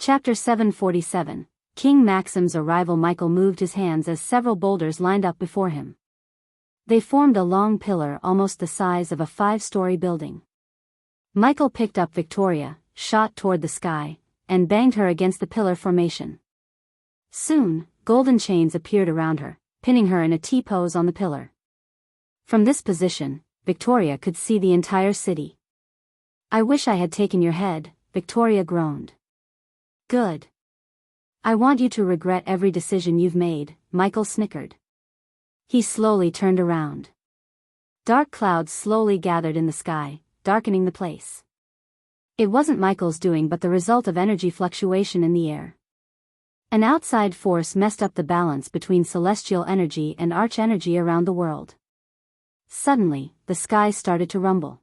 Chapter 747. King Maxim's arrival. Michael moved his hands as several boulders lined up before him. They formed a long pillar almost the size of a 5-story building. Michael picked up Victoria, shot toward the sky, and banged her against the pillar formation. Soon, golden chains appeared around her, pinning her in a T-pose on the pillar. From this position, Victoria could see the entire city. "I wish I had taken your head," Victoria groaned. "Good. I want you to regret every decision you've made," Michael snickered. He slowly turned around. Dark clouds slowly gathered in the sky, darkening the place. It wasn't Michael's doing but the result of energy fluctuation in the air. An outside force messed up the balance between celestial energy and arch energy around the world. Suddenly, the sky started to rumble.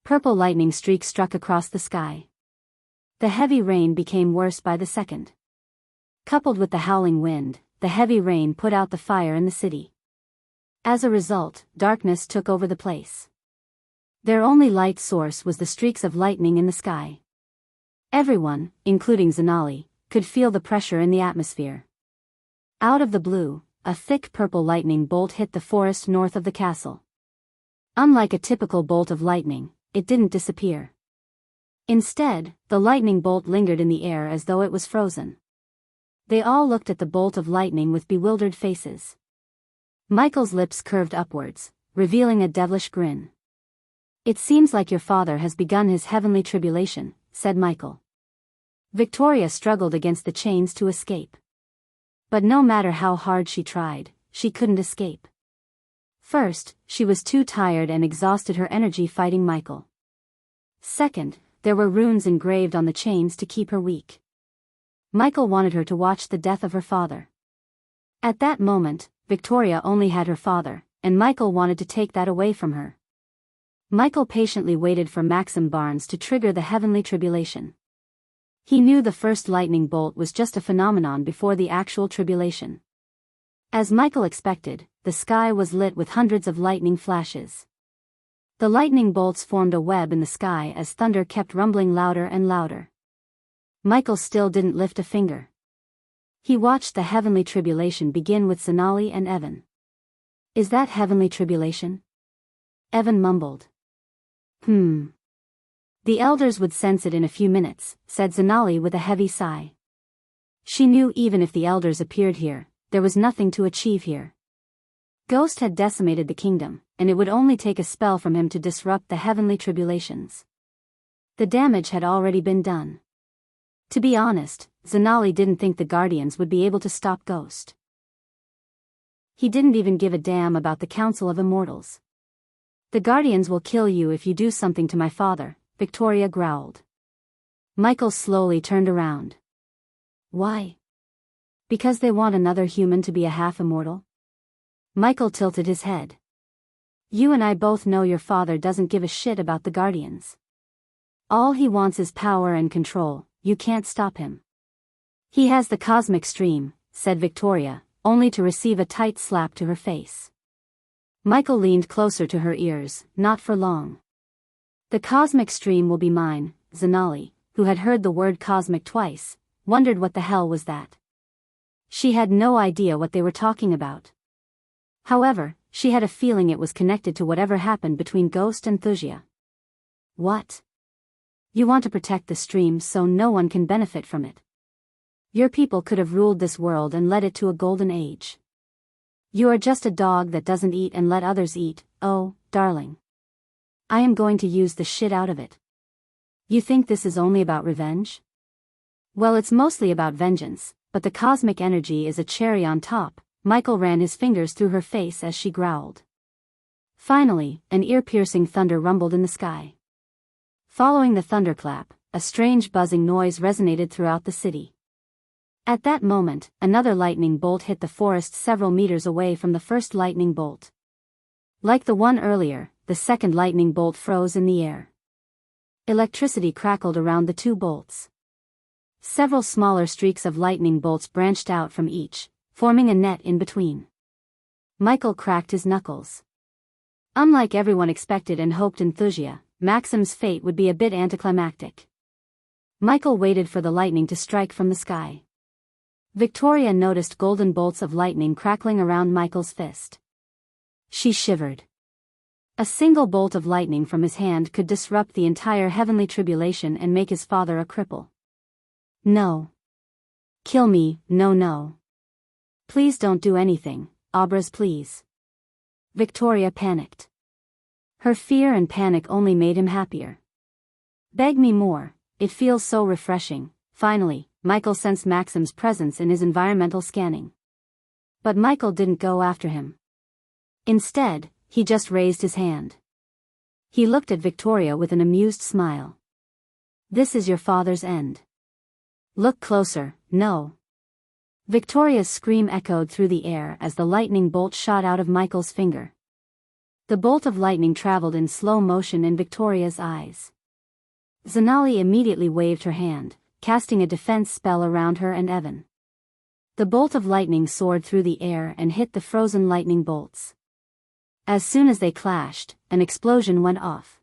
Purple lightning streaks struck across the sky. The heavy rain became worse by the second. Coupled with the howling wind, the heavy rain put out the fire in the city. As a result, darkness took over the place. Their only light source was the streaks of lightning in the sky. Everyone, including Zanali, could feel the pressure in the atmosphere. Out of the blue, a thick purple lightning bolt hit the forest north of the castle. Unlike a typical bolt of lightning, it didn't disappear. Instead, the lightning bolt lingered in the air as though it was frozen. They all looked at the bolt of lightning with bewildered faces. Michael's lips curved upwards, revealing a devilish grin. "It seems like your father has begun his heavenly tribulation," said Michael. Victoria struggled against the chains to escape. But no matter how hard she tried, she couldn't escape. First, she was too tired and exhausted her energy fighting Michael. Second, there were runes engraved on the chains to keep her weak. Michael wanted her to watch the death of her father. At that moment, Victoria only had her father, and Michael wanted to take that away from her. Michael patiently waited for Maxim Barnes to trigger the heavenly tribulation. He knew the first lightning bolt was just a phenomenon before the actual tribulation. As Michael expected, the sky was lit with hundreds of lightning flashes. The lightning bolts formed a web in the sky as thunder kept rumbling louder and louder. Michael still didn't lift a finger. He watched the heavenly tribulation begin with Zanali and Evan. "Is that heavenly tribulation?" Evan mumbled. The elders would sense it in a few minutes," said Zanali with a heavy sigh. She knew even if the elders appeared here, there was nothing to achieve here. Ghost had decimated the kingdom, and it would only take a spell from him to disrupt the heavenly tribulations. The damage had already been done. To be honest, Zanali didn't think the Guardians would be able to stop Ghost. He didn't even give a damn about the Council of Immortals. "The Guardians will kill you if you do something to my father," Victoria growled. Michael slowly turned around. "Why? Because they want another human to be a half-immortal?" Michael tilted his head. "You and I both know your father doesn't give a shit about the Guardians. All he wants is power and control. You can't stop him." "He has the cosmic stream," said Victoria, only to receive a tight slap to her face. Michael leaned closer to her ears. "Not for long. The cosmic stream will be mine." Zanali, who had heard the word cosmic twice, wondered what the hell was that. She had no idea what they were talking about. However, she had a feeling it was connected to whatever happened between Ghost and Thusia. "What? You want to protect the stream so no one can benefit from it? Your people could have ruled this world and led it to a golden age. You are just a dog that doesn't eat and let others eat. Oh, darling. I am going to use the shit out of it. You think this is only about revenge? Well, it's mostly about vengeance, but the cosmic energy is a cherry on top." Michael ran his fingers through her face as she growled. Finally, an ear-piercing thunder rumbled in the sky. Following the thunderclap, a strange buzzing noise resonated throughout the city. At that moment, another lightning bolt hit the forest several meters away from the first lightning bolt. Like the one earlier, the second lightning bolt froze in the air. Electricity crackled around the two bolts. Several smaller streaks of lightning bolts branched out from each, forming a net in between. Michael cracked his knuckles. Unlike everyone expected and hoped in Thusia, Maxim's fate would be a bit anticlimactic. Michael waited for the lightning to strike from the sky. Victoria noticed golden bolts of lightning crackling around Michael's fist. She shivered. A single bolt of lightning from his hand could disrupt the entire heavenly tribulation and make his father a cripple. No. Kill me, no. Please don't do anything, Abras, please. Victoria panicked. Her fear and panic only made him happier. Beg me more, it feels so refreshing. Finally, Michael sensed Maxim's presence in his environmental scanning. But Michael didn't go after him. Instead, he just raised his hand. He looked at Victoria with an amused smile. This is your father's end. Look closer, no. Victoria's scream echoed through the air as the lightning bolt shot out of Michael's finger. The bolt of lightning traveled in slow motion in Victoria's eyes. Zanali immediately waved her hand, casting a defense spell around her and Evan. The bolt of lightning soared through the air and hit the frozen lightning bolts. As soon as they clashed, an explosion went off.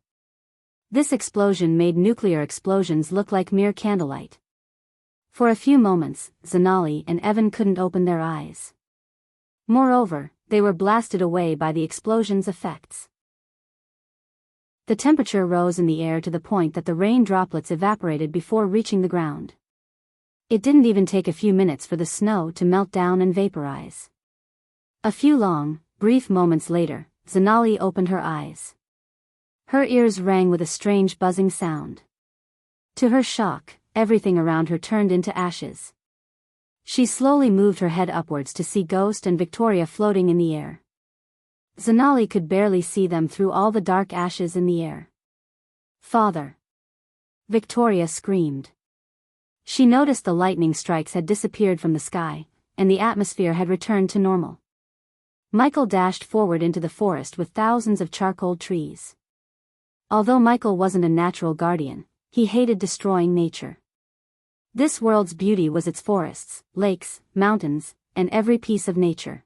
This explosion made nuclear explosions look like mere candlelight. For a few moments, Zanali and Evan couldn't open their eyes. Moreover, they were blasted away by the explosion's effects. The temperature rose in the air to the point that the rain droplets evaporated before reaching the ground. It didn't even take a few minutes for the snow to melt down and vaporize. A few long, brief moments later, Zanali opened her eyes. Her ears rang with a strange buzzing sound. To her shock, everything around her turned into ashes. She slowly moved her head upwards to see Ghost and Victoria floating in the air. Zanali could barely see them through all the dark ashes in the air. Father! Victoria screamed. She noticed the lightning strikes had disappeared from the sky, and the atmosphere had returned to normal. Michael dashed forward into the forest with thousands of charcoal trees. Although Michael wasn't a natural guardian, he hated destroying nature. This world's beauty was its forests, lakes, mountains, and every piece of nature.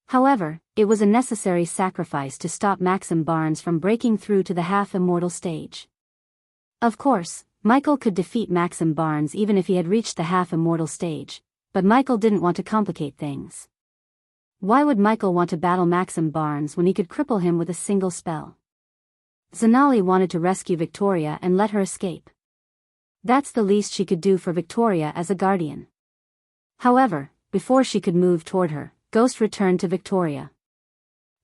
However, it was a necessary sacrifice to stop Maxim Barnes from breaking through to the half-immortal stage. Of course, Michael could defeat Maxim Barnes even if he had reached the half-immortal stage, but Michael didn't want to complicate things. Why would Michael want to battle Maxim Barnes when he could cripple him with a single spell? Zanali wanted to rescue Victoria and let her escape. That's the least she could do for Victoria as a guardian. However, before she could move toward her, Ghost returned to Victoria.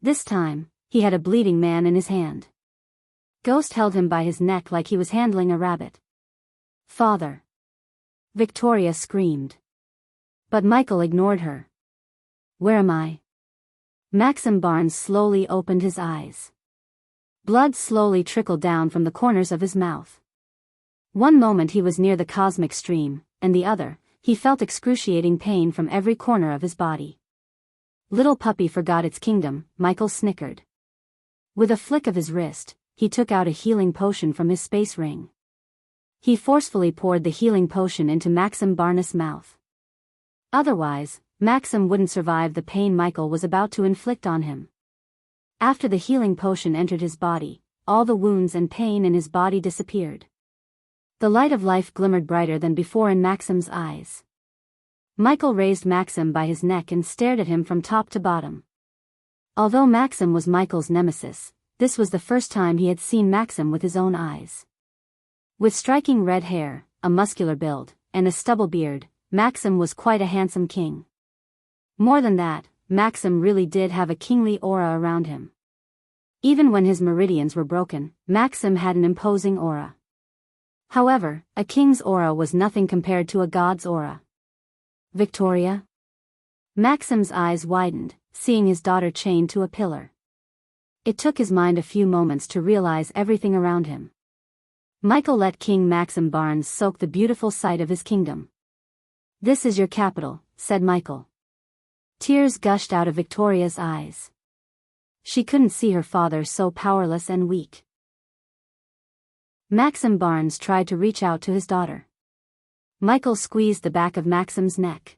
This time, he had a bleeding man in his hand. Ghost held him by his neck like he was handling a rabbit. Father! Victoria screamed. But Michael ignored her. Where am I? Maxim Barnes slowly opened his eyes. Blood slowly trickled down from the corners of his mouth. One moment he was near the cosmic stream, and the other, he felt excruciating pain from every corner of his body. Little puppy forgot its kingdom, Michael snickered. With a flick of his wrist, he took out a healing potion from his space ring. He forcefully poured the healing potion into Maxim Barnes' mouth. Otherwise, Maxim wouldn't survive the pain Michael was about to inflict on him. After the healing potion entered his body, all the wounds and pain in his body disappeared. The light of life glimmered brighter than before in Maxim's eyes. Michael raised Maxim by his neck and stared at him from top to bottom. Although Maxim was Michael's nemesis, this was the first time he had seen Maxim with his own eyes. With striking red hair, a muscular build, and a stubble beard, Maxim was quite a handsome king. More than that, Maxim really did have a kingly aura around him. Even when his meridians were broken, Maxim had an imposing aura. However, a king's aura was nothing compared to a god's aura. Victoria? Maxim's eyes widened, seeing his daughter chained to a pillar. It took his mind a few moments to realize everything around him. Michael let King Maxim Barnes soak the beautiful sight of his kingdom. This is your capital, said Michael. Tears gushed out of Victoria's eyes. She couldn't see her father so powerless and weak. Maxim Barnes tried to reach out to his daughter. Michael squeezed the back of Maxim's neck.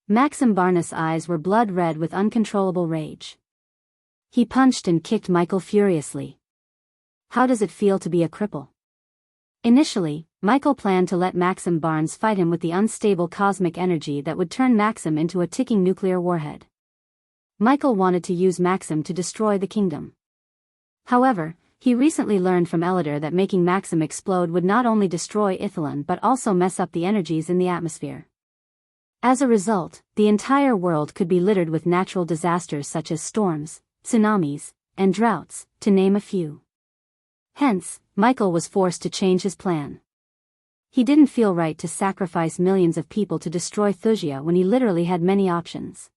Maxim Barnes' eyes were blood red with uncontrollable rage. He punched and kicked Michael furiously. How does it feel to be a cripple? Initially, Michael planned to let Maxim Barnes fight him with the unstable cosmic energy that would turn Maxim into a ticking nuclear warhead. Michael wanted to use Maxim to destroy the kingdom. However, he recently learned from Elidor that making Maxim explode would not only destroy Ithilon but also mess up the energies in the atmosphere. As a result, the entire world could be littered with natural disasters such as storms, tsunamis, and droughts, to name a few. Hence, Michael was forced to change his plan. He didn't feel right to sacrifice millions of people to destroy Thusia when he literally had many options.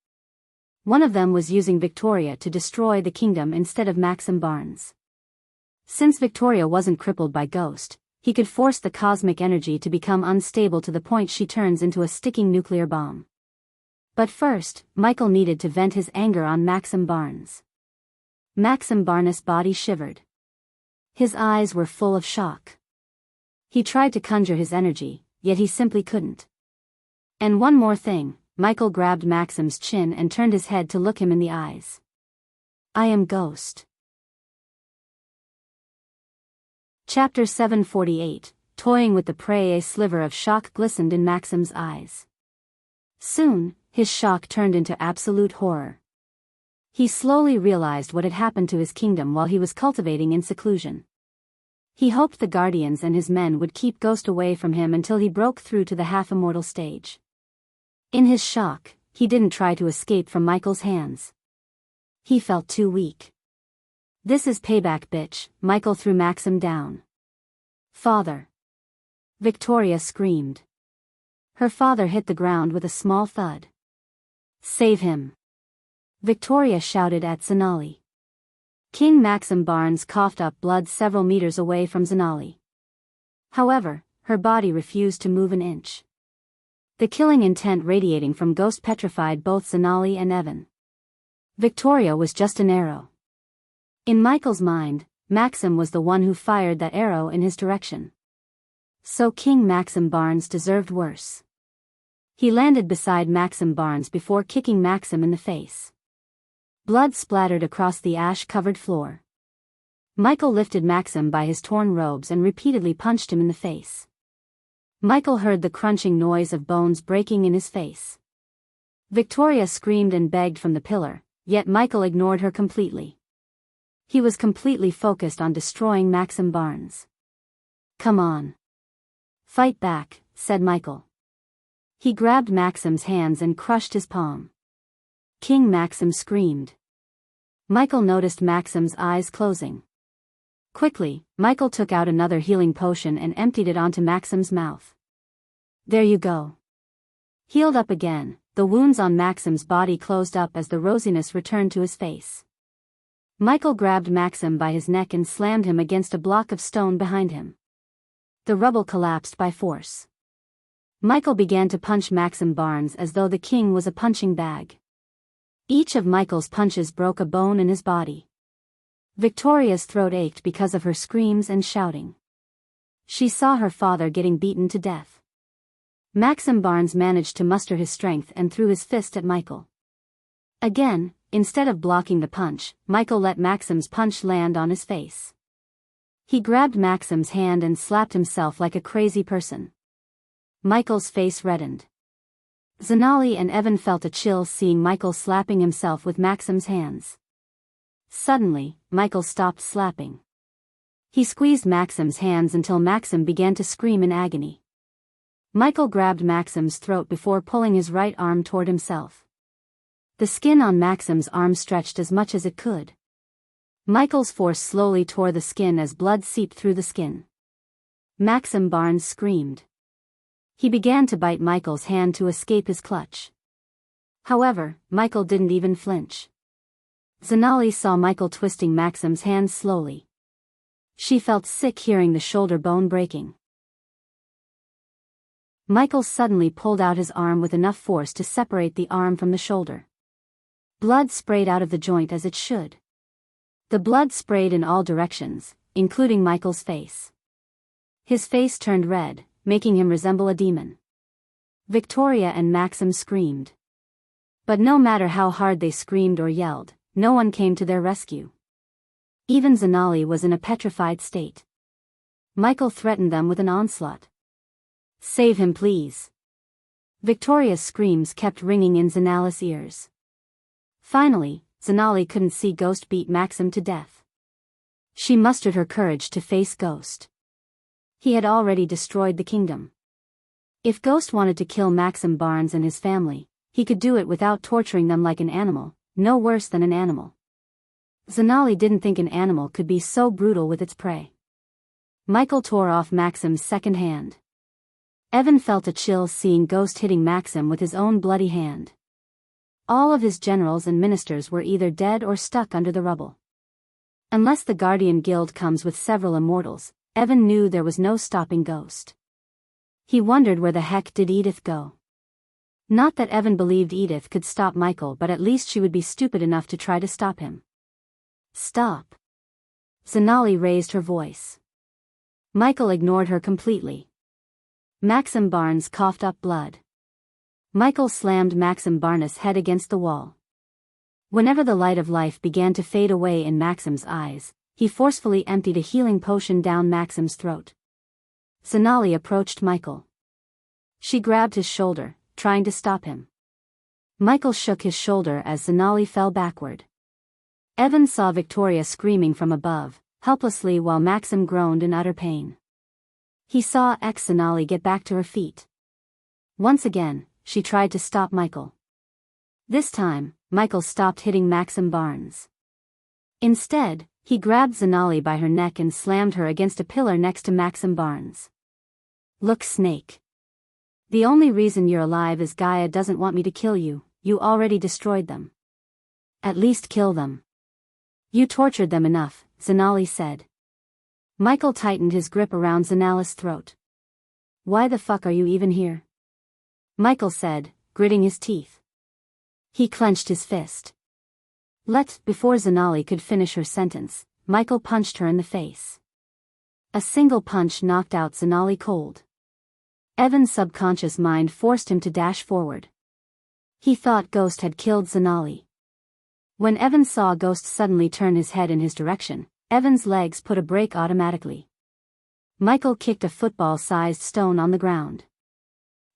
One of them was using Victoria to destroy the kingdom instead of Maxim Barnes. Since Victoria wasn't crippled by Ghost, he could force the cosmic energy to become unstable to the point she turns into a sticking nuclear bomb. But first, Michael needed to vent his anger on Maxim Barnes. Maxim Barnes' body shivered. His eyes were full of shock. He tried to conjure his energy, yet he simply couldn't. And one more thing, Michael grabbed Maxim's chin and turned his head to look him in the eyes. I am Ghost. Chapter 748, Toying with the Prey. A sliver of shock glistened in Maxim's eyes. Soon, his shock turned into absolute horror. He slowly realized what had happened to his kingdom while he was cultivating in seclusion. He hoped the Guardians and his men would keep Ghost away from him until he broke through to the half-immortal stage. In his shock, he didn't try to escape from Michael's hands. He felt too weak. This is payback, bitch, Michael threw Maxim down. Father! Victoria screamed. Her father hit the ground with a small thud. Save him! Victoria shouted at Zanali. King Maxim Barnes coughed up blood several meters away from Zanali. However, her body refused to move an inch. The killing intent radiating from Ghost petrified both Zanali and Evan. Victoria was just an arrow. In Michael's mind, Maxim was the one who fired that arrow in his direction. So King Maxim Barnes deserved worse. He landed beside Maxim Barnes before kicking Maxim in the face. Blood splattered across the ash-covered floor. Michael lifted Maxim by his torn robes and repeatedly punched him in the face. Michael heard the crunching noise of bones breaking in his face. Victoria screamed and begged from the pillar, yet Michael ignored her completely. He was completely focused on destroying Maxim Barnes. Come on. Fight back, said Michael. He grabbed Maxim's hands and crushed his palm. King Maxim screamed. Michael noticed Maxim's eyes closing. Quickly, Michael took out another healing potion and emptied it onto Maxim's mouth. There you go. Healed up again, the wounds on Maxim's body closed up as the rosiness returned to his face. Michael grabbed Maxim by his neck and slammed him against a block of stone behind him. The rubble collapsed by force. Michael began to punch Maxim Barnes as though the king was a punching bag. Each of Michael's punches broke a bone in his body. Victoria's throat ached because of her screams and shouting. She saw her father getting beaten to death. Maxim Barnes managed to muster his strength and threw his fist at Michael. Again, instead of blocking the punch, Michael let Maxim's punch land on his face. He grabbed Maxim's hand and slapped himself like a crazy person. Michael's face reddened. Zanali and Evan felt a chill seeing Michael slapping himself with Maxim's hands. Suddenly, Michael stopped slapping. He squeezed Maxim's hands until Maxim began to scream in agony. Michael grabbed Maxim's throat before pulling his right arm toward himself. The skin on Maxim's arm stretched as much as it could. Michael's force slowly tore the skin as blood seeped through the skin. Maxim Barnes screamed. He began to bite Michael's hand to escape his clutch. However, Michael didn't even flinch. Zanali saw Michael twisting Maxim's hand slowly. She felt sick hearing the shoulder bone breaking. Michael suddenly pulled out his arm with enough force to separate the arm from the shoulder. Blood sprayed out of the joint as it should. The blood sprayed in all directions, including Michael's face. His face turned red, making him resemble a demon. Victoria and Maxim screamed. But no matter how hard they screamed or yelled, no one came to their rescue. Even Zanali was in a petrified state. Michael threatened them with an onslaught. "Save him, please." Victoria's screams kept ringing in Zanali's ears. Finally, Zanali couldn't see Ghost beat Maxim to death. She mustered her courage to face Ghost. He had already destroyed the kingdom. If Ghost wanted to kill Maxim Barnes and his family, he could do it without torturing them like an animal, no worse than an animal. Zanali didn't think an animal could be so brutal with its prey. Michael tore off Maxim's second hand. Evan felt a chill seeing Ghost hitting Maxim with his own bloody hand. All of his generals and ministers were either dead or stuck under the rubble. Unless the Guardian Guild comes with several immortals, Evan knew there was no stopping Ghost. He wondered where the heck did Edith go. Not that Evan believed Edith could stop Michael, but at least she would be stupid enough to try to stop him. "Stop." Zanali raised her voice. Michael ignored her completely. Maxim Barnes coughed up blood. Michael slammed Maxim Barnes' head against the wall. Whenever the light of life began to fade away in Maxim's eyes, he forcefully emptied a healing potion down Maxim's throat. Zanali approached Michael. She grabbed his shoulder, trying to stop him. Michael shook his shoulder as Zanali fell backward. Evan saw Victoria screaming from above, helplessly, while Maxim groaned in utter pain. He saw Zanali get back to her feet. Once again, she tried to stop Michael. This time, Michael stopped hitting Maxim Barnes. Instead, he grabbed Zanali by her neck and slammed her against a pillar next to Maxim Barnes. "Look, Snake. The only reason you're alive is Gaia doesn't want me to kill you. You already destroyed them. At least kill them. You tortured them enough," Zanali said. Michael tightened his grip around Zanali's throat. "Why the fuck are you even here?" Michael said, gritting his teeth. He clenched his fist. Before Zanali could finish her sentence, Michael punched her in the face. A single punch knocked out Zanali cold. Evan's subconscious mind forced him to dash forward. He thought Ghost had killed Zanali. When Evan saw Ghost suddenly turn his head in his direction, Evan's legs put a brake automatically. Michael kicked a football-sized stone on the ground.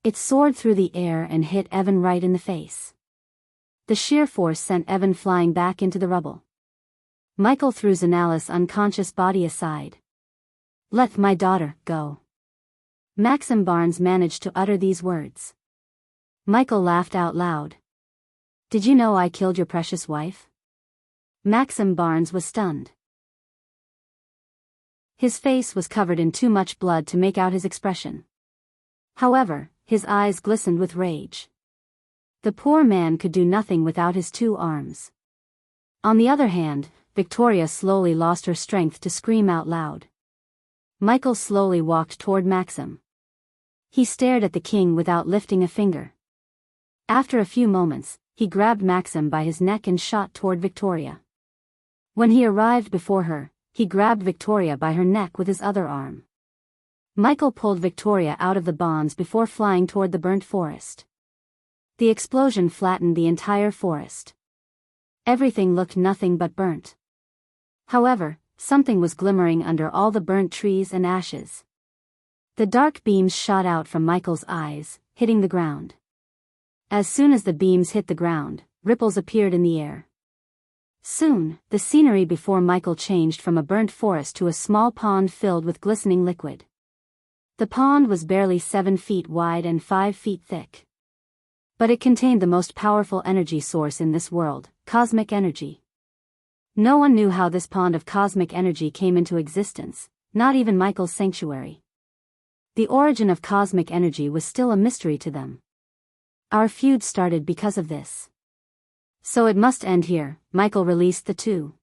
It soared through the air and hit Evan right in the face. The sheer force sent Evan flying back into the rubble. Michael threw Zanali's unconscious body aside. "Let my daughter go." Maxim Barnes managed to utter these words. Michael laughed out loud. "Did you know I killed your precious wife?" Maxim Barnes was stunned. His face was covered in too much blood to make out his expression. However, his eyes glistened with rage. The poor man could do nothing without his 2 arms. On the other hand, Victoria slowly lost her strength to scream out loud. Michael slowly walked toward Maxim. He stared at the king without lifting a finger. After a few moments, he grabbed Maxim by his neck and shot toward Victoria. When he arrived before her, he grabbed Victoria by her neck with his other arm. Michael pulled Victoria out of the bonds before flying toward the burnt forest. The explosion flattened the entire forest. Everything looked nothing but burnt. However, something was glimmering under all the burnt trees and ashes. The dark beams shot out from Michael's eyes, hitting the ground. As soon as the beams hit the ground, ripples appeared in the air. Soon, the scenery before Michael changed from a burnt forest to a small pond filled with glistening liquid. The pond was barely 7 feet wide and 5 feet thick. But it contained the most powerful energy source in this world, cosmic energy. No one knew how this pond of cosmic energy came into existence, not even Michael's sanctuary. The origin of cosmic energy was still a mystery to them. Our feud started because of this. So it must end here. Michael released the 2.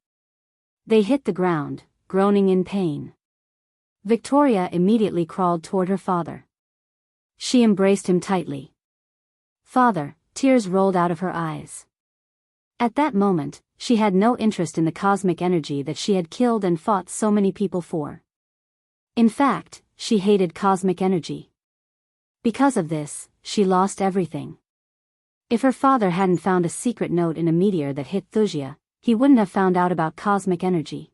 They hit the ground, groaning in pain. Victoria immediately crawled toward her father. She embraced him tightly. "Father," tears rolled out of her eyes. At that moment, she had no interest in the cosmic energy that she had killed and fought so many people for. In fact, she hated cosmic energy. Because of this, she lost everything. If her father hadn't found a secret note in a meteor that hit Thusia, he wouldn't have found out about cosmic energy.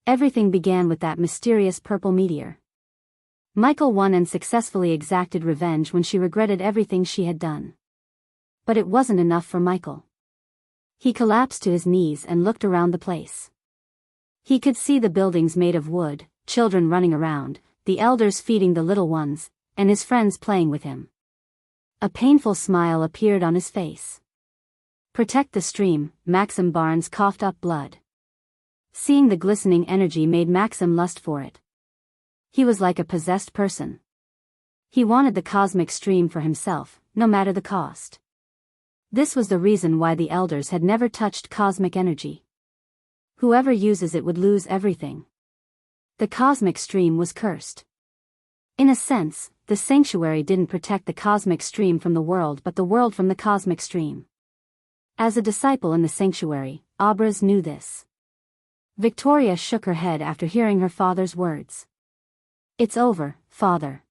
Everything began with that mysterious purple meteor. Michael won and successfully exacted revenge when she regretted everything she had done. But it wasn't enough for Michael. He collapsed to his knees and looked around the place. He could see the buildings made of wood, children running around, the elders feeding the little ones, and his friends playing with him. A painful smile appeared on his face. "Protect the stream," Maxim Barnes coughed up blood. Seeing the glistening energy made Maxim lust for it. He was like a possessed person. He wanted the cosmic stream for himself, no matter the cost. This was the reason why the elders had never touched cosmic energy. Whoever uses it would lose everything. The cosmic stream was cursed. In a sense, the sanctuary didn't protect the cosmic stream from the world but the world from the cosmic stream. As a disciple in the sanctuary, Abraz knew this. Victoria shook her head after hearing her father's words. "It's over, Father.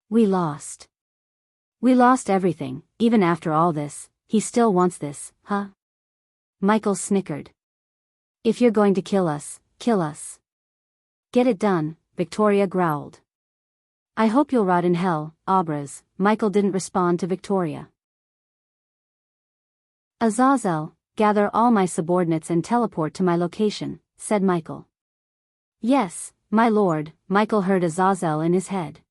We lost. We lost everything. Even after all this, he still wants this, huh?" Michael snickered. "If you're going to kill us, kill us. Get it done," Victoria growled. "I hope you'll rot in hell, Abraz." Michael didn't respond to Victoria. "Azazel, gather all my subordinates and teleport to my location," said Michael. "Yes, my lord," Michael heard Azazel in his head.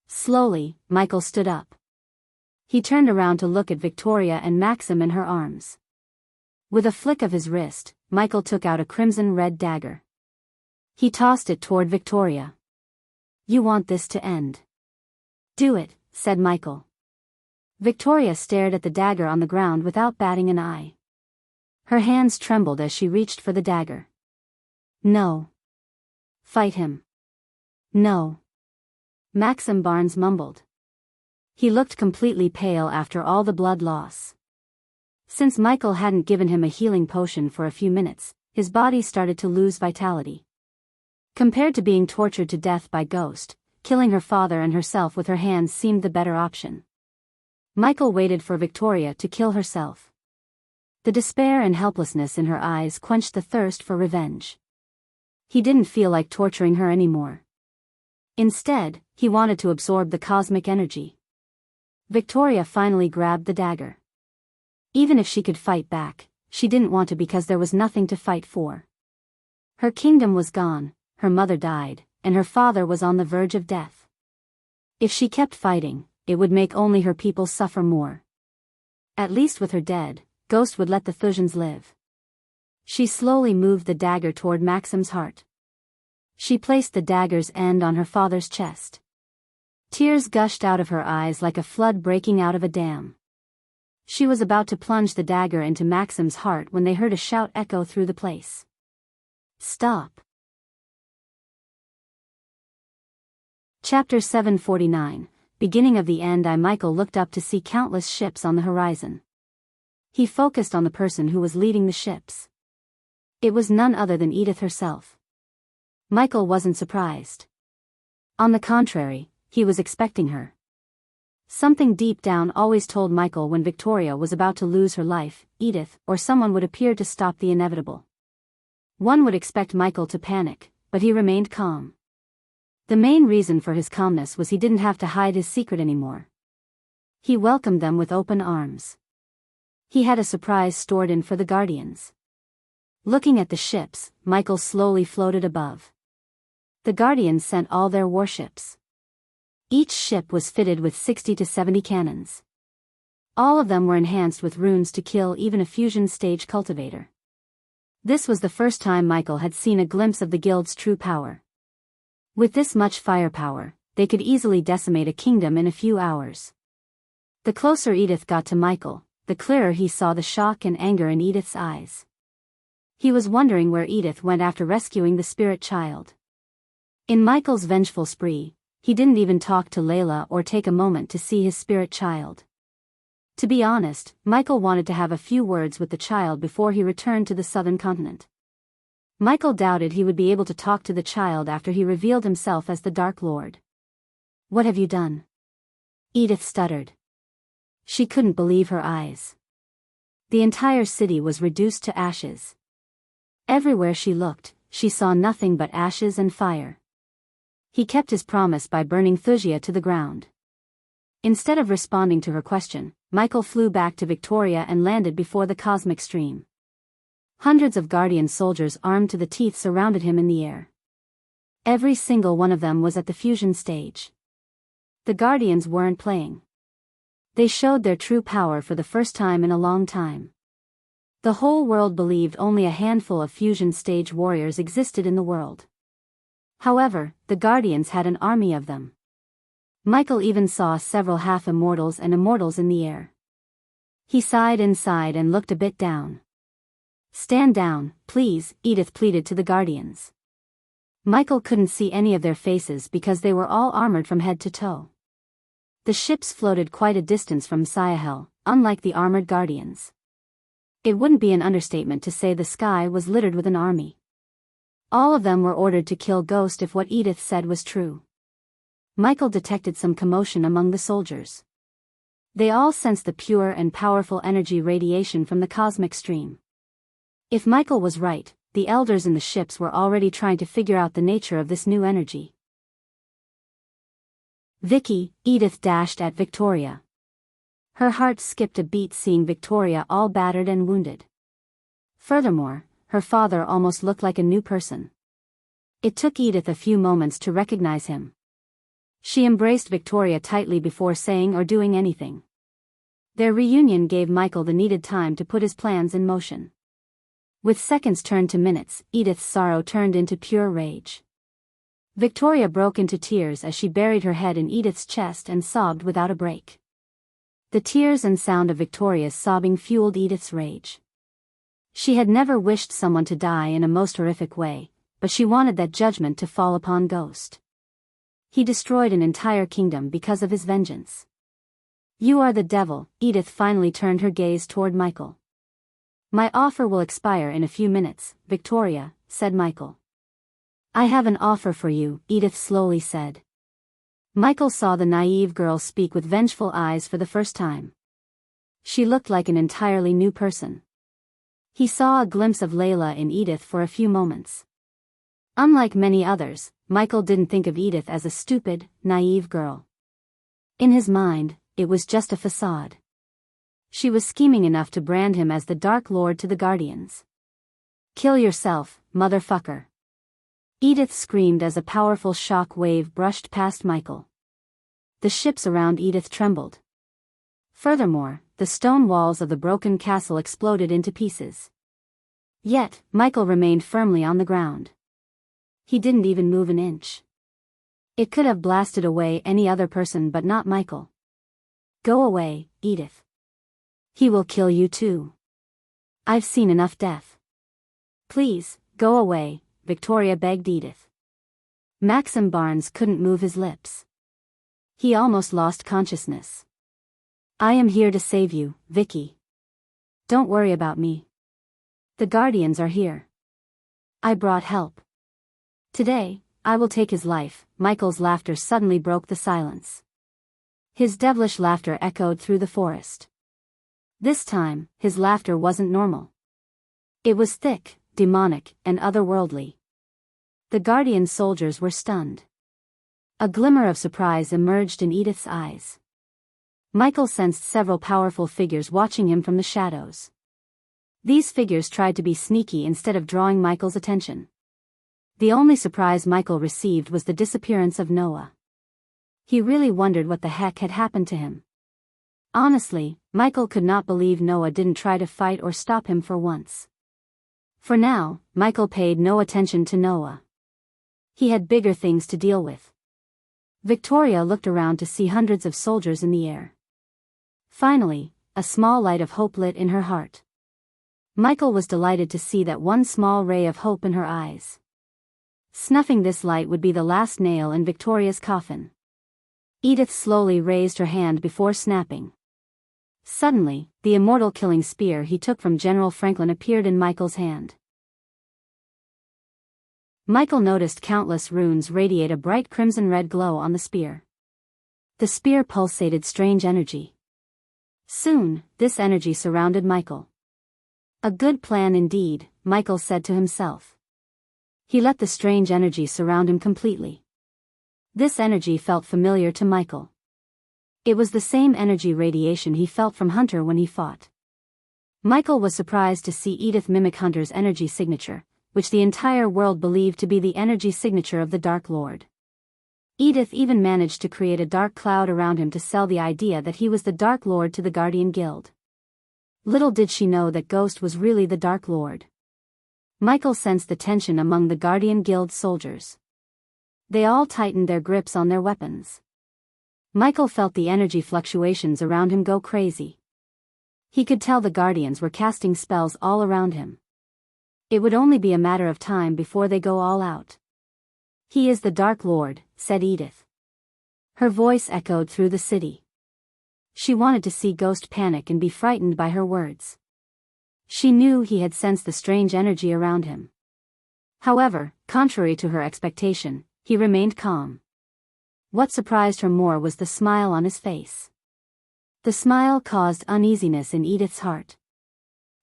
Slowly, Michael stood up. He turned around to look at Victoria and Maxim in her arms. With a flick of his wrist, Michael took out a crimson-red dagger. He tossed it toward Victoria. "You want this to end. Do it," said Michael. Victoria stared at the dagger on the ground without batting an eye. Her hands trembled as she reached for the dagger. "No. Fight him. No." Maxim Barnes mumbled. He looked completely pale after all the blood loss. Since Michael hadn't given him a healing potion for a few minutes, his body started to lose vitality. Compared to being tortured to death by Ghost, killing her father and herself with her hands seemed the better option. Michael waited for Victoria to kill herself. The despair and helplessness in her eyes quenched the thirst for revenge. He didn't feel like torturing her anymore. Instead, he wanted to absorb the cosmic energy. Victoria finally grabbed the dagger. Even if she could fight back, she didn't want to because there was nothing to fight for. Her kingdom was gone, her mother died, and her father was on the verge of death. If she kept fighting, it would make only her people suffer more. At least with her dead, Ghost would let the Thujans live. She slowly moved the dagger toward Maxim's heart. She placed the dagger's end on her father's chest. Tears gushed out of her eyes like a flood breaking out of a dam. She was about to plunge the dagger into Maxim's heart when they heard a shout echo through the place. "Stop." Chapter 749, Beginning of the End. Michael looked up to see countless ships on the horizon. He focused on the person who was leading the ships. It was none other than Edith herself. Michael wasn't surprised. On the contrary, he was expecting her. Something deep down always told Michael when Victoria was about to lose her life, Edith or someone would appear to stop the inevitable. One would expect Michael to panic, but he remained calm. The main reason for his calmness was he didn't have to hide his secret anymore. He welcomed them with open arms. He had a surprise stored in for the Guardians. Looking at the ships, Michael slowly floated above. The Guardians sent all their warships. Each ship was fitted with 60 to 70 cannons. All of them were enhanced with runes to kill even a fusion stage cultivator. This was the first time Michael had seen a glimpse of the guild's true power. With this much firepower, they could easily decimate a kingdom in a few hours. The closer Edith got to Michael, the clearer he saw the shock and anger in Edith's eyes. He was wondering where Edith went after rescuing the spirit child. In Michael's vengeful spree, he didn't even talk to Layla or take a moment to see his spirit child. To be honest, Michael wanted to have a few words with the child before he returned to the southern continent. Michael doubted he would be able to talk to the child after he revealed himself as the Dark Lord. "What have you done?" Edith stuttered. She couldn't believe her eyes. The entire city was reduced to ashes. Everywhere she looked, she saw nothing but ashes and fire. He kept his promise by burning Thusia to the ground. Instead of responding to her question, Michael flew back to Victoria and landed before the cosmic stream. Hundreds of Guardian soldiers armed to the teeth surrounded him in the air. Every single one of them was at the fusion stage. The Guardians weren't playing. They showed their true power for the first time in a long time. The whole world believed only a handful of fusion stage warriors existed in the world. However, the Guardians had an army of them. Michael even saw several half-immortals and immortals in the air. He sighed inside and looked a bit down. "Stand down, please," Edith pleaded to the Guardians. Michael couldn't see any of their faces because they were all armored from head to toe. The ships floated quite a distance from Siahel, unlike the armored Guardians. It wouldn't be an understatement to say the sky was littered with an army. All of them were ordered to kill Ghost if what Edith said was true. Michael detected some commotion among the soldiers. They all sensed the pure and powerful energy radiation from the cosmic stream. If Michael was right, the elders in the ships were already trying to figure out the nature of this new energy. "Vicky," Edith dashed at Victoria. Her heart skipped a beat seeing Victoria all battered and wounded. Furthermore, her father almost looked like a new person. It took Edith a few moments to recognize him. She embraced Victoria tightly before saying or doing anything. Their reunion gave Michael the needed time to put his plans in motion. With seconds turned to minutes, Edith's sorrow turned into pure rage. Victoria broke into tears as she buried her head in Edith's chest and sobbed without a break. The tears and sound of Victoria's sobbing fueled Edith's rage. She had never wished someone to die in a most horrific way, but she wanted that judgment to fall upon Ghost. He destroyed an entire kingdom because of his vengeance. "You are the devil," Edith finally turned her gaze toward Michael. "My offer will expire in a few minutes, Victoria," said Michael. "I have an offer for you," Edith slowly said. Michael saw the naive girl speak with vengeful eyes for the first time. She looked like an entirely new person. He saw a glimpse of Layla in Edith for a few moments. Unlike many others, Michael didn't think of Edith as a stupid, naive girl. In his mind, it was just a facade. She was scheming enough to brand him as the Dark Lord to the Guardians. "Kill yourself, motherfucker!" Edith screamed as a powerful shock wave brushed past Michael. The ships around Edith trembled. Furthermore, the stone walls of the broken castle exploded into pieces. Yet, Michael remained firmly on the ground. He didn't even move an inch. It could have blasted away any other person but not Michael. "Go away, Edith. He will kill you too. I've seen enough death. Please, go away," Victoria begged Edith. Maxim Barnes couldn't move his lips. He almost lost consciousness. "I am here to save you, Vicky. Don't worry about me. The Guardians are here. I brought help. Today, I will take his life." Michael's laughter suddenly broke the silence. His devilish laughter echoed through the forest. This time, his laughter wasn't normal. It was thick, demonic, and otherworldly. The Guardian soldiers were stunned. A glimmer of surprise emerged in Edith's eyes. Michael sensed several powerful figures watching him from the shadows. These figures tried to be sneaky instead of drawing Michael's attention. The only surprise Michael received was the disappearance of Noah. He really wondered what the heck had happened to him. Honestly, Michael could not believe Noah didn't try to fight or stop him for once. For now, Michael paid no attention to Noah. He had bigger things to deal with. Victoria looked around to see hundreds of soldiers in the air. Finally, a small light of hope lit in her heart. Michael was delighted to see that one small ray of hope in her eyes. Snuffing this light would be the last nail in Victoria's coffin. Edith slowly raised her hand before snapping. Suddenly, the immortal killing spear he took from General Franklin appeared in Michael's hand. Michael noticed countless runes radiate a bright crimson-red glow on the spear. The spear pulsated strange energy. Soon, this energy surrounded Michael. A good plan indeed, Michael said to himself. He let the strange energy surround him completely. This energy felt familiar to Michael. It was the same energy radiation he felt from Hunter when he fought. Michael was surprised to see Edith mimic Hunter's energy signature, which the entire world believed to be the energy signature of the Dark Lord. Edith even managed to create a dark cloud around him to sell the idea that he was the Dark Lord to the Guardian Guild. Little did she know that Ghost was really the Dark Lord. Michael sensed the tension among the Guardian Guild soldiers. They all tightened their grips on their weapons. Michael felt the energy fluctuations around him go crazy. He could tell the Guardians were casting spells all around him. It would only be a matter of time before they go all out. "He is the Dark Lord," said Edith. Her voice echoed through the city. She wanted to see Ghost panic and be frightened by her words. She knew he had sensed the strange energy around him. However, contrary to her expectation, he remained calm. What surprised her more was the smile on his face. The smile caused uneasiness in Edith's heart.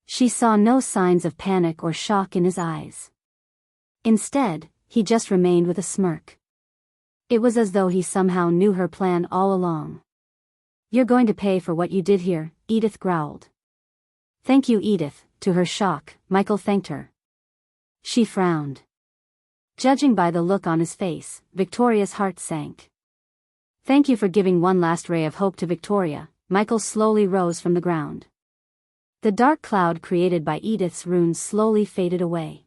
She saw no signs of panic or shock in his eyes. Instead, he just remained with a smirk. It was as though he somehow knew her plan all along. "You're going to pay for what you did here," Edith growled. "Thank you, Edith." To her shock, Michael thanked her. She frowned. Judging by the look on his face, Victoria's heart sank. "Thank you for giving one last ray of hope to Victoria." Michael slowly rose from the ground. The dark cloud created by Edith's runes slowly faded away.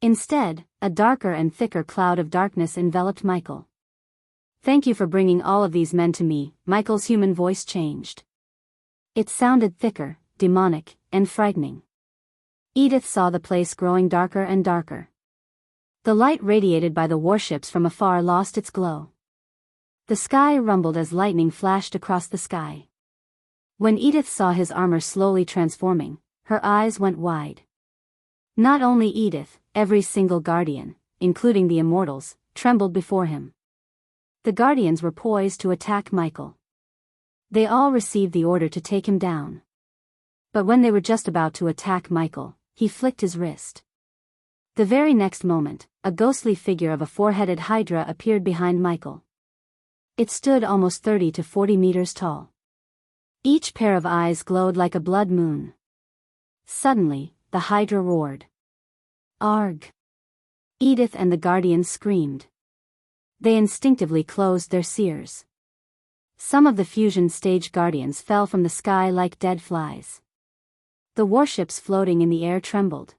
Instead, a darker and thicker cloud of darkness enveloped Michael. "Thank you for bringing all of these men to me." Michael's human voice changed. It sounded thicker, demonic, and frightening. Edith saw the place growing darker and darker. The light radiated by the warships from afar lost its glow. The sky rumbled as lightning flashed across the sky. When Edith saw his armor slowly transforming, her eyes went wide. Not only Edith, every single Guardian, including the Immortals, trembled before him. The Guardians were poised to attack Michael. They all received the order to take him down. But when they were just about to attack Michael, he flicked his wrist. The very next moment, a ghostly figure of a four-headed hydra appeared behind Michael. It stood almost 30 to 40 meters tall. Each pair of eyes glowed like a blood moon. Suddenly, the hydra roared. "Arg!" Edith and the Guardians screamed. They instinctively closed their seers. Some of the fusion stage Guardians fell from the sky like dead flies. The warships floating in the air trembled.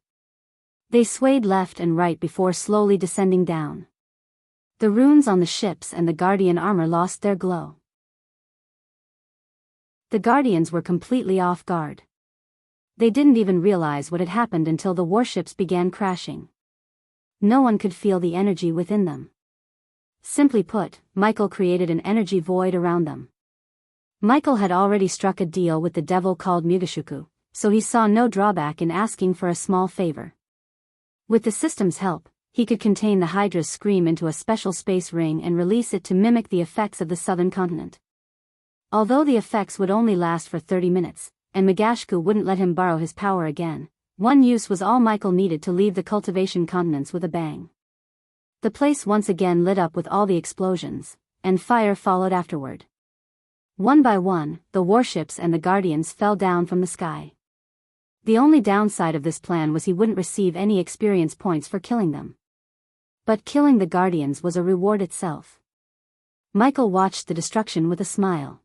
They swayed left and right before slowly descending down. The runes on the ships and the Guardian armor lost their glow. The Guardians were completely off guard. They didn't even realize what had happened until the warships began crashing. No one could feel the energy within them. Simply put, Michael created an energy void around them. Michael had already struck a deal with the devil called Mugashuku, so he saw no drawback in asking for a small favor. With the system's help, he could contain the Hydra's scream into a special space ring and release it to mimic the effects of the southern continent. Although the effects would only last for 30 minutes, and Mugashuku wouldn't let him borrow his power again, one use was all Michael needed to leave the cultivation continents with a bang. The place once again lit up with all the explosions, and fire followed afterward. One by one, the warships and the Guardians fell down from the sky. The only downside of this plan was he wouldn't receive any experience points for killing them. But killing the Guardians was a reward itself. Michael watched the destruction with a smile.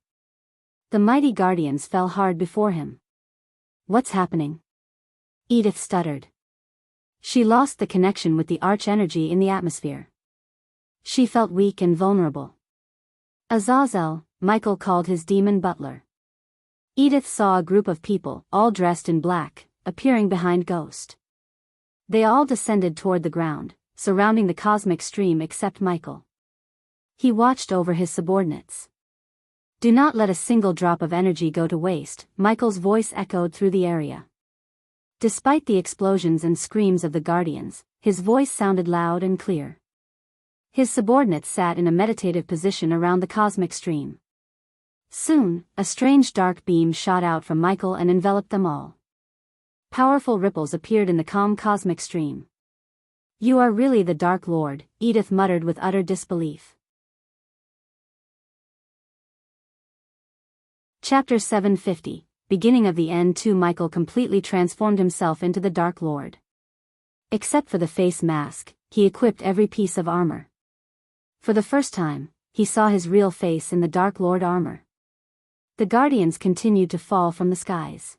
The mighty Guardians fell hard before him. "What's happening?" Edith stuttered. She lost the connection with the arch-energy in the atmosphere. She felt weak and vulnerable. Azazel, Michael called his demon butler. Edith saw a group of people, all dressed in black, appearing behind Ghost. They all descended toward the ground, surrounding the cosmic stream except Michael. He watched over his subordinates. "Do not let a single drop of energy go to waste," Michael's voice echoed through the area. Despite the explosions and screams of the Guardians, his voice sounded loud and clear. His subordinates sat in a meditative position around the cosmic stream. Soon, a strange dark beam shot out from Michael and enveloped them all. Powerful ripples appeared in the calm cosmic stream. You are really the Dark Lord, Edith muttered with utter disbelief. Chapter 750, Beginning of the End. 2. Michael completely transformed himself into the Dark Lord. Except for the face mask, he equipped every piece of armor. For the first time, he saw his real face in the Dark Lord armor. The guardians continued to fall from the skies.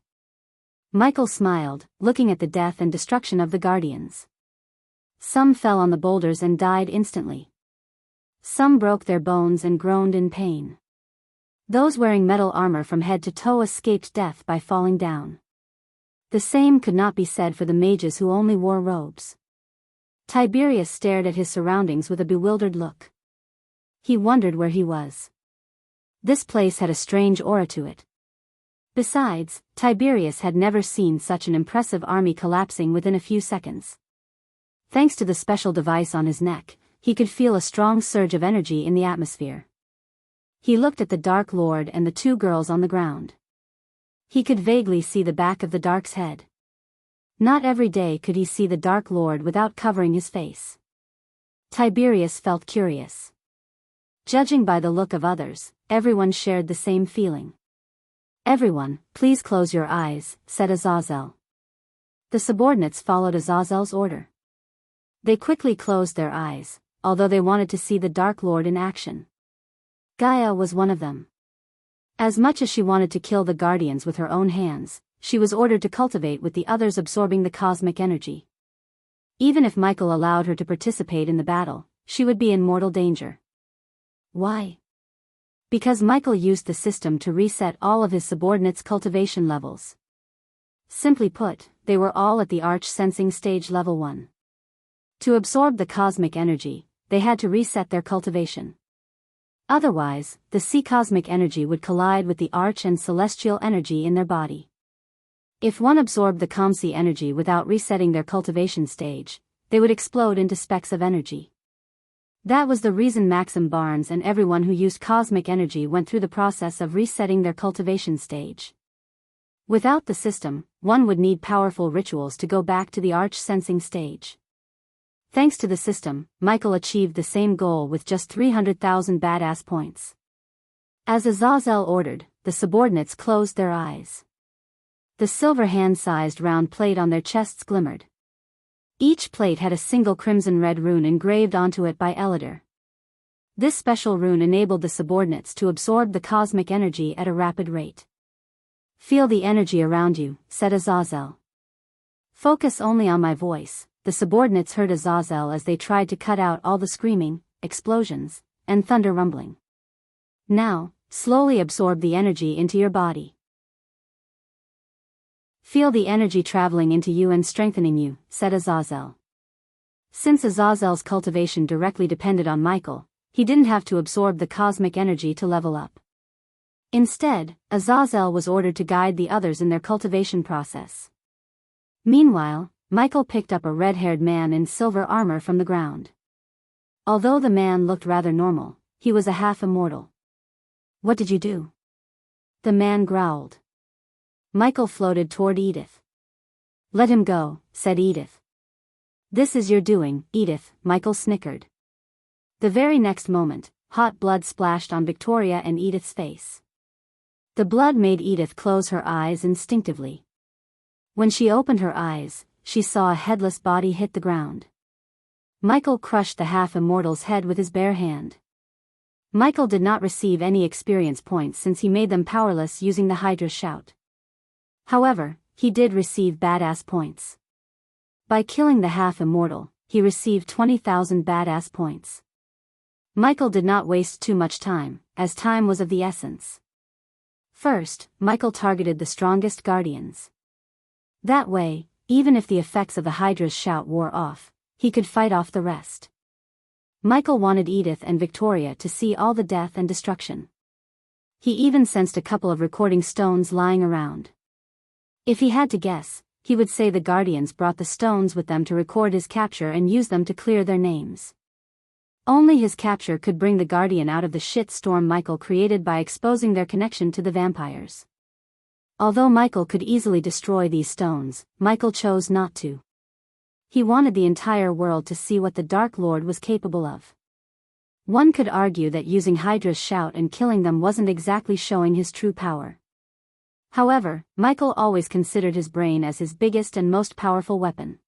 Michael smiled, looking at the death and destruction of the guardians. Some fell on the boulders and died instantly. Some broke their bones and groaned in pain. Those wearing metal armor from head to toe escaped death by falling down. The same could not be said for the mages who only wore robes. Tiberius stared at his surroundings with a bewildered look. He wondered where he was. This place had a strange aura to it. Besides, Tiberius had never seen such an impressive army collapsing within a few seconds. Thanks to the special device on his neck, he could feel a strong surge of energy in the atmosphere. He looked at the Dark Lord and the two girls on the ground. He could vaguely see the back of the Dark's head. Not every day could he see the Dark Lord without covering his face. Tiberius felt curious. Judging by the look of others, everyone shared the same feeling. Everyone, please close your eyes, said Azazel. The subordinates followed Azazel's order. They quickly closed their eyes, although they wanted to see the Dark Lord in action. Gaia was one of them. As much as she wanted to kill the guardians with her own hands, she was ordered to cultivate with the others, absorbing the cosmic energy. Even if Michael allowed her to participate in the battle, she would be in mortal danger. Why? Because Michael used the system to reset all of his subordinates' cultivation levels. Simply put, they were all at the arch sensing stage level 1. To absorb the cosmic energy, they had to reset their cultivation. Otherwise, the sea cosmic energy would collide with the arch and celestial energy in their body. If one absorbed the ComC energy without resetting their cultivation stage, they would explode into specks of energy. That was the reason Maxim Barnes and everyone who used cosmic energy went through the process of resetting their cultivation stage. Without the system, one would need powerful rituals to go back to the arch sensing stage. Thanks to the system, Michael achieved the same goal with just 300,000 badass points. As Azazel ordered, the subordinates closed their eyes. The silver hand-sized round plate on their chests glimmered. Each plate had a single crimson-red rune engraved onto it by Elidor. This special rune enabled the subordinates to absorb the cosmic energy at a rapid rate. Feel the energy around you, said Azazel. Focus only on my voice. The subordinates heard Azazel as they tried to cut out all the screaming, explosions, and thunder rumbling. Now, slowly absorb the energy into your body. Feel the energy traveling into you and strengthening you, said Azazel. Since Azazel's cultivation directly depended on Michael, he didn't have to absorb the cosmic energy to level up. Instead, Azazel was ordered to guide the others in their cultivation process. Meanwhile, Michael picked up a red-haired man in silver armor from the ground. Although the man looked rather normal, he was a half-immortal. What did you do? The man growled. Michael floated toward Edith. Let him go, said Edith. This is your doing, Edith, Michael snickered. The very next moment, hot blood splashed on Victoria and Edith's face. The blood made Edith close her eyes instinctively. When she opened her eyes, she saw a headless body hit the ground. Michael crushed the half-immortal's head with his bare hand. Michael did not receive any experience points since he made them powerless using the Hydra shout. However, he did receive badass points. By killing the half-immortal, he received 20,000 badass points. Michael did not waste too much time, as time was of the essence. First, Michael targeted the strongest guardians. That way, even if the effects of the Hydra's shout wore off, he could fight off the rest. Michael wanted Edith and Victoria to see all the death and destruction. He even sensed a couple of recording stones lying around. If he had to guess, he would say the guardians brought the stones with them to record his capture and use them to clear their names. Only his capture could bring the guardian out of the shit storm Michael created by exposing their connection to the vampires. Although Michael could easily destroy these stones, Michael chose not to. He wanted the entire world to see what the Dark Lord was capable of. One could argue that using Hydra's shout and killing them wasn't exactly showing his true power. However, Michael always considered his brain as his biggest and most powerful weapon.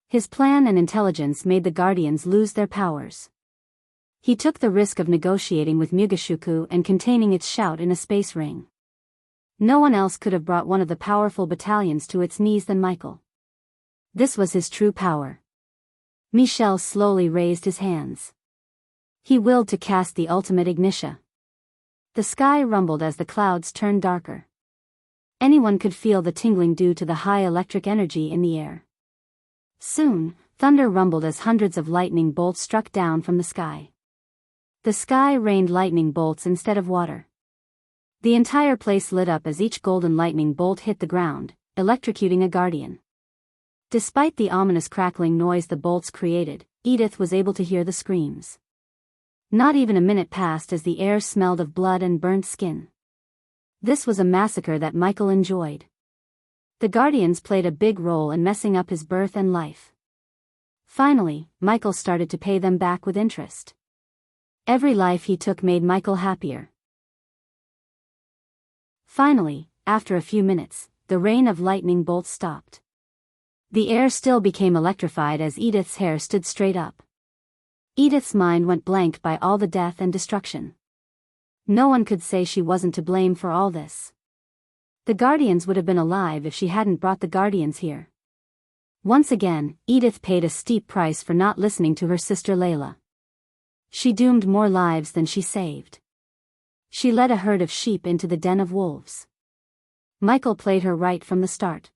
His plan and intelligence made the Guardians lose their powers. He took the risk of negotiating with Mugashuku and containing its shout in a space ring. No one else could have brought one of the powerful battalions to its knees than Michael. This was his true power. Michel slowly raised his hands. He willed to cast the ultimate ignitia. The sky rumbled as the clouds turned darker. Anyone could feel the tingling due to the high electric energy in the air. Soon, thunder rumbled as hundreds of lightning bolts struck down from the sky. The sky rained lightning bolts instead of water. The entire place lit up as each golden lightning bolt hit the ground, electrocuting a guardian. Despite the ominous crackling noise the bolts created, Edith was able to hear the screams. Not even a minute passed as the air smelled of blood and burnt skin. This was a massacre that Michael enjoyed. The Guardians played a big role in messing up his birth and life. Finally, Michael started to pay them back with interest. Every life he took made Michael happier. Finally, after a few minutes, the rain of lightning bolts stopped. The air still became electrified as Edith's hair stood straight up. Edith's mind went blank by all the death and destruction. No one could say she wasn't to blame for all this. The Guardians would have been alive if she hadn't brought the Guardians here. Once again, Edith paid a steep price for not listening to her sister Layla. She doomed more lives than she saved. She led a herd of sheep into the den of wolves. Michael played her right from the start.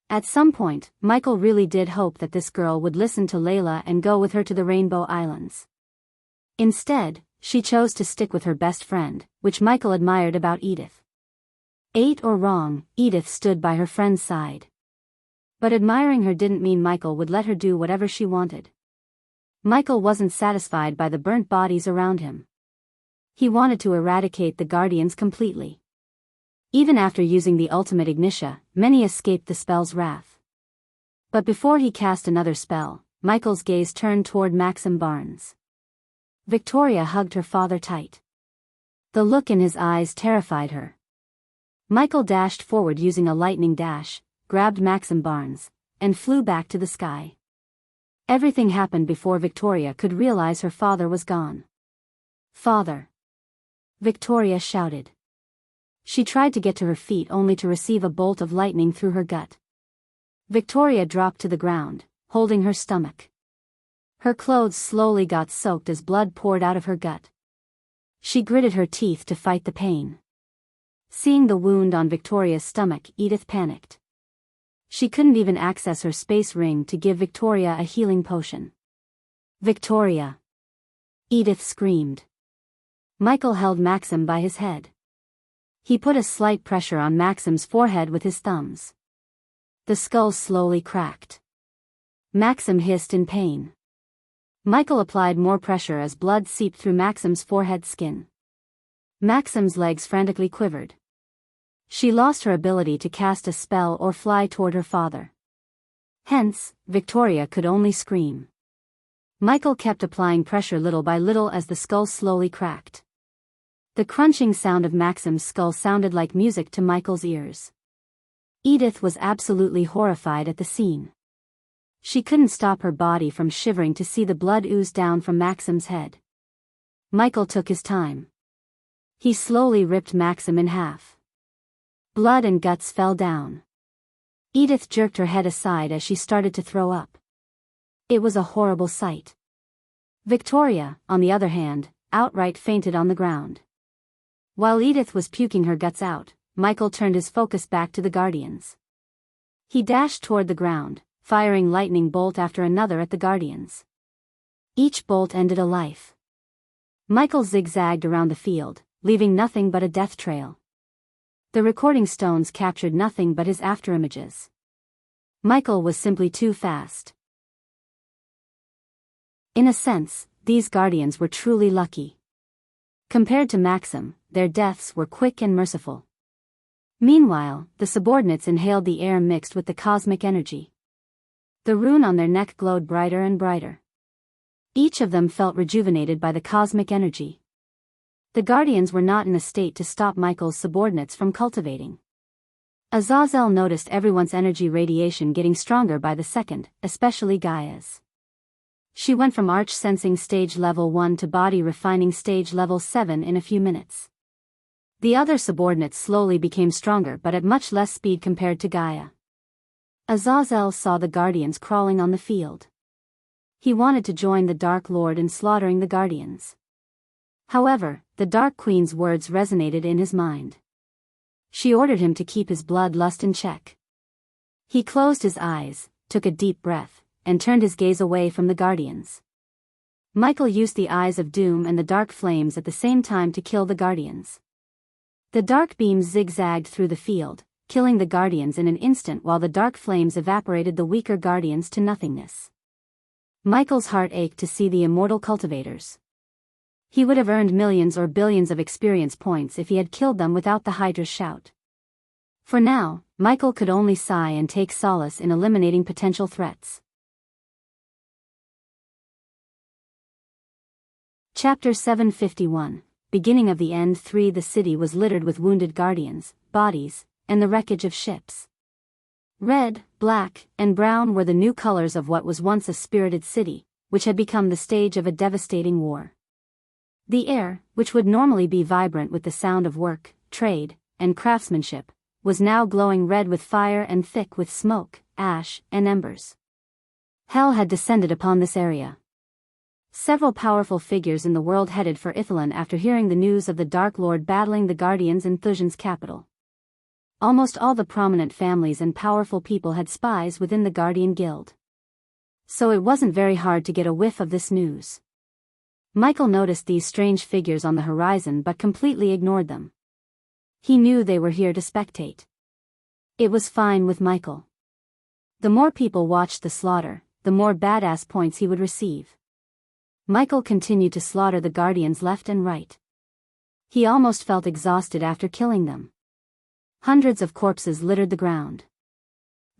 At some point, Michael really did hope that this girl would listen to Layla and go with her to the Rainbow Islands. Instead, she chose to stick with her best friend, which Michael admired about Edith. Right or wrong, Edith stood by her friend's side. But admiring her didn't mean Michael would let her do whatever she wanted. Michael wasn't satisfied by the burnt bodies around him. He wanted to eradicate the Guardians completely. Even after using the ultimate ignitia, many escaped the spell's wrath. But before he cast another spell, Michael's gaze turned toward Maxim Barnes. Victoria hugged her father tight. The look in his eyes terrified her. Michael dashed forward using a lightning dash, grabbed Maxim Barnes, and flew back to the sky. Everything happened before Victoria could realize her father was gone. "Father!" Victoria shouted. She tried to get to her feet only to receive a bolt of lightning through her gut. Victoria dropped to the ground, holding her stomach. Her clothes slowly got soaked as blood poured out of her gut. She gritted her teeth to fight the pain. Seeing the wound on Victoria's stomach, Edith panicked. She couldn't even access her space ring to give Victoria a healing potion. "Victoria!" Edith screamed. Michael held Maxim by his head. He put a slight pressure on Maxim's forehead with his thumbs. The skull slowly cracked. Maxim hissed in pain. Michael applied more pressure as blood seeped through Maxim's forehead skin. Maxim's legs frantically quivered. She lost her ability to cast a spell or fly toward her father. Hence, Victoria could only scream. Michael kept applying pressure little by little as the skull slowly cracked. The crunching sound of Maxim's skull sounded like music to Michael's ears. Edith was absolutely horrified at the scene. She couldn't stop her body from shivering to see the blood ooze down from Maxim's head. Michael took his time. He slowly ripped Maxim in half. Blood and guts fell down. Edith jerked her head aside as she started to throw up. It was a horrible sight. Victoria, on the other hand, outright fainted on the ground. While Edith was puking her guts out, Michael turned his focus back to the Guardians. He dashed toward the ground, firing lightning bolt after another at the Guardians. Each bolt ended a life. Michael zigzagged around the field, leaving nothing but a death trail. The recording stones captured nothing but his afterimages. Michael was simply too fast. In a sense, these Guardians were truly lucky. Compared to Maxim, their deaths were quick and merciful. Meanwhile, the subordinates inhaled the air mixed with the cosmic energy. The rune on their neck glowed brighter and brighter. Each of them felt rejuvenated by the cosmic energy. The guardians were not in a state to stop Michael's subordinates from cultivating. Azazel noticed everyone's energy radiation getting stronger by the second, especially Gaia's. She went from arch sensing stage level 1 to body refining stage level 7 in a few minutes. The other subordinates slowly became stronger but at much less speed compared to Gaia. Azazel saw the guardians crawling on the field. He wanted to join the Dark Lord in slaughtering the guardians. However, the Dark Queen's words resonated in his mind. She ordered him to keep his bloodlust in check. He closed his eyes, took a deep breath, and turned his gaze away from the guardians. Michael used the eyes of doom and the dark flames at the same time to kill the guardians. The dark beams zigzagged through the field, killing the guardians in an instant while the dark flames evaporated the weaker guardians to nothingness. Michael's heart ached to see the immortal cultivators. He would have earned millions or billions of experience points if he had killed them without the Hydra's shout. For now, Michael could only sigh and take solace in eliminating potential threats. Chapter 751, Beginning of the End 3. The city was littered with wounded guardians, bodies, and the wreckage of ships. Red, black, and brown were the new colors of what was once a spirited city, which had become the stage of a devastating war. The air, which would normally be vibrant with the sound of work, trade, and craftsmanship, was now glowing red with fire and thick with smoke, ash, and embers. Hell had descended upon this area. Several powerful figures in the world headed for Ithilien after hearing the news of the Dark Lord battling the Guardians in Thushan's capital. Almost all the prominent families and powerful people had spies within the Guardian Guild. So it wasn't very hard to get a whiff of this news. Michael noticed these strange figures on the horizon but completely ignored them. He knew they were here to spectate. It was fine with Michael. The more people watched the slaughter, the more badass points he would receive. Michael continued to slaughter the guardians left and right. He almost felt exhausted after killing them. Hundreds of corpses littered the ground.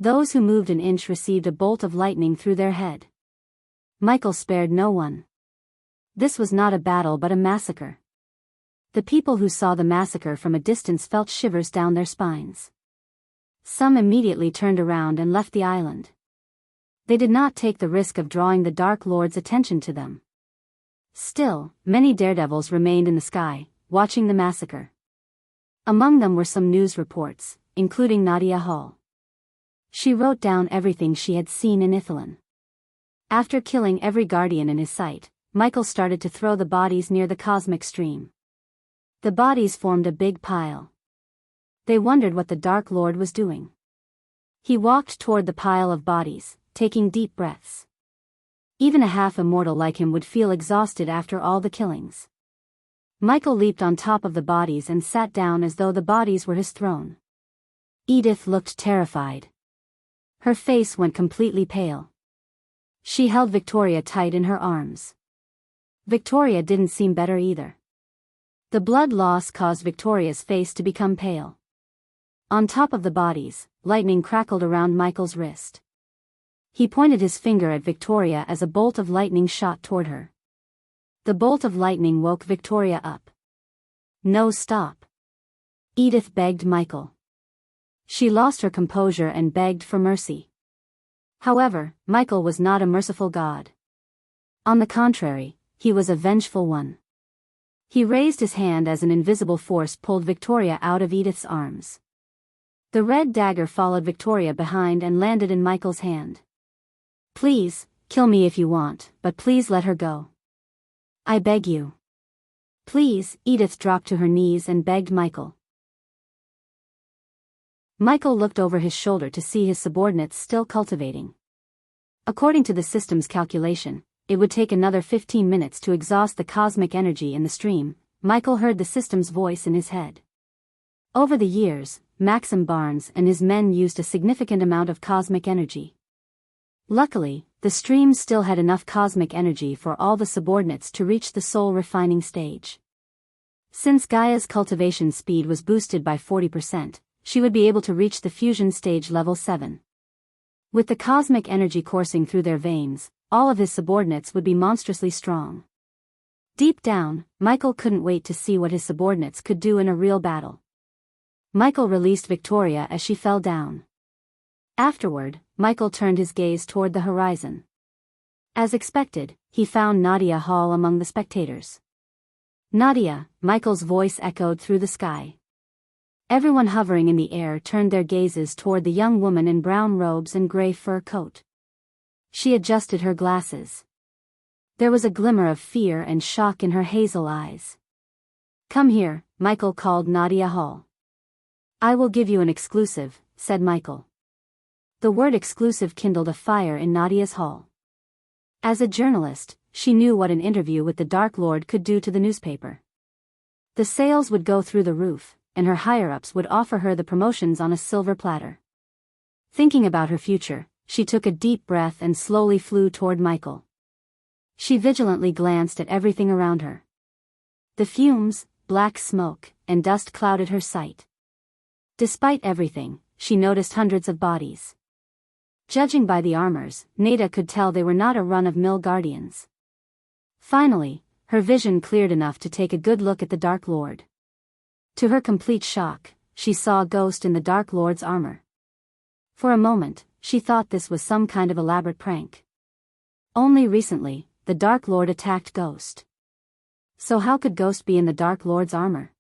Those who moved an inch received a bolt of lightning through their head. Michael spared no one. This was not a battle but a massacre. The people who saw the massacre from a distance felt shivers down their spines. Some immediately turned around and left the island. They did not take the risk of drawing the Dark Lord's attention to them. Still, many daredevils remained in the sky, watching the massacre. Among them were some news reports, including Nadia Hall. She wrote down everything she had seen in Ithilien. After killing every guardian in his sight, Michael started to throw the bodies near the cosmic stream. The bodies formed a big pile. They wondered what the Dark Lord was doing. He walked toward the pile of bodies, taking deep breaths. Even a half-immortal like him would feel exhausted after all the killings. Michael leaped on top of the bodies and sat down as though the bodies were his throne. Edith looked terrified. Her face went completely pale. She held Victoria tight in her arms. Victoria didn't seem better either. The blood loss caused Victoria's face to become pale. On top of the bodies, lightning crackled around Michael's wrist. He pointed his finger at Victoria as a bolt of lightning shot toward her. The bolt of lightning woke Victoria up. "No, stop!" Edith begged Michael. She lost her composure and begged for mercy. However, Michael was not a merciful god. On the contrary, he was a vengeful one. He raised his hand as an invisible force pulled Victoria out of Edith's arms. The red dagger followed Victoria behind and landed in Michael's hand. "Please, kill me if you want, but please let her go. I beg you." "Please," Edith dropped to her knees and begged Michael. Michael looked over his shoulder to see his subordinates still cultivating. According to the system's calculation, it would take another 15 minutes to exhaust the cosmic energy in the stream. Michael heard the system's voice in his head. Over the years, Maxim Barnes and his men used a significant amount of cosmic energy. Luckily, the stream still had enough cosmic energy for all the subordinates to reach the soul refining stage. Since Gaia's cultivation speed was boosted by 40%, she would be able to reach the fusion stage level 7. With the cosmic energy coursing through their veins, all of his subordinates would be monstrously strong. Deep down, Michael couldn't wait to see what his subordinates could do in a real battle. Michael released Victoria as she fell down. Afterward, Michael turned his gaze toward the horizon. As expected, he found Nadia Hall among the spectators. Nadia, Michael's voice echoed through the sky. Everyone hovering in the air turned their gazes toward the young woman in brown robes and gray fur coat. She adjusted her glasses. There was a glimmer of fear and shock in her hazel eyes. "Come here," Michael called Nadia Hall. "I will give you an exclusive," said Michael. The word exclusive kindled a fire in Nadia's hall. As a journalist, she knew what an interview with the Dark Lord could do to the newspaper. The sales would go through the roof, and her higher-ups would offer her the promotions on a silver platter. Thinking about her future, she took a deep breath and slowly flew toward Michael. She vigilantly glanced at everything around her. The fumes, black smoke, and dust clouded her sight. Despite everything, she noticed hundreds of bodies. Judging by the armors, Nada could tell they were not a run-of-mill guardians. Finally, her vision cleared enough to take a good look at the Dark Lord. To her complete shock, she saw a ghost in the Dark Lord's armor. For a moment, she thought this was some kind of elaborate prank. Only recently, the Dark Lord attacked Ghost. So how could Ghost be in the Dark Lord's armor?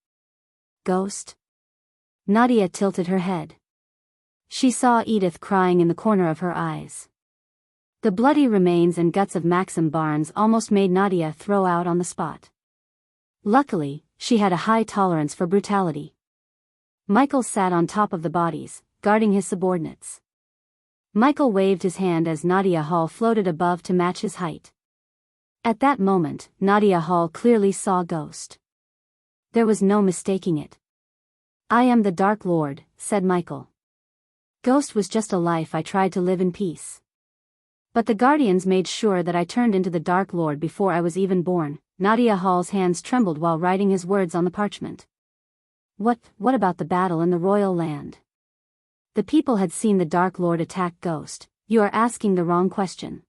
Ghost? Nadia tilted her head. She saw Edith crying in the corner of her eyes. The bloody remains and guts of Maxim Barnes almost made Nadia throw out on the spot. Luckily, she had a high tolerance for brutality. Michael sat on top of the bodies, guarding his subordinates. Michael waved his hand as Nadia Hall floated above to match his height. At that moment, Nadia Hall clearly saw Ghost. There was no mistaking it. "I am the Dark Lord," said Michael. "Ghost was just a life I tried to live in peace. But the Guardians made sure that I turned into the Dark Lord before I was even born." Nadia Hall's hands trembled while writing his words on the parchment. What about the battle in the royal land? The people had seen the Dark Lord attack Ghost. "You are asking the wrong question.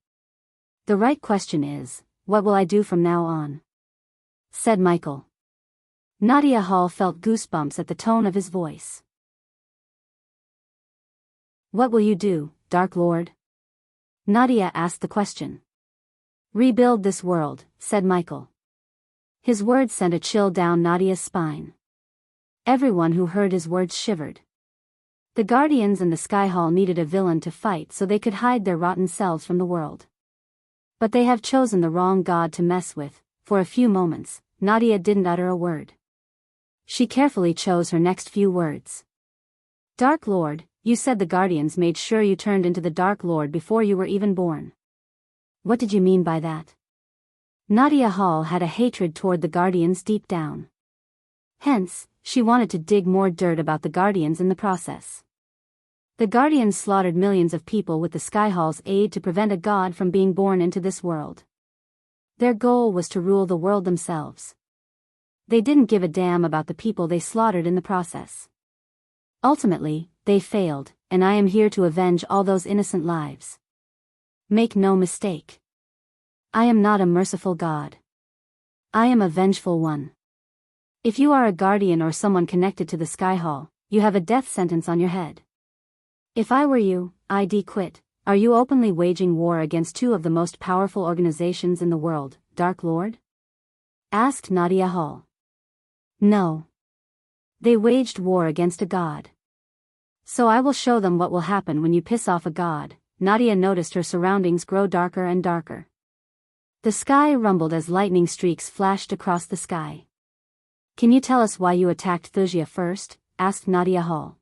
The right question is, what will I do from now on?" said Michael. Nadia Hall felt goosebumps at the tone of his voice. "What will you do, Dark Lord?" Nadia asked the question. "Rebuild this world," said Michael. His words sent a chill down Nadia's spine. Everyone who heard his words shivered. The Guardians and the Sky Hall needed a villain to fight so they could hide their rotten selves from the world. But they have chosen the wrong god to mess with. For a few moments, Nadia didn't utter a word. She carefully chose her next few words. "Dark Lord, you said the Guardians made sure you turned into the Dark Lord before you were even born. What did you mean by that?" Nadia Hall had a hatred toward the Guardians deep down. Hence, she wanted to dig more dirt about the Guardians in the process. The Guardians slaughtered millions of people with the Sky Hall's aid to prevent a god from being born into this world. Their goal was to rule the world themselves. They didn't give a damn about the people they slaughtered in the process. Ultimately, they failed, and I am here to avenge all those innocent lives. Make no mistake. I am not a merciful god. I am a vengeful one. If you are a guardian or someone connected to the Sky Hall, you have a death sentence on your head. If I were you, I'd quit. Are you openly waging war against two of the most powerful organizations in the world, Dark Lord?" asked Nadia Hall. "No. They waged war against a god. So I will show them what will happen when you piss off a god." Nadia noticed her surroundings grow darker and darker. The sky rumbled as lightning streaks flashed across the sky. "Can you tell us why you attacked Thusia first?" asked Nadia Hall.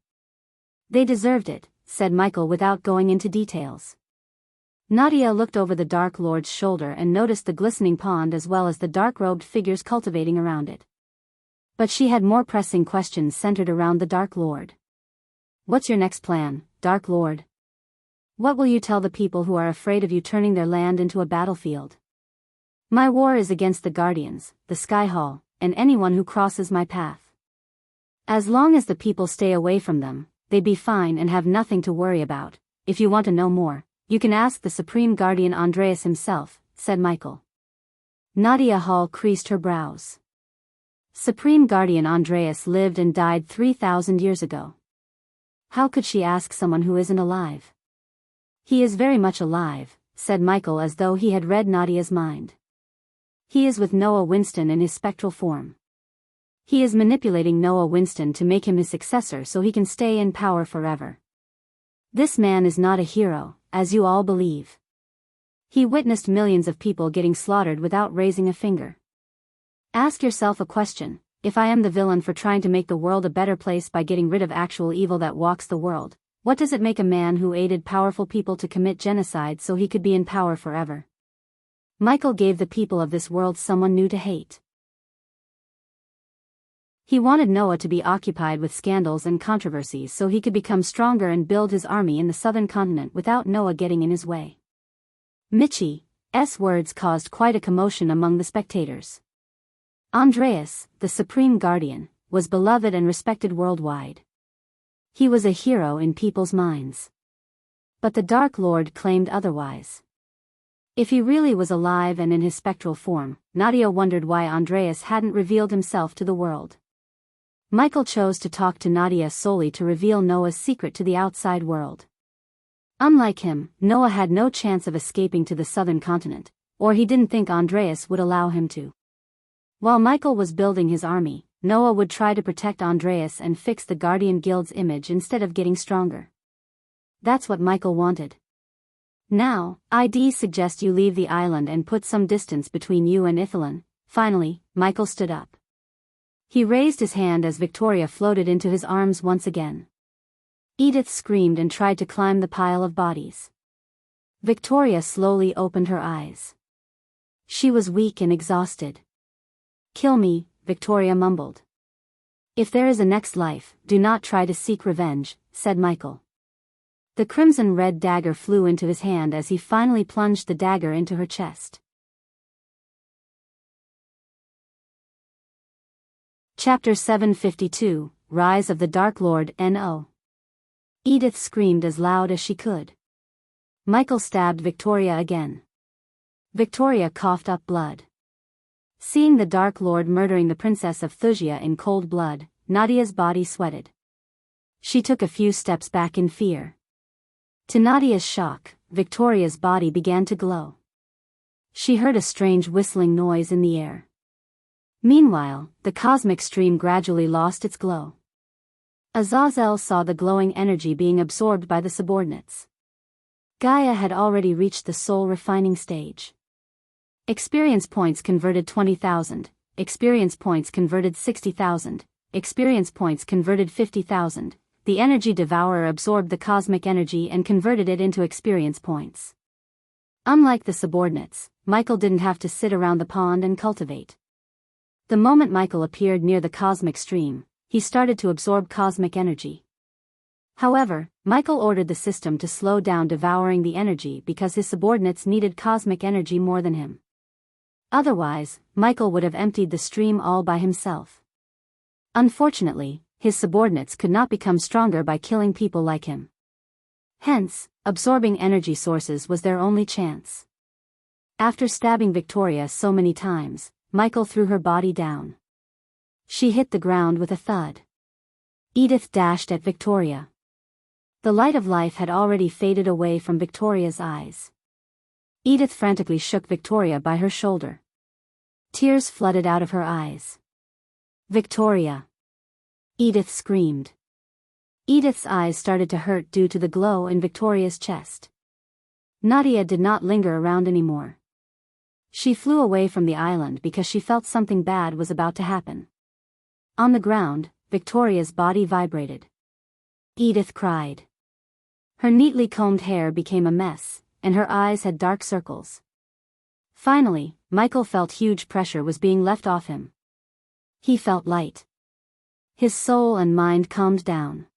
"They deserved it," said Michael without going into details. Nadia looked over the Dark Lord's shoulder and noticed the glistening pond as well as the dark-robed figures cultivating around it. But she had more pressing questions centered around the Dark Lord. "What's your next plan, Dark Lord? What will you tell the people who are afraid of you turning their land into a battlefield?" "My war is against the Guardians, the Sky Hall, and anyone who crosses my path. As long as the people stay away from them, they'd be fine and have nothing to worry about. if you want to know more, you can ask the Supreme Guardian Andreas himself, said Michael. Nadia Hall creased her brows. Supreme Guardian Andreas lived and died 3,000 years ago. How could she ask someone who isn't alive? He is very much alive, said Michael as though he had read Nadia's mind. He is with Noah Winston in his spectral form. He is manipulating Noah Winston to make him his successor so he can stay in power forever. This man is not a hero, as you all believe. He witnessed millions of people getting slaughtered without raising a finger. Ask yourself a question: if I am the villain for trying to make the world a better place by getting rid of actual evil that walks the world, what does it make a man who aided powerful people to commit genocide so he could be in power forever? Michael gave the people of this world someone new to hate. He wanted Noah to be occupied with scandals and controversies so he could become stronger and build his army in the southern continent without Noah getting in his way. Mitchie's words caused quite a commotion among the spectators. Andreas, the Supreme Guardian, was beloved and respected worldwide. He was a hero in people's minds. But the Dark Lord claimed otherwise. If he really was alive and in his spectral form, Nadia wondered why Andreas hadn't revealed himself to the world. Michael chose to talk to Nadia solely to reveal Noah's secret to the outside world. Unlike him, Noah had no chance of escaping to the southern continent, or he didn't think Andreas would allow him to. While Michael was building his army, Noah would try to protect Andreas and fix the Guardian Guild's image instead of getting stronger. That's what Michael wanted. Now, I'd suggest you leave the island and put some distance between you and Ithalan. Finally, Michael stood up. He raised his hand as Victoria floated into his arms once again. Edith screamed and tried to climb the pile of bodies. Victoria slowly opened her eyes. She was weak and exhausted. "Kill me," Victoria mumbled. "If there is a next life, do not try to seek revenge," said Michael. The crimson-red dagger flew into his hand as he finally plunged the dagger into her chest. Chapter 752, Rise of the Dark Lord No. Edith screamed as loud as she could. Michael stabbed Victoria again. Victoria coughed up blood. Seeing the Dark Lord murdering the Princess of Thusia in cold blood, Nadia's body sweated. She took a few steps back in fear. To Nadia's shock, Victoria's body began to glow. She heard a strange whistling noise in the air. Meanwhile, the cosmic stream gradually lost its glow. Azazel saw the glowing energy being absorbed by the subordinates. Gaia had already reached the soul refining stage. Experience points converted 20,000, experience points converted 60,000, experience points converted 50,000. The energy devourer absorbed the cosmic energy and converted it into experience points. Unlike the subordinates, Michael didn't have to sit around the pond and cultivate. The moment Michael appeared near the cosmic stream, he started to absorb cosmic energy. However, Michael ordered the system to slow down devouring the energy because his subordinates needed cosmic energy more than him. Otherwise, Michael would have emptied the stream all by himself. Unfortunately, his subordinates could not become stronger by killing people like him. Hence, absorbing energy sources was their only chance. After stabbing Victoria so many times, Michael threw her body down. She hit the ground with a thud. Edith dashed at Victoria. The light of life had already faded away from Victoria's eyes. Edith frantically shook Victoria by her shoulder. Tears flooded out of her eyes. "Victoria!" Edith screamed. Edith's eyes started to hurt due to the glow in Victoria's chest. Nadia did not linger around anymore. She flew away from the island because she felt something bad was about to happen. On the ground, Victoria's body vibrated. Edith cried. Her neatly combed hair became a mess, and her eyes had dark circles. Finally, Michael felt huge pressure was being left off him. He felt light. His soul and mind calmed down.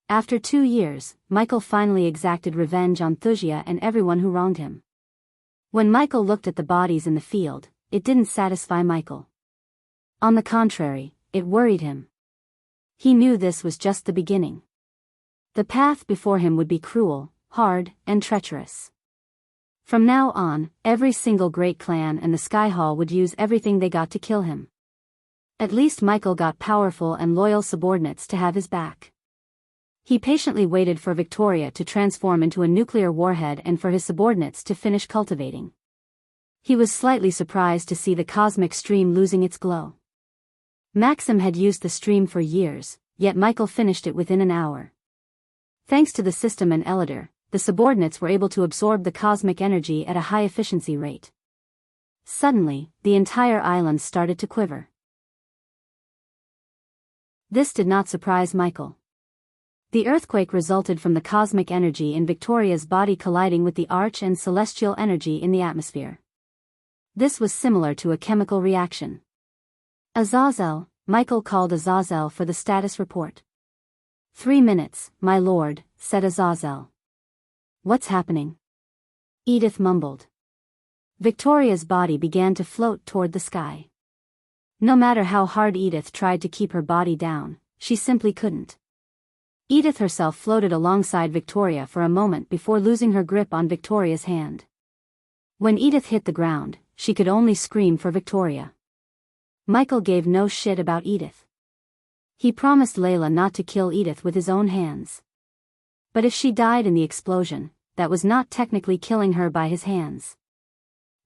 After 2 years, Michael finally exacted revenge on Thusia and everyone who wronged him. When Michael looked at the bodies in the field, it didn't satisfy Michael. On the contrary, it worried him. He knew this was just the beginning. The path before him would be cruel, hard, and treacherous. From now on, every single great clan and the Sky Hall would use everything they got to kill him. At least Michael got powerful and loyal subordinates to have his back. He patiently waited for Victoria to transform into a nuclear warhead and for his subordinates to finish cultivating. He was slightly surprised to see the cosmic stream losing its glow. Maxim had used the stream for years, yet Michael finished it within an hour. Thanks to the system and Elidor, the subordinates were able to absorb the cosmic energy at a high efficiency rate. Suddenly, the entire island started to quiver. This did not surprise Michael. The earthquake resulted from the cosmic energy in Victoria's body colliding with the arch and celestial energy in the atmosphere. This was similar to a chemical reaction. Azazel, Michael called Azazel for the status report. 3 minutes, my lord, said Azazel. What's happening? Edith mumbled. Victoria's body began to float toward the sky. No matter how hard Edith tried to keep her body down, she simply couldn't. Edith herself floated alongside Victoria for a moment before losing her grip on Victoria's hand. When Edith hit the ground, she could only scream for Victoria. Michael gave no shit about Edith. He promised Layla not to kill Edith with his own hands. But if she died in the explosion, that was not technically killing her by his hands.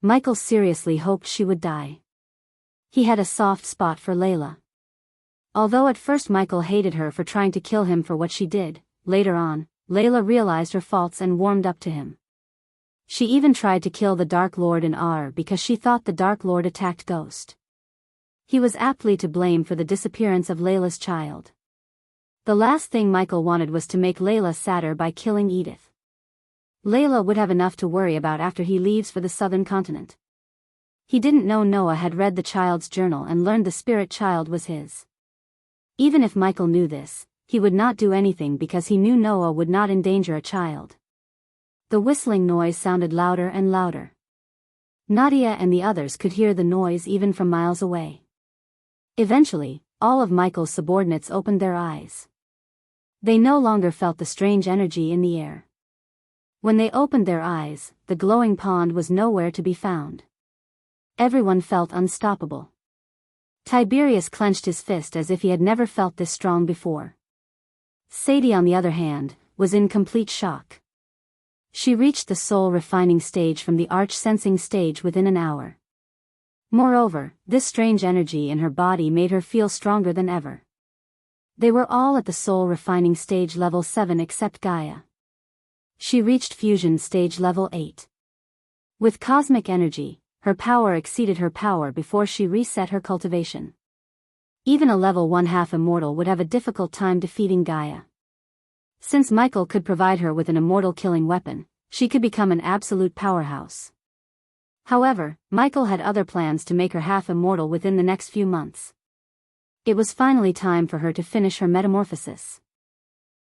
Michael seriously hoped she would die. He had a soft spot for Layla. Although at first Michael hated her for trying to kill him for what she did, later on, Layla realized her faults and warmed up to him. She even tried to kill the Dark Lord in Ar because she thought the Dark Lord attacked Ghost. He was aptly to blame for the disappearance of Layla's child. The last thing Michael wanted was to make Layla sadder by killing Edith. Layla would have enough to worry about after he leaves for the southern continent. He didn't know Noah had read the child's journal and learned the spirit child was his. Even if Michael knew this, he would not do anything because he knew Noah would not endanger a child. The whistling noise sounded louder and louder. Nadia and the others could hear the noise even from miles away. Eventually, all of Michael's subordinates opened their eyes. They no longer felt the strange energy in the air. When they opened their eyes, the glowing pond was nowhere to be found. Everyone felt unstoppable. Tiberius clenched his fist as if he had never felt this strong before. Sadie, on the other hand, was in complete shock. She reached the soul refining stage from the arch sensing stage within an hour. Moreover, this strange energy in her body made her feel stronger than ever. They were all at the soul refining stage level 7 except Gaia. She reached fusion stage level 8. With cosmic energy, her power exceeded her power before she reset her cultivation. Even a level 1/2 immortal would have a difficult time defeating Gaia. Since Michael could provide her with an immortal killing weapon, she could become an absolute powerhouse. However, Michael had other plans to make her half immortal within the next few months. It was finally time for her to finish her metamorphosis.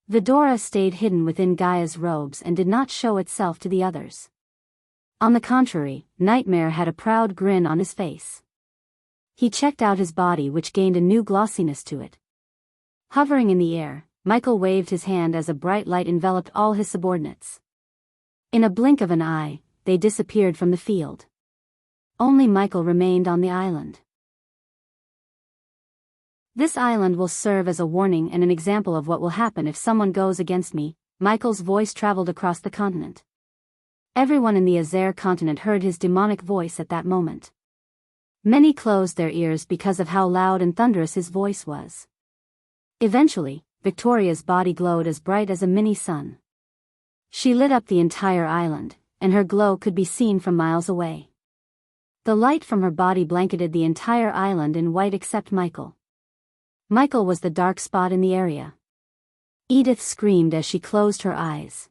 Vidora stayed hidden within Gaia's robes and did not show itself to the others. On the contrary, Nightmare had a proud grin on his face. He checked out his body, which gained a new glossiness to it. Hovering in the air, Michael waved his hand as a bright light enveloped all his subordinates. In a blink of an eye, they disappeared from the field. Only Michael remained on the island. This island will serve as a warning and an example of what will happen if someone goes against me. Michael's voice traveled across the continent. Everyone in the Azer continent heard his demonic voice at that moment. Many closed their ears because of how loud and thunderous his voice was. Eventually, Victoria's body glowed as bright as a mini sun. She lit up the entire island, and her glow could be seen from miles away. The light from her body blanketed the entire island in white except Michael. Michael was the dark spot in the area. Edith screamed as she closed her eyes.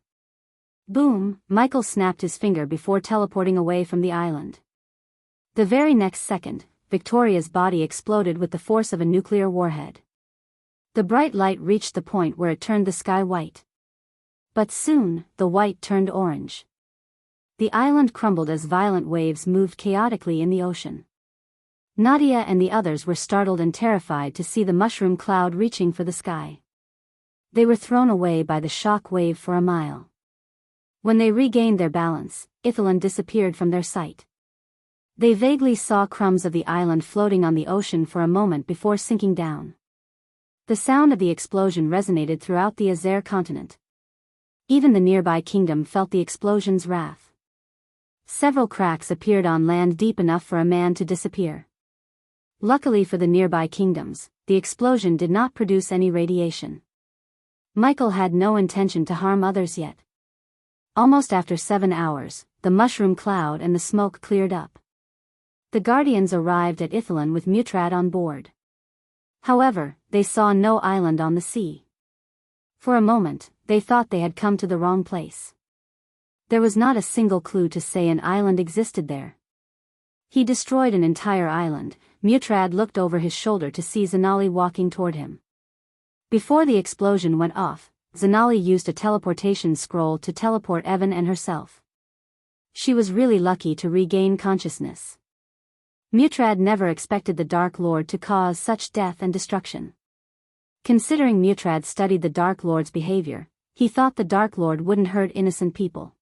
Boom! Michael snapped his finger before teleporting away from the island. The very next second, Victoria's body exploded with the force of a nuclear warhead. The bright light reached the point where it turned the sky white. But soon, the white turned orange. The island crumbled as violent waves moved chaotically in the ocean. Nadia and the others were startled and terrified to see the mushroom cloud reaching for the sky. They were thrown away by the shock wave for a mile. When they regained their balance, Ithilien disappeared from their sight. They vaguely saw crumbs of the island floating on the ocean for a moment before sinking down. The sound of the explosion resonated throughout the Azer continent. Even the nearby kingdom felt the explosion's wrath. Several cracks appeared on land deep enough for a man to disappear. Luckily for the nearby kingdoms, the explosion did not produce any radiation. Michael had no intention to harm others yet. Almost after 7 hours, the mushroom cloud and the smoke cleared up. The Guardians arrived at Ithilien with Mutrad on board. However, they saw no island on the sea. For a moment, they thought they had come to the wrong place. There was not a single clue to say an island existed there. He destroyed an entire island. Mutrad looked over his shoulder to see Zanali walking toward him. Before the explosion went off, Zanali used a teleportation scroll to teleport Evan and herself. She was really lucky to regain consciousness. Mutrad never expected the Dark Lord to cause such death and destruction. Considering Mutrad studied the Dark Lord's behavior, he thought the Dark Lord wouldn't hurt innocent people.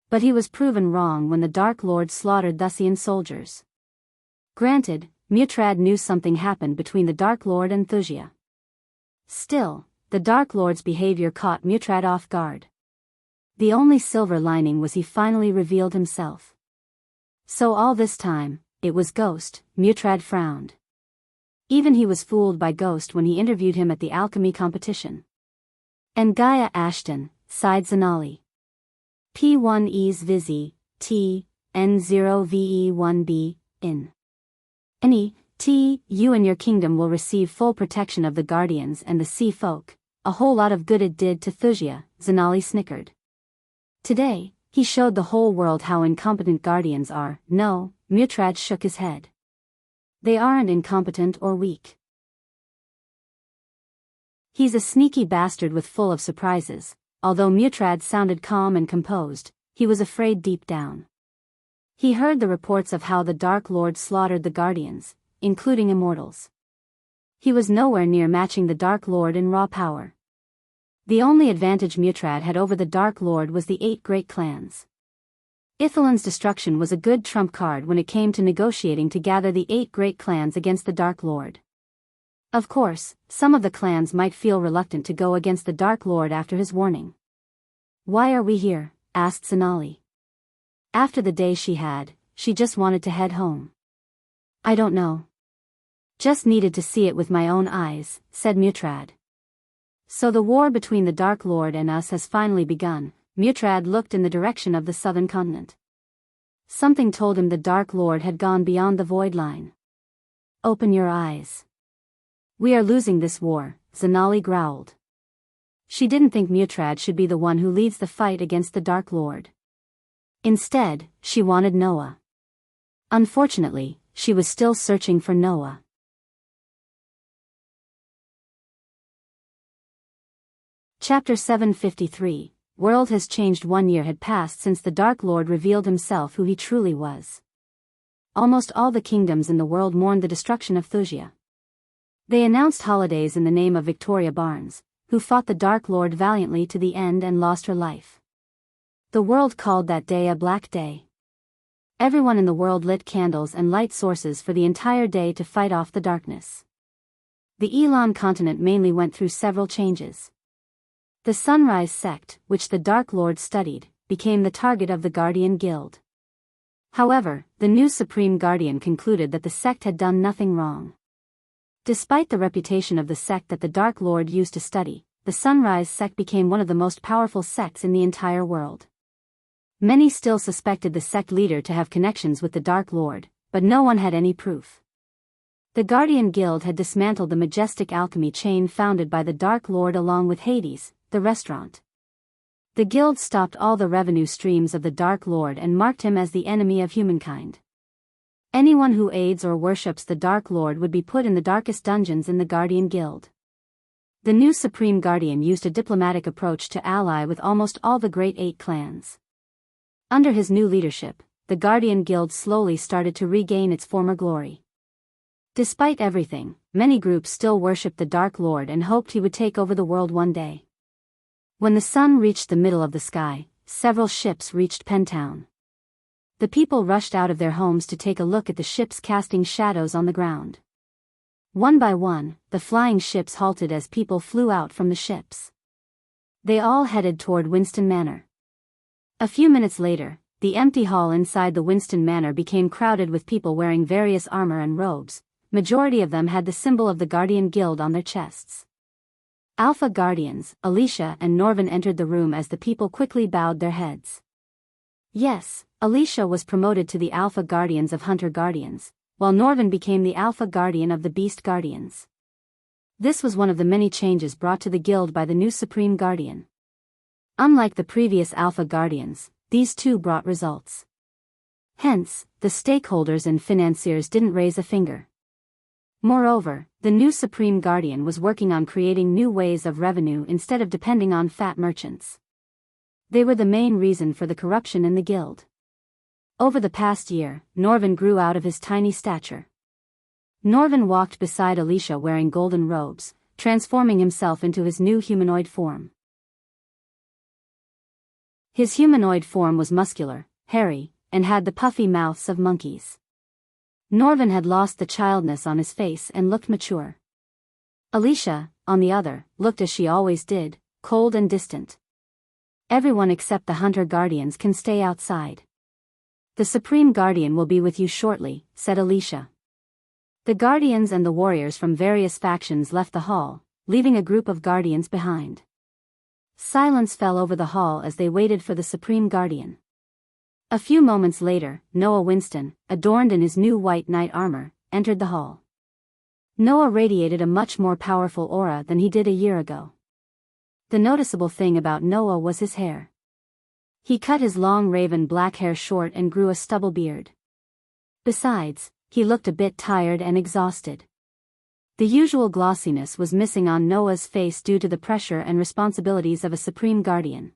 But he was proven wrong when the Dark Lord slaughtered Thusian soldiers. Granted, Mutrad knew something happened between the Dark Lord and Thusia. Still, the Dark Lord's behavior caught Mutrad off guard. The only silver lining was he finally revealed himself. So all this time, it was Ghost. Mutrad frowned. Even he was fooled by Ghost when he interviewed him at the alchemy competition. And Gaia Ashton, sighed Zanali. P1E's Vizzy, T, N0VE1B, in. Any, T, you and your kingdom will receive full protection of the Guardians and the Sea Folk. A whole lot of good it did to Thusia, Zanali snickered. Today, he showed the whole world how incompetent Guardians are. No, Mutrad shook his head. They aren't incompetent or weak. He's a sneaky bastard with full of surprises. Although Mutrad sounded calm and composed, he was afraid deep down. He heard the reports of how the Dark Lord slaughtered the Guardians, including immortals. He was nowhere near matching the Dark Lord in raw power. The only advantage Mutrad had over the Dark Lord was the 8 great clans. Ithilien's destruction was a good trump card when it came to negotiating to gather the 8 great clans against the Dark Lord. Of course, some of the clans might feel reluctant to go against the Dark Lord after his warning. "Why are we here?" asked Zanali. After the day she had, she just wanted to head home. "I don't know. Just needed to see it with my own eyes," said Mutrad. "So the war between the Dark Lord and us has finally begun." Mutrad looked in the direction of the southern continent. Something told him the Dark Lord had gone beyond the void line. "Open your eyes. We are losing this war," Zanali growled. She didn't think Mutrad should be the one who leads the fight against the Dark Lord. Instead, she wanted Noah. Unfortunately, she was still searching for Noah. Chapter 753. World has changed. 1 year had passed since the Dark Lord revealed himself who he truly was. Almost all the kingdoms in the world mourned the destruction of Thusia. They announced holidays in the name of Victoria Barnes, who fought the Dark Lord valiantly to the end and lost her life. The world called that day a black day. Everyone in the world lit candles and light sources for the entire day to fight off the darkness. The Elan continent mainly went through several changes. The Sunrise sect, which the Dark Lord studied, became the target of the Guardian Guild. However, the new Supreme Guardian concluded that the sect had done nothing wrong. Despite the reputation of the sect that the Dark Lord used to study, the Sunrise sect became one of the most powerful sects in the entire world. Many still suspected the sect leader to have connections with the Dark Lord, but no one had any proof. The Guardian Guild had dismantled the majestic alchemy chain founded by the Dark Lord along with Hades, the restaurant. The guild stopped all the revenue streams of the Dark Lord and marked him as the enemy of humankind. Anyone who aids or worships the Dark Lord would be put in the darkest dungeons in the Guardian Guild. The new Supreme Guardian used a diplomatic approach to ally with almost all the Great 8 clans. Under his new leadership, the Guardian Guild slowly started to regain its former glory. Despite everything, many groups still worshipped the Dark Lord and hoped he would take over the world one day. When the sun reached the middle of the sky, several ships reached Pentown. The people rushed out of their homes to take a look at the ships casting shadows on the ground. One by one, the flying ships halted as people flew out from the ships. They all headed toward Winston Manor. A few minutes later, the empty hall inside the Winston Manor became crowded with people wearing various armor and robes. Majority of them had the symbol of the Guardian Guild on their chests. Alpha Guardians, Alicia and Norvin entered the room as the people quickly bowed their heads. Yes, Alicia was promoted to the Alpha Guardians of Hunter Guardians, while Norvin became the Alpha Guardian of the Beast Guardians. This was one of the many changes brought to the guild by the new Supreme Guardian. Unlike the previous Alpha Guardians, these two brought results. Hence, the stakeholders and financiers didn't raise a finger. Moreover, the new Supreme Guardian was working on creating new ways of revenue instead of depending on fat merchants. They were the main reason for the corruption in the guild. Over the past year, Norvin grew out of his tiny stature. Norvin walked beside Alicia wearing golden robes, transforming himself into his new humanoid form. His humanoid form was muscular, hairy, and had the puffy mouths of monkeys. Norvin had lost the childness on his face and looked mature. Alicia, on the other, looked as she always did, cold and distant. Everyone except the Hunter Guardians can stay outside. The Supreme Guardian will be with you shortly, said Alicia. The Guardians and the warriors from various factions left the hall, leaving a group of Guardians behind. Silence fell over the hall as they waited for the Supreme Guardian. A few moments later, Noah Winston, adorned in his new white knight armor, entered the hall. Noah radiated a much more powerful aura than he did a year ago. The noticeable thing about Noah was his hair. He cut his long raven black hair short and grew a stubble beard. Besides, he looked a bit tired and exhausted. The usual glossiness was missing on Noah's face due to the pressure and responsibilities of a Supreme Guardian.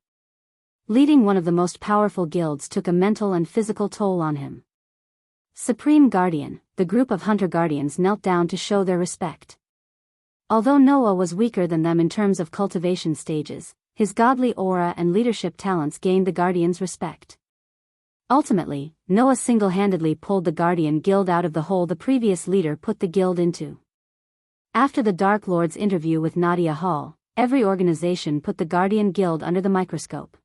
Leading one of the most powerful guilds took a mental and physical toll on him. Supreme Guardian, the group of Hunter Guardians knelt down to show their respect. Although Noah was weaker than them in terms of cultivation stages, his godly aura and leadership talents gained the Guardians' respect. Ultimately, Noah single-handedly pulled the Guardian Guild out of the hole the previous leader put the guild into. After the Dark Lord's interview with Nadia Hall, every organization put the Guardian Guild under the microscope.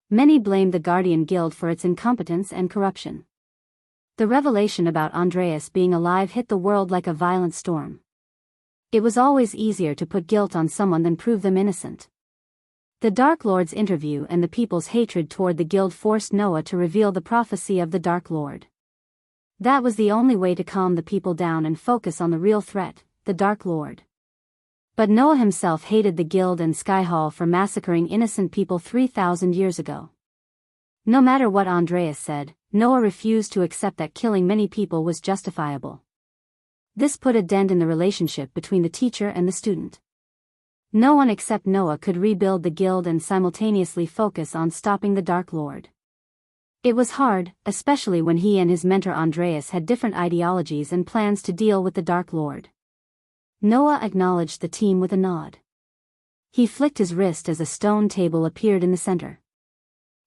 Many blamed the Guardian Guild for its incompetence and corruption. The revelation about Andreas being alive hit the world like a violent storm. It was always easier to put guilt on someone than prove them innocent. The Dark Lord's interview and the people's hatred toward the guild forced Noah to reveal the prophecy of the Dark Lord. That was the only way to calm the people down and focus on the real threat, the Dark Lord. But Noah himself hated the guild and Sky Hall for massacring innocent people 3,000 years ago. No matter what Andreas said, Noah refused to accept that killing many people was justifiable. This put a dent in the relationship between the teacher and the student. No one except Noah could rebuild the guild and simultaneously focus on stopping the Dark Lord. It was hard, especially when he and his mentor Andreas had different ideologies and plans to deal with the Dark Lord. Noah acknowledged the team with a nod. He flicked his wrist as a stone table appeared in the center.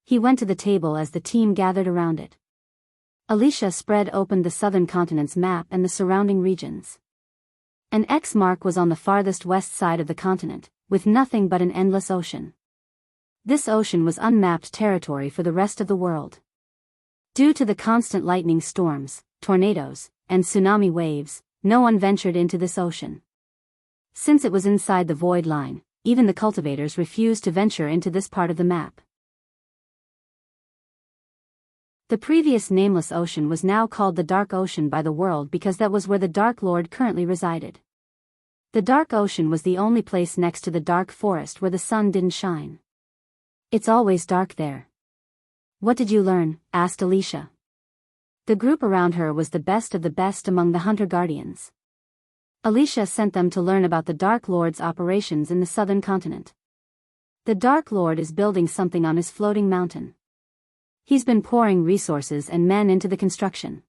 He went to the table as the team gathered around it. Alicia spread open the southern continent's map and the surrounding regions. An X mark was on the farthest west side of the continent, with nothing but an endless ocean. This ocean was unmapped territory for the rest of the world. Due to the constant lightning storms, tornadoes, and tsunami waves, no one ventured into this ocean. Since it was inside the void line, even the cultivators refused to venture into this part of the map. The previous nameless ocean was now called the Dark Ocean by the world because that was where the Dark Lord currently resided. The Dark Ocean was the only place next to the dark forest where the sun didn't shine. It's always dark there. What did you learn? Asked Alicia. The group around her was the best of the best among the Hunter Guardians. Alicia sent them to learn about the Dark Lord's operations in the southern continent. The Dark Lord is building something on his floating mountain. He's been pouring resources and men into the construction.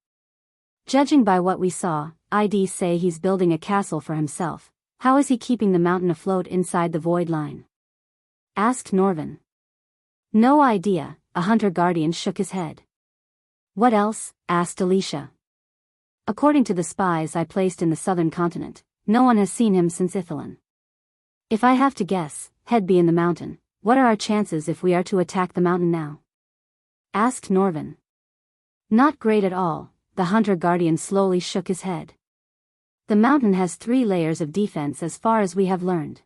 Judging by what we saw, I'd say he's building a castle for himself. How is he keeping the mountain afloat inside the void line? Asked Norvin. No idea, a hunter guardian shook his head. What else? Asked Alicia. According to the spies I placed in the southern continent, no one has seen him since Ithilien. If I have to guess, he'd be in the mountain. What are our chances if we are to attack the mountain now? Asked Norvin. Not great at all, the hunter guardian slowly shook his head. The mountain has 3 layers of defense as far as we have learned.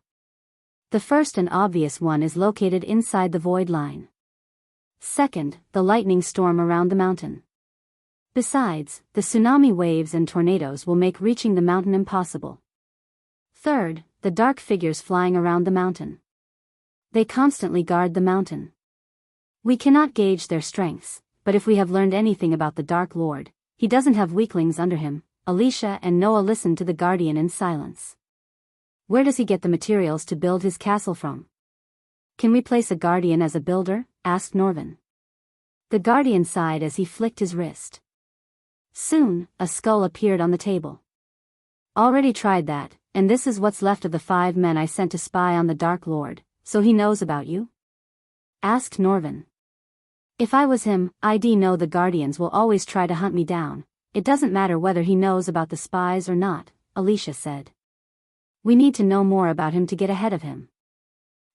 The first and obvious one is located inside the void line. Second, the lightning storm around the mountain. Besides, the tsunami waves and tornadoes will make reaching the mountain impossible. Third, the dark figures flying around the mountain. They constantly guard the mountain. We cannot gauge their strengths, but if we have learned anything about the Dark Lord, he doesn't have weaklings under him. Alicia and Noah listened to the Guardian in silence. Where does he get the materials to build his castle from? Can we place a Guardian as a builder? Asked Norvin. The Guardian sighed as he flicked his wrist. Soon, a skull appeared on the table. Already tried that, and this is what's left of the 5 men I sent to spy on the Dark Lord, so he knows about you? Asked Norvin. If I was him, I'd know the Guardians will always try to hunt me down. It doesn't matter whether he knows about the spies or not, Alicia said. We need to know more about him to get ahead of him.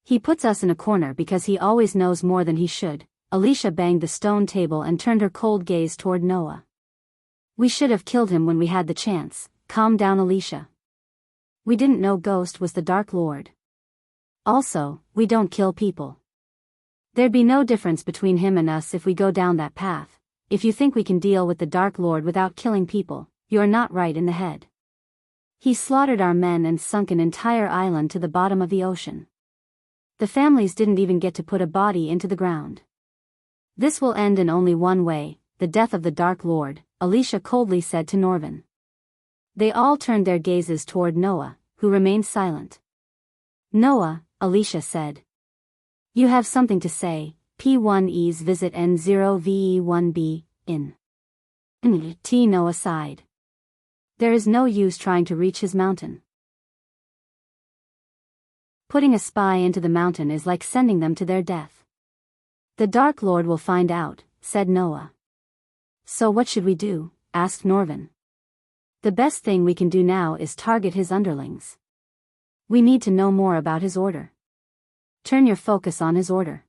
He puts us in a corner because he always knows more than he should. Alicia banged the stone table and turned her cold gaze toward Noah. We should have killed him when we had the chance. Calm down, Alicia. We didn't know Ghost was the Dark Lord. Also, we don't kill people. There'd be no difference between him and us if we go down that path. If you think we can deal with the Dark Lord without killing people, you're not right in the head. He slaughtered our men and sunk an entire island to the bottom of the ocean. The families didn't even get to put a body into the ground. This will end in only one way, the death of the Dark Lord, Alicia coldly said to Norvin. They all turned their gazes toward Noah, who remained silent. Noah, Alicia said. You have something to say. P1E's visit N0VE1B, in. Noah sighed. There is no use trying to reach his mountain. Putting a spy into the mountain is like sending them to their death. The Dark Lord will find out, said Noah. So what should we do? Asked Norvin. The best thing we can do now is target his underlings. We need to know more about his order. Turn your focus on his order.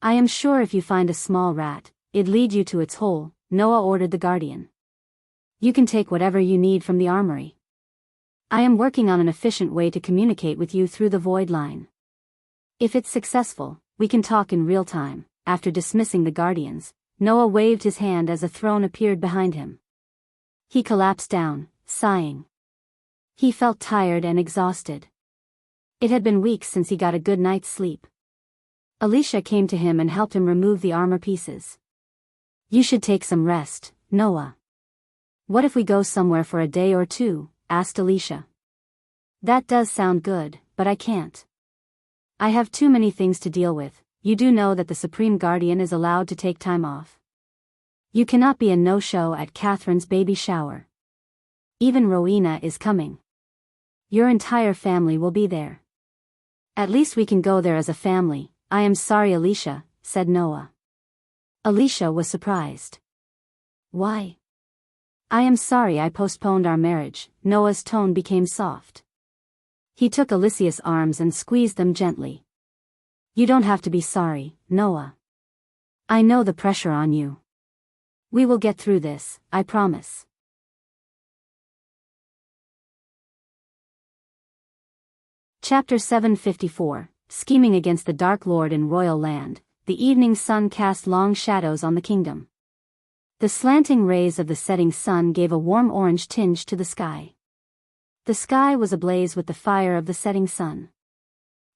I am sure if you find a small rat, it'd lead you to its hole, Noah ordered the Guardian. You can take whatever you need from the armory. I am working on an efficient way to communicate with you through the void line. If it's successful, we can talk in real time. After dismissing the Guardians, Noah waved his hand as a throne appeared behind him. He collapsed down, sighing. He felt tired and exhausted. It had been weeks since he got a good night's sleep. Alicia came to him and helped him remove the armor pieces. You should take some rest, Noah. What if we go somewhere for a day or 2? Asked Alicia. That does sound good, but I can't. I have too many things to deal with. You do know that the Supreme Guardian is allowed to take time off. You cannot be a no-show at Catherine's baby shower. Even Rowena is coming. Your entire family will be there. At least we can go there as a family. I am sorry, Alicia, said Noah. Alicia was surprised. Why? I am sorry I postponed our marriage. Noah's tone became soft. He took Alicia's arms and squeezed them gently. You don't have to be sorry, Noah. I know the pressure on you. We will get through this, I promise. Chapter 754, Scheming Against the Dark Lord in Royal Land. The evening sun cast long shadows on the kingdom. The slanting rays of the setting sun gave a warm orange tinge to the sky. The sky was ablaze with the fire of the setting sun.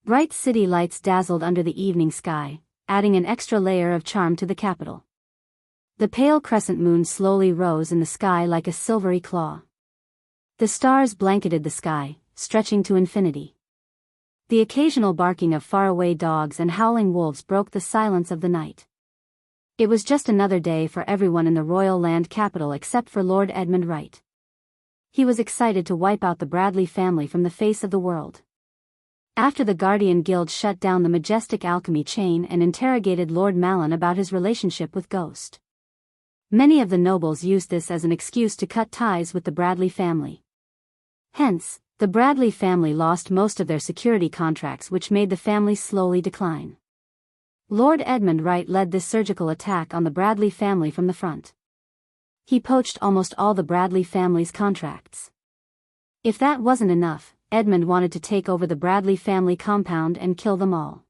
Bright city lights dazzled under the evening sky, adding an extra layer of charm to the capital. The pale crescent moon slowly rose in the sky like a silvery claw. The stars blanketed the sky, stretching to infinity. The occasional barking of faraway dogs and howling wolves broke the silence of the night. It was just another day for everyone in the royal land capital except for Lord Edmund Wright. He was excited to wipe out the Bradley family from the face of the world. After the Guardian Guild shut down the majestic alchemy chain and interrogated Lord Malin about his relationship with Ghost. Many of the nobles used this as an excuse to cut ties with the Bradley family. Hence, the Bradley family lost most of their security contracts, which made the family slowly decline. Lord Edmund Wright led this surgical attack on the Bradley family from the front. He poached almost all the Bradley family's contracts. If that wasn't enough, Edmund wanted to take over the Bradley family compound and kill them all.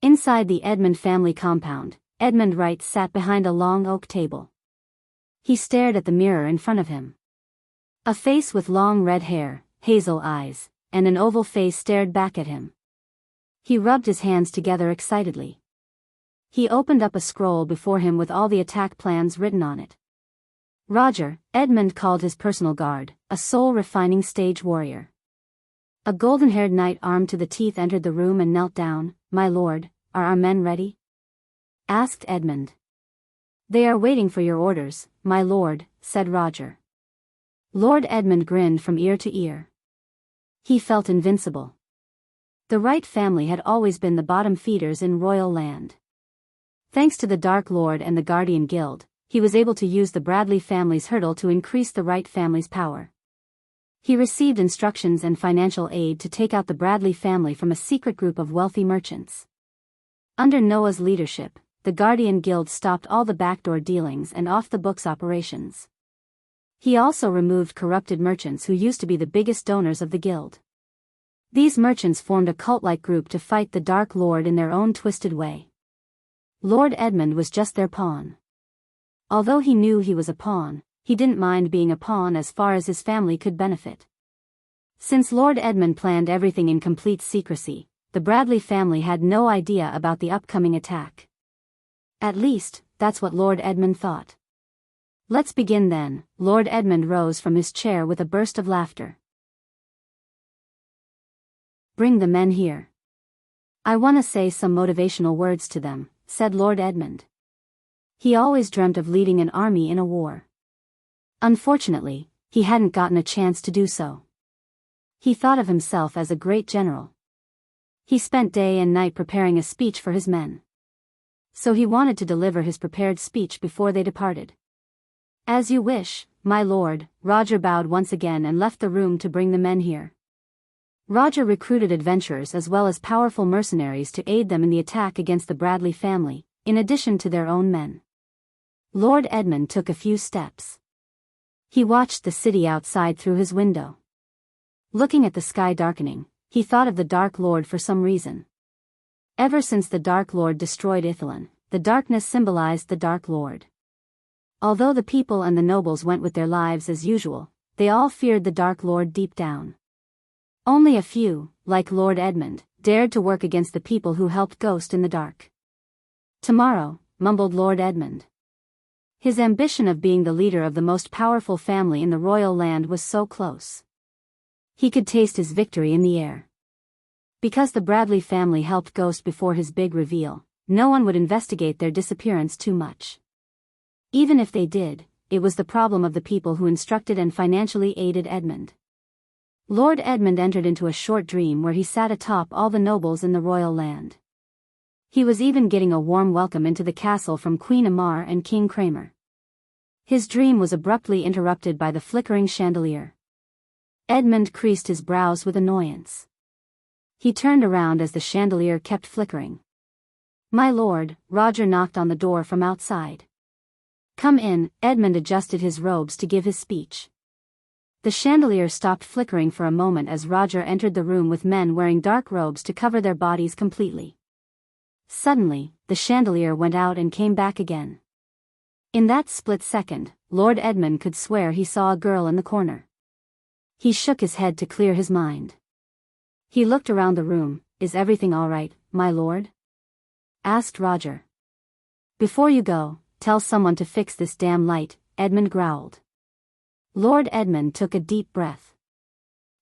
Inside the Edmund family compound, Edmund Wright sat behind a long oak table. He stared at the mirror in front of him. A face with long red hair, hazel eyes, and an oval face stared back at him. He rubbed his hands together excitedly. He opened up a scroll before him with all the attack plans written on it. Roger, Edmund called his personal guard, a soul-refining stage warrior. A golden-haired knight armed to the teeth entered the room and knelt down. "My lord, are our men ready?" asked Edmund. "They are waiting for your orders, my lord," said Roger. Lord Edmund grinned from ear to ear. He felt invincible. The Wright family had always been the bottom feeders in royal land. Thanks to the Dark Lord and the Guardian Guild, he was able to use the Bradley family's hurdle to increase the Wright family's power. He received instructions and financial aid to take out the Bradley family from a secret group of wealthy merchants. Under Noah's leadership, the Guardian Guild stopped all the backdoor dealings and off-the-books operations. He also removed corrupted merchants who used to be the biggest donors of the guild. These merchants formed a cult-like group to fight the Dark Lord in their own twisted way. Lord Edmund was just their pawn. Although he knew he was a pawn, he didn't mind being a pawn as far as his family could benefit. Since Lord Edmund planned everything in complete secrecy, the Bradley family had no idea about the upcoming attack. At least, that's what Lord Edmund thought. "Let's begin then." Lord Edmund rose from his chair with a burst of laughter. "Bring the men here. I want to say some motivational words to them," said Lord Edmund. He always dreamt of leading an army in a war. Unfortunately, he hadn't gotten a chance to do so. He thought of himself as a great general. He spent day and night preparing a speech for his men. So he wanted to deliver his prepared speech before they departed. "As you wish, my lord." Roger bowed once again and left the room to bring the men here. Roger recruited adventurers as well as powerful mercenaries to aid them in the attack against the Bradley family, in addition to their own men. Lord Edmund took a few steps. He watched the city outside through his window. Looking at the sky darkening, he thought of the Dark Lord for some reason. Ever since the Dark Lord destroyed Ithilien, the darkness symbolized the Dark Lord. Although the people and the nobles went with their lives as usual, they all feared the Dark Lord deep down. Only a few, like Lord Edmund, dared to work against the people who helped Ghost in the dark. "Tomorrow," mumbled Lord Edmund. His ambition of being the leader of the most powerful family in the royal land was so close. He could taste his victory in the air. Because the Bradley family helped Ghost before his big reveal, no one would investigate their disappearance too much. Even if they did, it was the problem of the people who instructed and financially aided Edmund. Lord Edmund entered into a short dream where he sat atop all the nobles in the royal land. He was even getting a warm welcome into the castle from Queen Amar and King Kramer. His dream was abruptly interrupted by the flickering chandelier. Edmund creased his brows with annoyance. He turned around as the chandelier kept flickering. "My lord," Roger knocked on the door from outside. "Come in." Edmund adjusted his robes to give his speech. The chandelier stopped flickering for a moment as Roger entered the room with men wearing dark robes to cover their bodies completely. Suddenly, the chandelier went out and came back again. In that split second, Lord Edmund could swear he saw a girl in the corner. He shook his head to clear his mind. He looked around the room. "Is everything all right, my lord?" asked Roger. "Before you go, tell someone to fix this damn light," Edmund growled. Lord Edmund took a deep breath.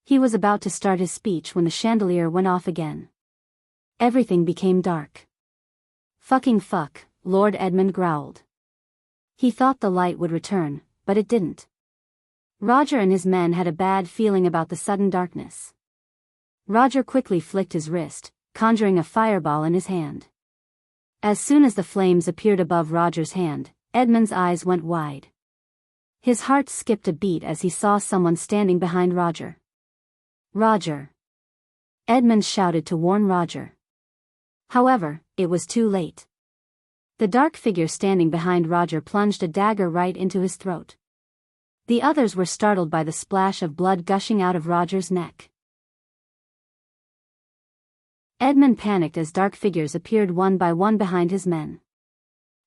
He was about to start his speech when the chandelier went off again. Everything became dark. "Fucking fuck," Lord Edmund growled. He thought the light would return, but it didn't. Roger and his men had a bad feeling about the sudden darkness. Roger quickly flicked his wrist, conjuring a fireball in his hand. As soon as the flames appeared above Roger's hand, Edmund's eyes went wide. His heart skipped a beat as he saw someone standing behind Roger. Roger! Edmund shouted to warn Roger. However, it was too late. The dark figure standing behind Roger plunged a dagger right into his throat. The others were startled by the splash of blood gushing out of Roger's neck. Edmund panicked as dark figures appeared one by one behind his men.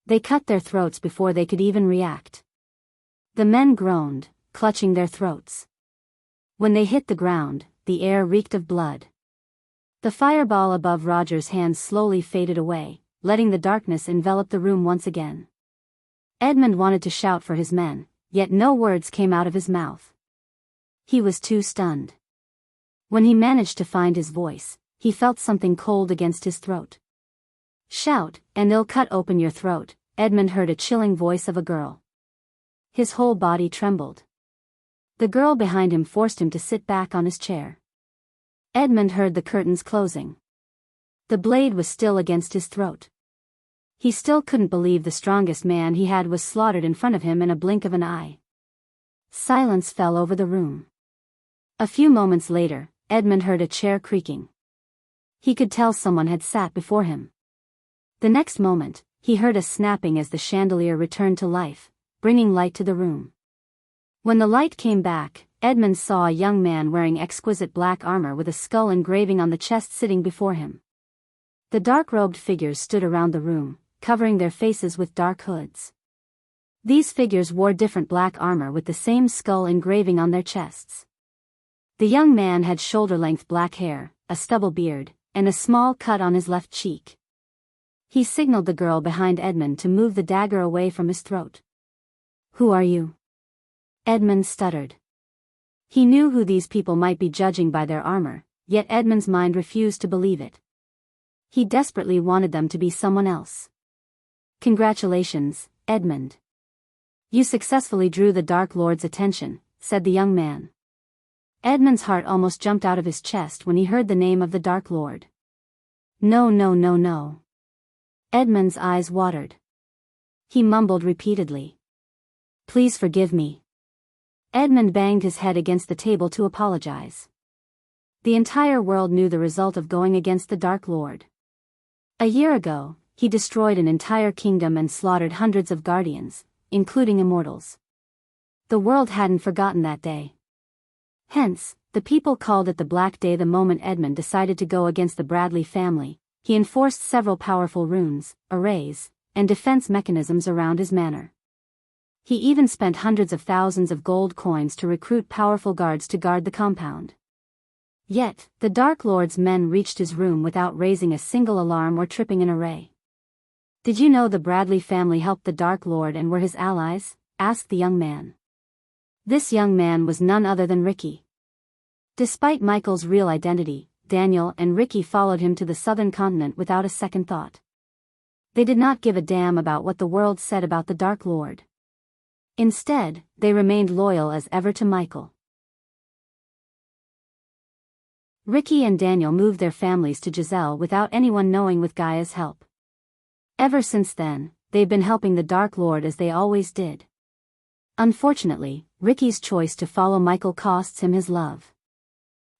They cut their throats before they could even react. The men groaned, clutching their throats. When they hit the ground, the air reeked of blood. The fireball above Roger's hand slowly faded away, letting the darkness envelop the room once again. Edmund wanted to shout for his men, yet no words came out of his mouth. He was too stunned. When he managed to find his voice, he felt something cold against his throat. "Shout, and they'll cut open your throat," Edmund heard a chilling voice of a girl. His whole body trembled. The girl behind him forced him to sit back on his chair. Edmund heard the curtains closing. The blade was still against his throat. He still couldn't believe the strongest man he had was slaughtered in front of him in a blink of an eye. Silence fell over the room. A few moments later, Edmund heard a chair creaking. He could tell someone had sat before him. The next moment, he heard a snapping as the chandelier returned to life, bringing light to the room. When the light came back, Edmund saw a young man wearing exquisite black armor with a skull engraving on the chest sitting before him. The dark-robed figures stood around the room, covering their faces with dark hoods. These figures wore different black armor with the same skull engraving on their chests. The young man had shoulder-length black hair, a stubble beard, and a small cut on his left cheek. He signaled the girl behind Edmund to move the dagger away from his throat. "Who are you?" Edmund stuttered. He knew who these people might be judging by their armor, yet Edmund's mind refused to believe it. He desperately wanted them to be someone else. "Congratulations, Edmund. You successfully drew the Dark Lord's attention," said the young man. Edmund's heart almost jumped out of his chest when he heard the name of the Dark Lord. "No, no, no, no." Edmund's eyes watered. He mumbled repeatedly. "Please forgive me." Edmund banged his head against the table to apologize. The entire world knew the result of going against the Dark Lord. A year ago, he destroyed an entire kingdom and slaughtered hundreds of guardians, including immortals. The world hadn't forgotten that day. Hence, the people called it the Black Day. The moment Edmund decided to go against the Bradley family, he enforced several powerful runes, arrays, and defense mechanisms around his manor. He even spent hundreds of thousands of gold coins to recruit powerful guards to guard the compound. Yet, the Dark Lord's men reached his room without raising a single alarm or tripping an array. "Did you know the Bradley family helped the Dark Lord and were his allies?" asked the young man. This young man was none other than Ricky. Despite Michael's real identity, Daniel and Ricky followed him to the southern continent without a second thought. They did not give a damn about what the world said about the Dark Lord. Instead, they remained loyal as ever to Michael. Ricky and Daniel moved their families to Giselle without anyone knowing, with Gaia's help. Ever since then, they've been helping the Dark Lord as they always did. Unfortunately, Ricky's choice to follow Michael costs him his love.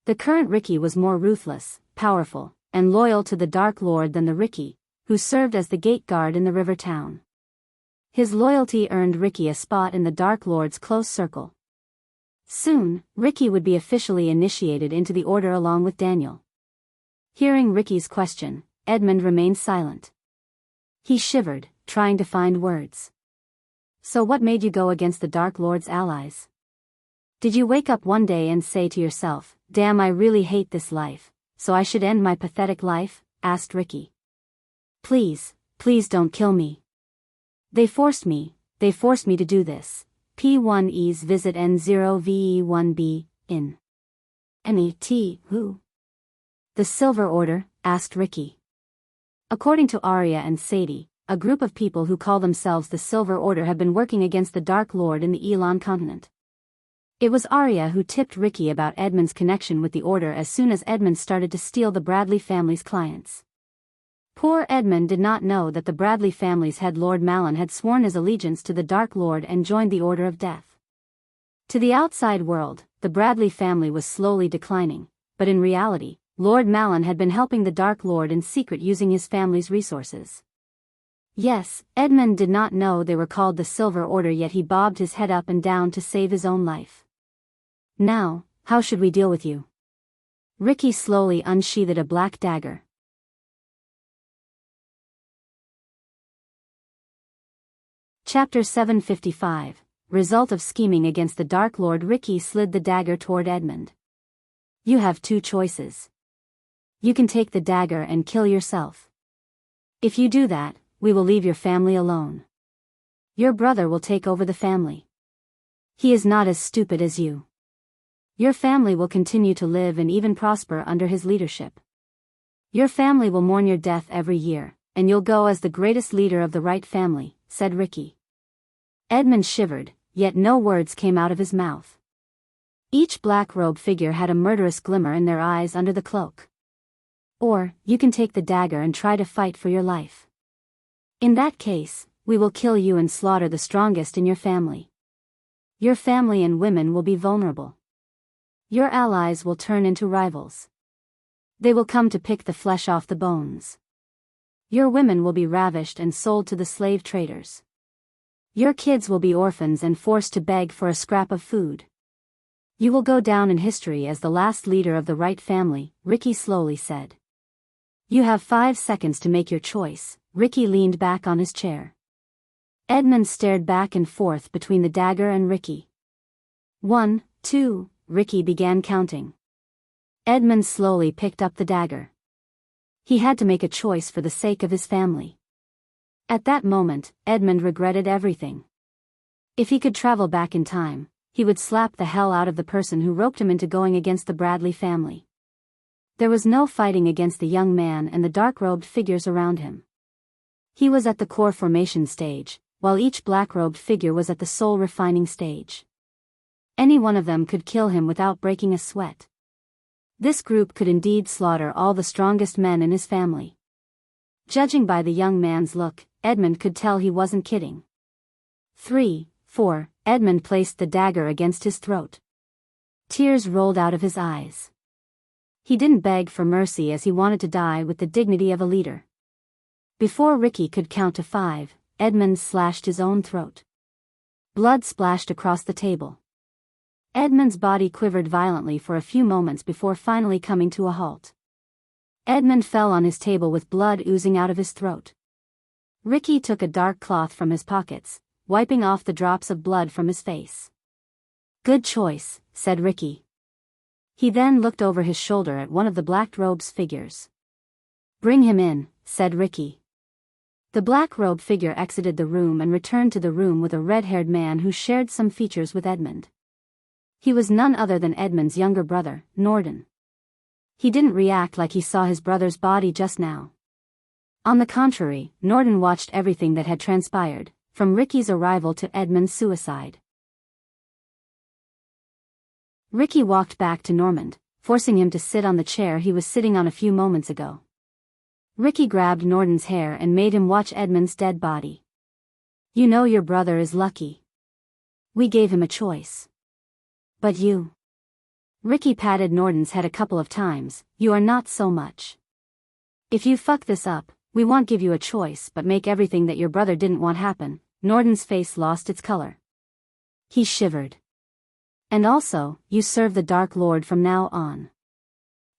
The current Ricky was more ruthless, powerful, and loyal to the Dark Lord than the Ricky, who served as the gate guard in the river town. His loyalty earned Ricky a spot in the Dark Lord's close circle. Soon, Ricky would be officially initiated into the order along with Daniel. Hearing Ricky's question, Edmund remained silent. He shivered, trying to find words. "So what made you go against the Dark Lord's allies? Did you wake up one day and say to yourself, 'Damn, I really hate this life, so I should end my pathetic life'?" asked Ricky. Please don't kill me. They forced me to do this. P1Es visit N0VE1B, in. MET, who? The Silver Order, asked Ricky. According to Arya and Sadie, a group of people who call themselves the Silver Order have been working against the Dark Lord in the Elon continent. It was Arya who tipped Ricky about Edmund's connection with the Order as soon as Edmund started to steal the Bradley family's clients. Poor Edmund did not know that the Bradley family's head Lord Malin had sworn his allegiance to the Dark Lord and joined the Order of Death. To the outside world, the Bradley family was slowly declining, but in reality, Lord Malin had been helping the Dark Lord in secret using his family's resources. Yes, Edmund did not know they were called the Silver Order, yet he bobbed his head up and down to save his own life. Now, how should we deal with you? Ricky slowly unsheathed a black dagger. Chapter 755. Result of scheming against the Dark Lord. Ricky slid the dagger toward Edmund. You have two choices. You can take the dagger and kill yourself. If you do that, we will leave your family alone. Your brother will take over the family. He is not as stupid as you. Your family will continue to live and even prosper under his leadership. Your family will mourn your death every year, and you'll go as the greatest leader of the Wright family, said Ricky. Edmund shivered, yet no words came out of his mouth. Each black-robed figure had a murderous glimmer in their eyes under the cloak. Or, you can take the dagger and try to fight for your life. In that case, we will kill you and slaughter the strongest in your family. Your family and women will be vulnerable. Your allies will turn into rivals. They will come to pick the flesh off the bones. Your women will be ravished and sold to the slave traders. Your kids will be orphans and forced to beg for a scrap of food. You will go down in history as the last leader of the Wright family, Ricky slowly said. You have 5 seconds to make your choice. Ricky leaned back on his chair. Edmund stared back and forth between the dagger and Ricky. 1, 2, Ricky began counting. Edmund slowly picked up the dagger. He had to make a choice for the sake of his family. At that moment, Edmund regretted everything. If he could travel back in time, he would slap the hell out of the person who roped him into going against the Bradley family. There was no fighting against the young man and the dark-robed figures around him. He was at the core formation stage, while each black-robed figure was at the soul refining stage. Any one of them could kill him without breaking a sweat. This group could indeed slaughter all the strongest men in his family. Judging by the young man's look, Edmund could tell he wasn't kidding. 3, 4, Edmund placed the dagger against his throat. Tears rolled out of his eyes. He didn't beg for mercy as he wanted to die with the dignity of a leader. Before Ricky could count to 5, Edmund slashed his own throat. Blood splashed across the table. Edmund's body quivered violently for a few moments before finally coming to a halt. Edmund fell on his table with blood oozing out of his throat. Ricky took a dark cloth from his pockets, wiping off the drops of blood from his face. Good choice, said Ricky. He then looked over his shoulder at one of the black-robed figures. Bring him in, said Ricky. The black-robed figure exited the room and returned to the room with a red-haired man who shared some features with Edmund. He was none other than Edmund's younger brother, Norden. He didn't react like he saw his brother's body just now. On the contrary, Norden watched everything that had transpired, from Ricky's arrival to Edmund's suicide. Ricky walked back to Normand, forcing him to sit on the chair he was sitting on a few moments ago. Ricky grabbed Norden's hair and made him watch Edmund's dead body. You know your brother is lucky. We gave him a choice. But you. Ricky patted Norden's head a couple of times. You are not so much. If you fuck this up, we won't give you a choice but make everything that your brother didn't want happen. Norden's face lost its color. He shivered. And also, you serve the Dark Lord from now on.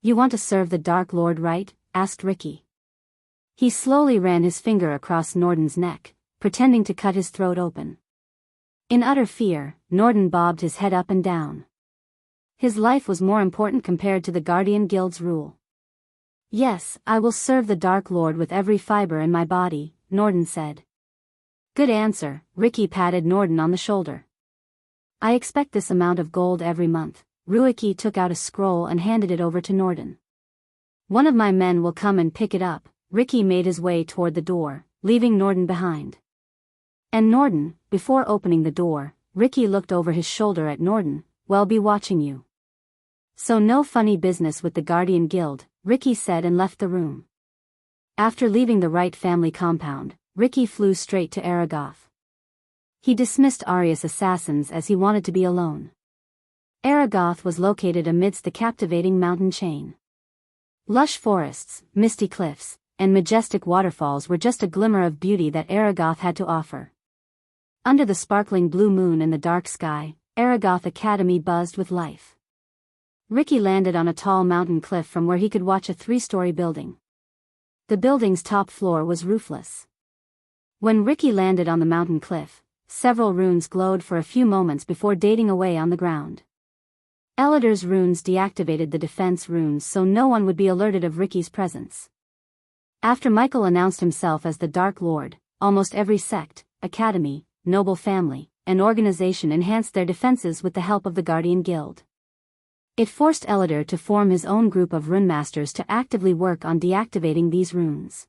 You want to serve the Dark Lord, right? Asked Ricky. He slowly ran his finger across Norden's neck, pretending to cut his throat open. In utter fear, Norden bobbed his head up and down. His life was more important compared to the Guardian Guild's rule. Yes, I will serve the Dark Lord with every fiber in my body, Norden said. Good answer, Ricky patted Norden on the shoulder. I expect this amount of gold every month. Ruiki took out a scroll and handed it over to Norden. One of my men will come and pick it up. Ricky made his way toward the door, leaving Norden behind. And Norden, before opening the door, Ricky looked over his shoulder at Norden. we'll be watching you. So no funny business with the Guardian Guild, Ricky said and left the room. After leaving the Wright family compound, Ricky flew straight to Aragoth. He dismissed Arius' assassins as he wanted to be alone. Aragoth was located amidst the captivating mountain chain. Lush forests, misty cliffs, and majestic waterfalls were just a glimmer of beauty that Aragoth had to offer. Under the sparkling blue moon and the dark sky, Aragoth Academy buzzed with life. Ricky landed on a tall mountain cliff from where he could watch a 3-story building. The building's top floor was roofless. When Ricky landed on the mountain cliff, several runes glowed for a few moments before dating away on the ground. Elidor's runes deactivated the defense runes so no one would be alerted of Ricky's presence. After Michael announced himself as the Dark Lord, almost every sect, academy, noble family, and organization enhanced their defenses with the help of the Guardian Guild. It forced Elidor to form his own group of runemasters to actively work on deactivating these runes.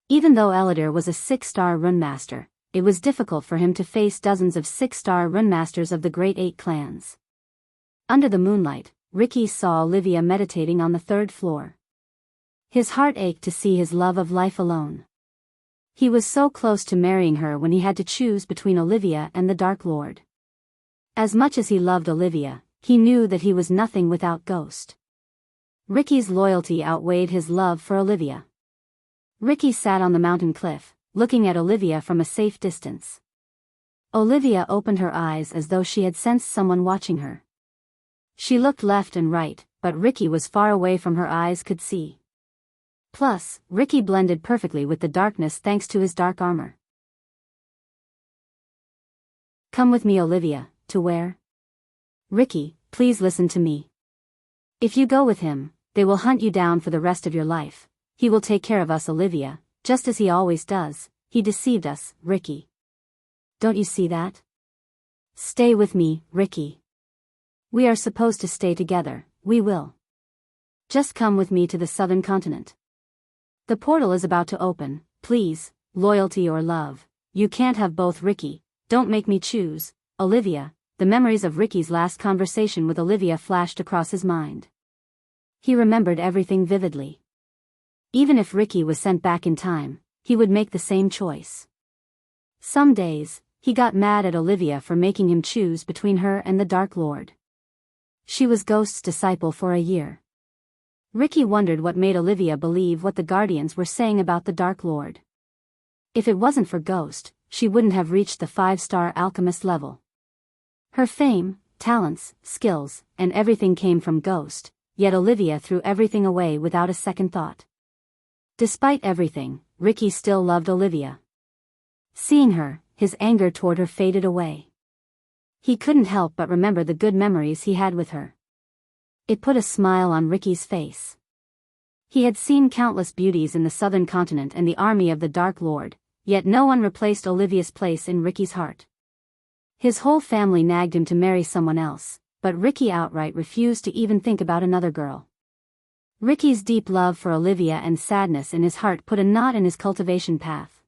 Even though Elidor was a 6-star runemaster, it was difficult for him to face dozens of 6-star runemasters of the Great 8 clans. Under the moonlight, Ricky saw Olivia meditating on the 3rd floor. His heart ached to see his love of life alone. He was so close to marrying her when he had to choose between Olivia and the Dark Lord. As much as he loved Olivia, he knew that he was nothing without Ghost. Ricky's loyalty outweighed his love for Olivia. Ricky sat on the mountain cliff, looking at Olivia from a safe distance. Olivia opened her eyes as though she had sensed someone watching her. She looked left and right, but Ricky was far away from her eyes could see. Plus, Ricky blended perfectly with the darkness thanks to his dark armor. Come with me, Olivia, to where? Ricky, please listen to me. If you go with him, they will hunt you down for the rest of your life. He will take care of us, Olivia, just as he always does. He deceived us, Ricky. Don't you see that? Stay with me, Ricky. We are supposed to stay together, we will. Just come with me to the southern continent. The portal is about to open, please, loyalty or love. You can't have both, Ricky. Don't make me choose, Olivia. The memories of Ricky's last conversation with Olivia flashed across his mind. He remembered everything vividly. Even if Ricky was sent back in time, he would make the same choice. Some days, he got mad at Olivia for making him choose between her and the Dark Lord. She was Ghost's disciple for a year. Ricky wondered what made Olivia believe what the Guardians were saying about the Dark Lord. If it wasn't for Ghost, she wouldn't have reached the 5-star alchemist level. Her fame, talents, skills, and everything came from Ghost, yet Olivia threw everything away without a second thought. Despite everything, Ricky still loved Olivia. Seeing her, his anger toward her faded away. He couldn't help but remember the good memories he had with her. It put a smile on Ricky's face. He had seen countless beauties in the southern continent and the army of the Dark Lord, yet no one replaced Olivia's place in Ricky's heart. His whole family nagged him to marry someone else, but Ricky outright refused to even think about another girl. Ricky's deep love for Olivia and sadness in his heart put a knot in his cultivation path.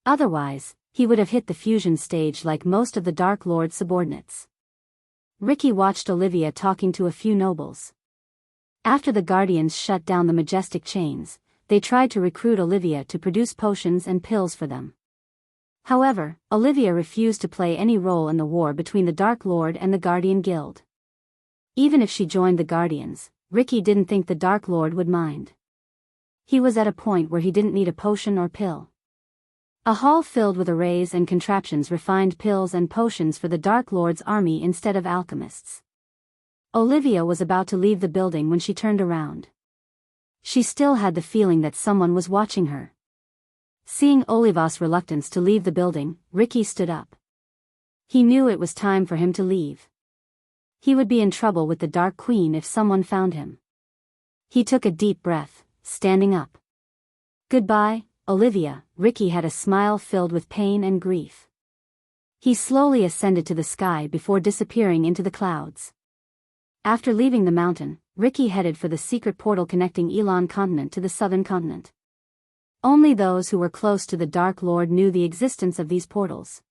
Otherwise, he would have hit the fusion stage like most of the Dark Lord's subordinates. Ricky watched Olivia talking to a few nobles. After the Guardians shut down the majestic chains, they tried to recruit Olivia to produce potions and pills for them. However, Olivia refused to play any role in the war between the Dark Lord and the Guardian Guild. Even if she joined the Guardians, Ricky didn't think the Dark Lord would mind. He was at a point where he didn't need a potion or pill. A hall filled with arrays and contraptions refined pills and potions for the Dark Lord's army instead of alchemists. Olivia was about to leave the building when she turned around. She still had the feeling that someone was watching her. Seeing Oliva's reluctance to leave the building, Ricky stood up. He knew it was time for him to leave. He would be in trouble with the Dark Queen if someone found him. He took a deep breath, standing up. Goodbye, Olivia. Ricky had a smile filled with pain and grief. He slowly ascended to the sky before disappearing into the clouds. After leaving the mountain, Ricky headed for the secret portal connecting Elon continent to the southern continent. Only those who were close to the Dark Lord knew the existence of these portals.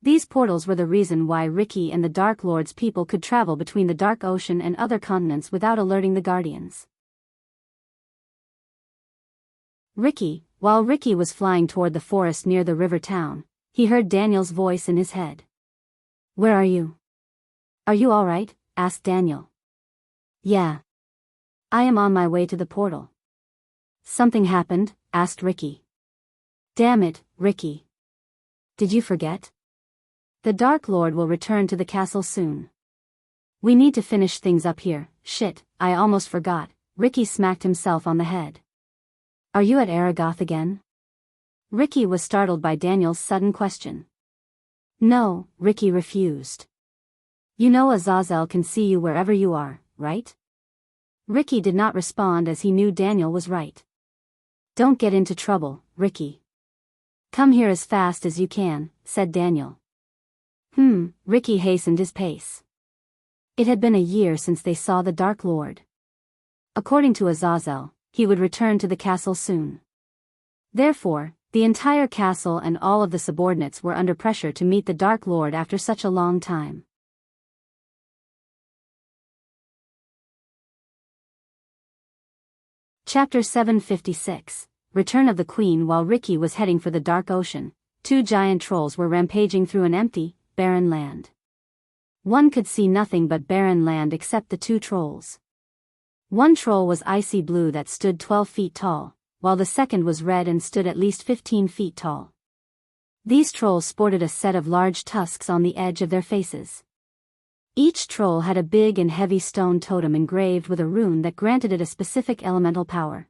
These portals were the reason why Ricky and the Dark Lord's people could travel between the Dark Ocean and other continents without alerting the Guardians. While Ricky was flying toward the forest near the river town, he heard Daniel's voice in his head. "Where are you? Are you all right?" asked Daniel. "Yeah. I am on my way to the portal." "Something happened?" asked Ricky. "Damn it, Ricky. Did you forget? The Dark Lord will return to the castle soon. We need to finish things up here." "Shit, I almost forgot." Ricky smacked himself on the head. "Are you at Aragoth again?" Ricky was startled by Daniel's sudden question. "No," Ricky refused. "You know Azazel can see you wherever you are, right?" Ricky did not respond as he knew Daniel was right. "Don't get into trouble, Ricky. Come here as fast as you can," said Daniel. Ricky hastened his pace. It had been a year since they saw the Dark Lord. According to Azazel, he would return to the castle soon. Therefore, the entire castle and all of the subordinates were under pressure to meet the Dark Lord after such a long time. Chapter 756, Return of the Queen. While Ricky was heading for the Dark Ocean, two giant trolls were rampaging through an empty, barren land. One could see nothing but barren land except the two trolls. One troll was icy blue that stood 12 feet tall, while the second was red and stood at least 15 feet tall. These trolls sported a set of large tusks on the edge of their faces. Each troll had a big and heavy stone totem engraved with a rune that granted it a specific elemental power.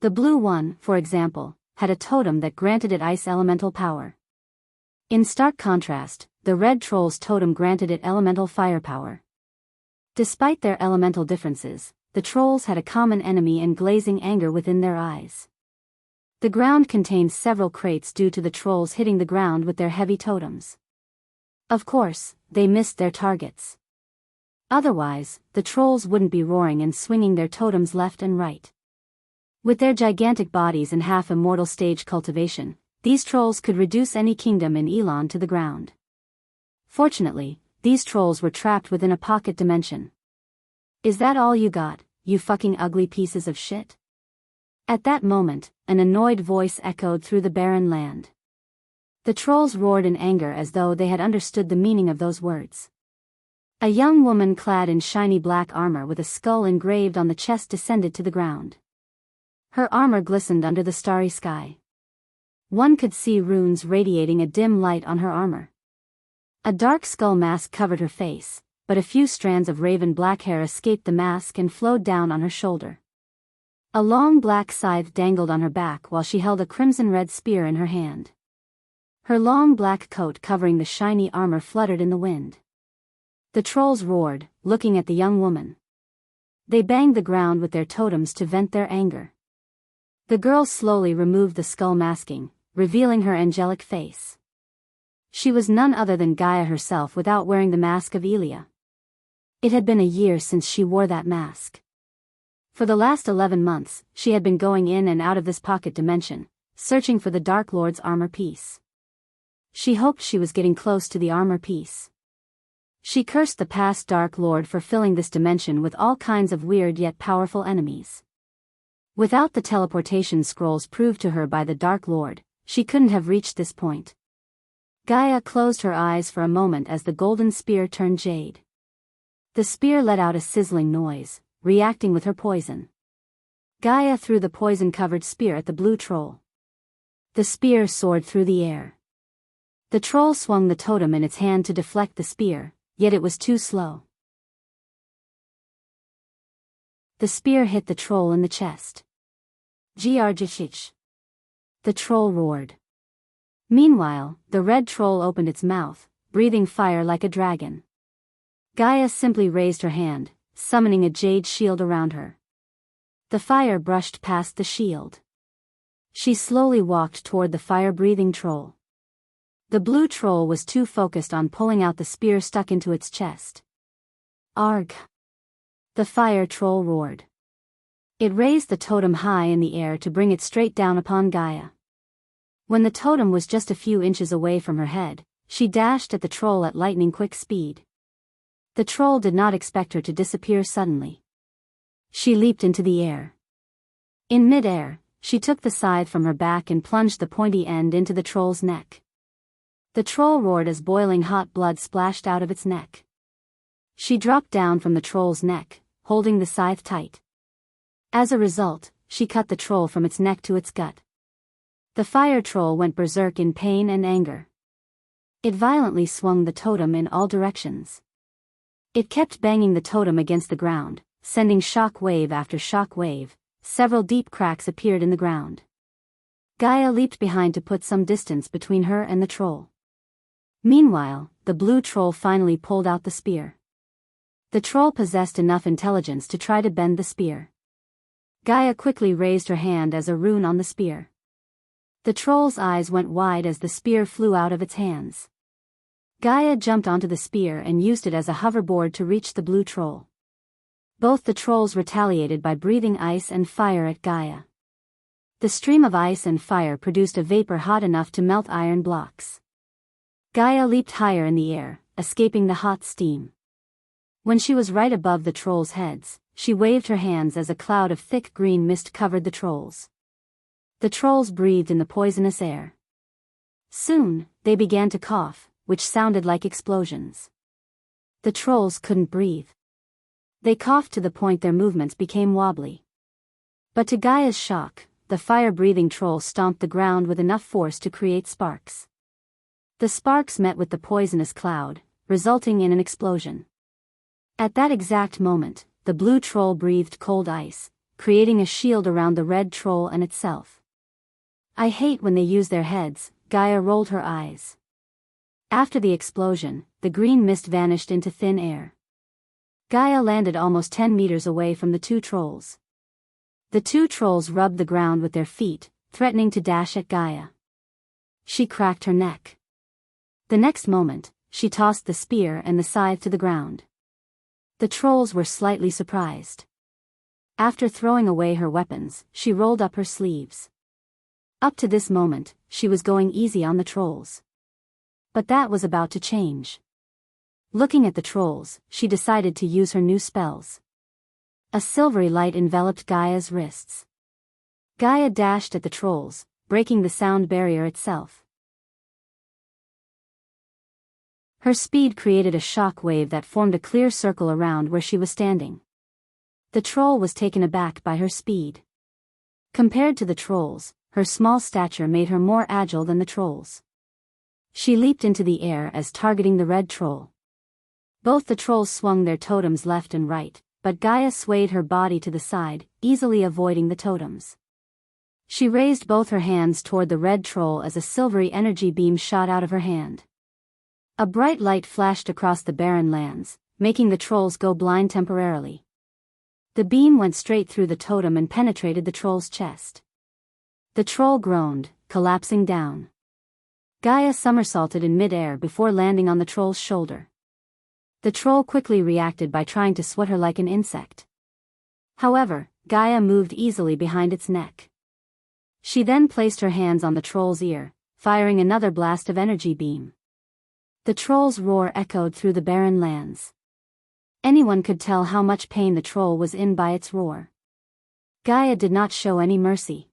The blue one, for example, had a totem that granted it ice elemental power. In stark contrast, the red troll's totem granted it elemental firepower. Despite their elemental differences, the trolls had a common enemy and glazing anger within their eyes. The ground contained several crates due to the trolls hitting the ground with their heavy totems. Of course, they missed their targets. Otherwise, the trolls wouldn't be roaring and swinging their totems left and right. With their gigantic bodies and half-immortal stage cultivation, these trolls could reduce any kingdom in Elon to the ground. Fortunately, these trolls were trapped within a pocket dimension. "Is that all you got, you fucking ugly pieces of shit?" At that moment, an annoyed voice echoed through the barren land. The trolls roared in anger as though they had understood the meaning of those words. A young woman clad in shiny black armor with a skull engraved on the chest descended to the ground. Her armor glistened under the starry sky. One could see runes radiating a dim light on her armor. A dark skull mask covered her face, but a few strands of raven black hair escaped the mask and flowed down on her shoulder. A long black scythe dangled on her back while she held a crimson-red spear in her hand. Her long black coat covering the shiny armor fluttered in the wind. The trolls roared, looking at the young woman. They banged the ground with their totems to vent their anger. The girl slowly removed the skull masking, revealing her angelic face. She was none other than Gaia herself without wearing the mask of Elia. It had been a year since she wore that mask. For the last 11 months, she had been going in and out of this pocket dimension, searching for the Dark Lord's armor piece. She hoped she was getting close to the armor piece. She cursed the past Dark Lord for filling this dimension with all kinds of weird yet powerful enemies. Without the teleportation scrolls proved to her by the Dark Lord, she couldn't have reached this point. Gaia closed her eyes for a moment as the golden spear turned jade. The spear let out a sizzling noise, reacting with her poison. Gaia threw the poison-covered spear at the blue troll. The spear soared through the air. The troll swung the totem in its hand to deflect the spear, yet it was too slow. The spear hit the troll in the chest. Grgich. The troll roared. Meanwhile, the red troll opened its mouth, breathing fire like a dragon. Gaia simply raised her hand, summoning a jade shield around her. The fire brushed past the shield. She slowly walked toward the fire-breathing troll. The blue troll was too focused on pulling out the spear stuck into its chest. Arg! The fire troll roared. It raised the totem high in the air to bring it straight down upon Gaia. When the totem was just a few inches away from her head, She dashed at the troll at lightning-quick speed. The troll did not expect her to disappear suddenly. She leaped into the air. In mid-air, she took the scythe from her back and plunged the pointy end into the troll's neck. The troll roared as boiling hot blood splashed out of its neck. She dropped down from the troll's neck, holding the scythe tight. As a result, she cut the troll from its neck to its gut. The fire troll went berserk in pain and anger. It violently swung the totem in all directions. It kept banging the totem against the ground, sending shock wave after shock wave. Several deep cracks appeared in the ground. Gaia leaped behind to put some distance between her and the troll. Meanwhile, the blue troll finally pulled out the spear. The troll possessed enough intelligence to try to bend the spear. Gaia quickly raised her hand as a rune on the spear. The troll's eyes went wide as the spear flew out of its hands. Gaia jumped onto the spear and used it as a hoverboard to reach the blue troll. Both the trolls retaliated by breathing ice and fire at Gaia. The stream of ice and fire produced a vapor hot enough to melt iron blocks. Gaia leaped higher in the air, escaping the hot steam. When she was right above the trolls' heads, she waved her hands as a cloud of thick green mist covered the trolls. The trolls breathed in the poisonous air. Soon, they began to cough, which sounded like explosions. The trolls couldn't breathe. They coughed to the point their movements became wobbly. But to Gaia's shock, the fire-breathing troll stomped the ground with enough force to create sparks. The sparks met with the poisonous cloud, resulting in an explosion. At that exact moment, the blue troll breathed cold ice, creating a shield around the red troll and itself. I hate when they use their heads, Gaia rolled her eyes. After the explosion, the green mist vanished into thin air. Gaia landed almost 10 meters away from the two trolls. The two trolls rubbed the ground with their feet, threatening to dash at Gaia. She cracked her neck. The next moment, she tossed the spear and the scythe to the ground. The trolls were slightly surprised. After throwing away her weapons, she rolled up her sleeves. Up to this moment, she was going easy on the trolls. But that was about to change. Looking at the trolls, she decided to use her new spells. A silvery light enveloped Gaia's wrists. Gaia dashed at the trolls, breaking the sound barrier itself. Her speed created a shock wave that formed a clear circle around where she was standing. The troll was taken aback by her speed. Compared to the trolls, her small stature made her more agile than the trolls. She leaped into the air as targeting the red troll. Both the trolls swung their totems left and right, but Gaia swayed her body to the side, easily avoiding the totems. She raised both her hands toward the red troll as a silvery energy beam shot out of her hand. A bright light flashed across the barren lands, making the trolls go blind temporarily. The beam went straight through the totem and penetrated the troll's chest. The troll groaned, collapsing down. Gaia somersaulted in mid-air before landing on the troll's shoulder. The troll quickly reacted by trying to swat her like an insect. However, Gaia moved easily behind its neck. She then placed her hands on the troll's ear, firing another blast of energy beam. The troll's roar echoed through the barren lands. Anyone could tell how much pain the troll was in by its roar. Gaia did not show any mercy.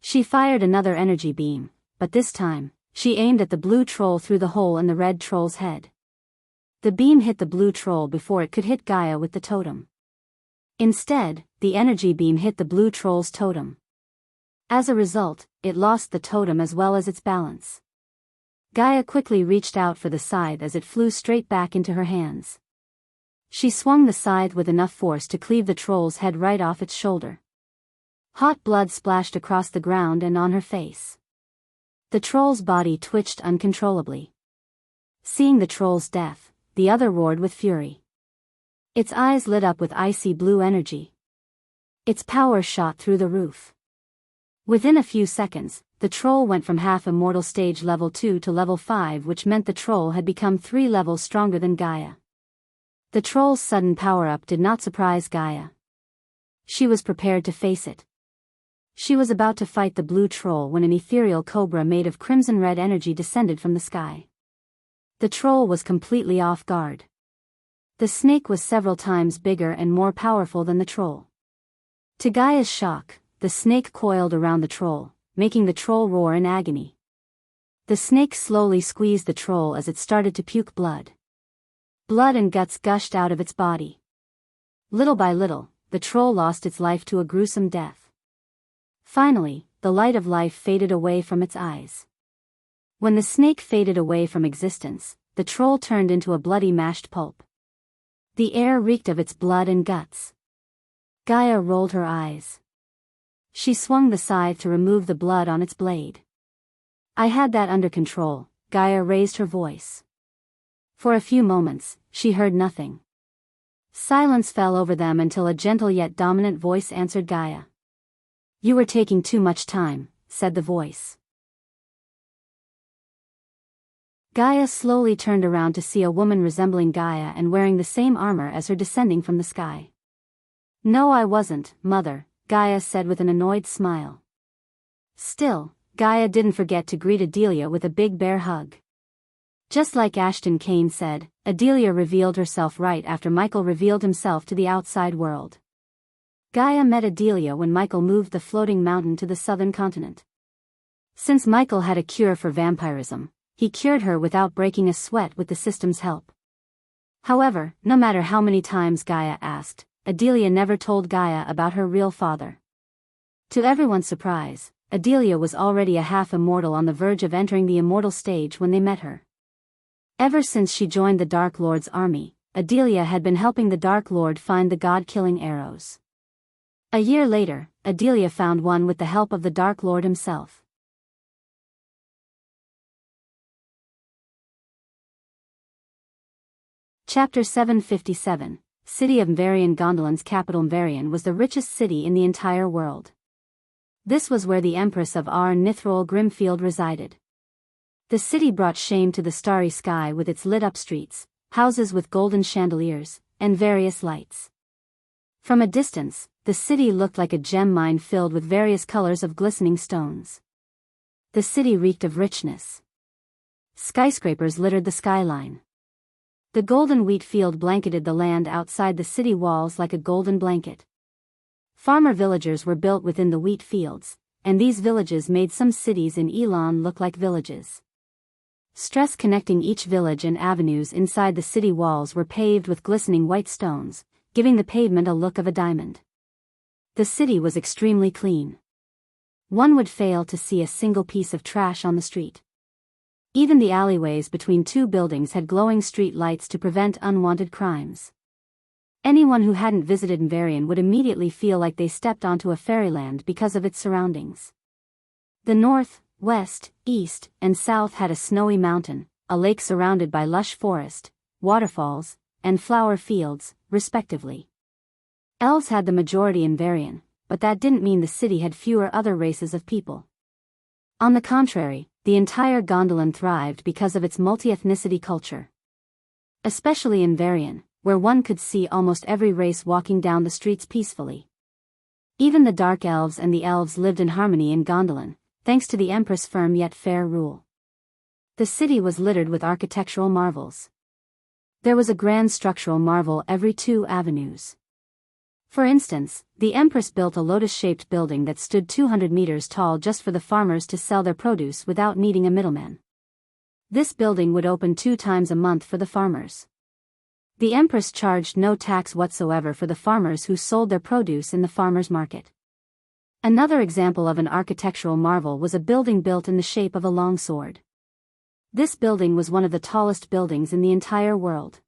She fired another energy beam, but this time, she aimed at the blue troll through the hole in the red troll's head. The beam hit the blue troll before it could hit Gaia with the totem. Instead, the energy beam hit the blue troll's totem. As a result, it lost the totem as well as its balance. Gaia quickly reached out for the scythe as it flew straight back into her hands. She swung the scythe with enough force to cleave the troll's head right off its shoulder. Hot blood splashed across the ground and on her face. The troll's body twitched uncontrollably. Seeing the troll's death, the other roared with fury. Its eyes lit up with icy blue energy. Its power shot through the roof. Within a few seconds, the troll went from half-immortal stage level 2 to level 5, which meant the troll had become 3 levels stronger than Gaia. The troll's sudden power-up did not surprise Gaia. She was prepared to face it. She was about to fight the blue troll when an ethereal cobra made of crimson-red energy descended from the sky. The troll was completely off guard. The snake was several times bigger and more powerful than the troll. To Gaia's shock, the snake coiled around the troll, making the troll roar in agony. The snake slowly squeezed the troll as it started to puke blood. Blood and guts gushed out of its body. Little by little, the troll lost its life to a gruesome death. Finally, the light of life faded away from its eyes. When the snake faded away from existence, the troll turned into a bloody mashed pulp. The air reeked of its blood and guts. Gaia rolled her eyes. She swung the scythe to remove the blood on its blade. I had that under control, Gaia raised her voice. For a few moments, she heard nothing. Silence fell over them until a gentle yet dominant voice answered Gaia. You were taking too much time, said the voice. Gaia slowly turned around to see a woman resembling Gaia and wearing the same armor as her descending from the sky. No, I wasn't, Mother, Gaia said with an annoyed smile. Still, Gaia didn't forget to greet Adelia with a big bear hug. Just like Ashton Kane said, Adelia revealed herself right after Michael revealed himself to the outside world. Gaia met Adelia when Michael moved the floating mountain to the southern continent. Since Michael had a cure for vampirism, he cured her without breaking a sweat with the system's help. However, no matter how many times Gaia asked, Adelia never told Gaia about her real father. To everyone's surprise, Adelia was already a half-immortal on the verge of entering the immortal stage when they met her. Ever since she joined the Dark Lord's army, Adelia had been helping the Dark Lord find the god-killing arrows. A year later, Adelia found one with the help of the Dark Lord himself. Chapter 757, City of Mvarian. Gondolin's capital Mvarian was the richest city in the entire world. This was where the Empress of Nithrol Grimfield resided. The city brought shame to the starry sky with its lit-up streets, houses with golden chandeliers, and various lights. From a distance, the city looked like a gem mine filled with various colors of glistening stones. The city reeked of richness. Skyscrapers littered the skyline. The golden wheat field blanketed the land outside the city walls like a golden blanket. Farmer villagers were built within the wheat fields, and these villages made some cities in Elon look like villages. Streets connecting each village and avenues inside the city walls were paved with glistening white stones, giving the pavement a look of a diamond. The city was extremely clean. One would fail to see a single piece of trash on the street. Even the alleyways between two buildings had glowing street lights to prevent unwanted crimes. Anyone who hadn't visited Mvarian would immediately feel like they stepped onto a fairyland because of its surroundings. The north, west, east, and south had a snowy mountain, a lake surrounded by lush forest, waterfalls, and flower fields, respectively. Elves had the majority in Mvarian, but that didn't mean the city had fewer other races of people. On the contrary, the entire Gondolin thrived because of its multi-ethnicity culture. Especially in Mvarian, where one could see almost every race walking down the streets peacefully. Even the dark elves and the elves lived in harmony in Gondolin, thanks to the Empress' firm yet fair rule. The city was littered with architectural marvels. There was a grand structural marvel every 2 avenues. For instance, the Empress built a lotus-shaped building that stood 200 meters tall just for the farmers to sell their produce without needing a middleman. This building would open 2 times a month for the farmers. The Empress charged no tax whatsoever for the farmers who sold their produce in the farmers' market. Another example of an architectural marvel was a building built in the shape of a long sword. This building was one of the tallest buildings in the entire world.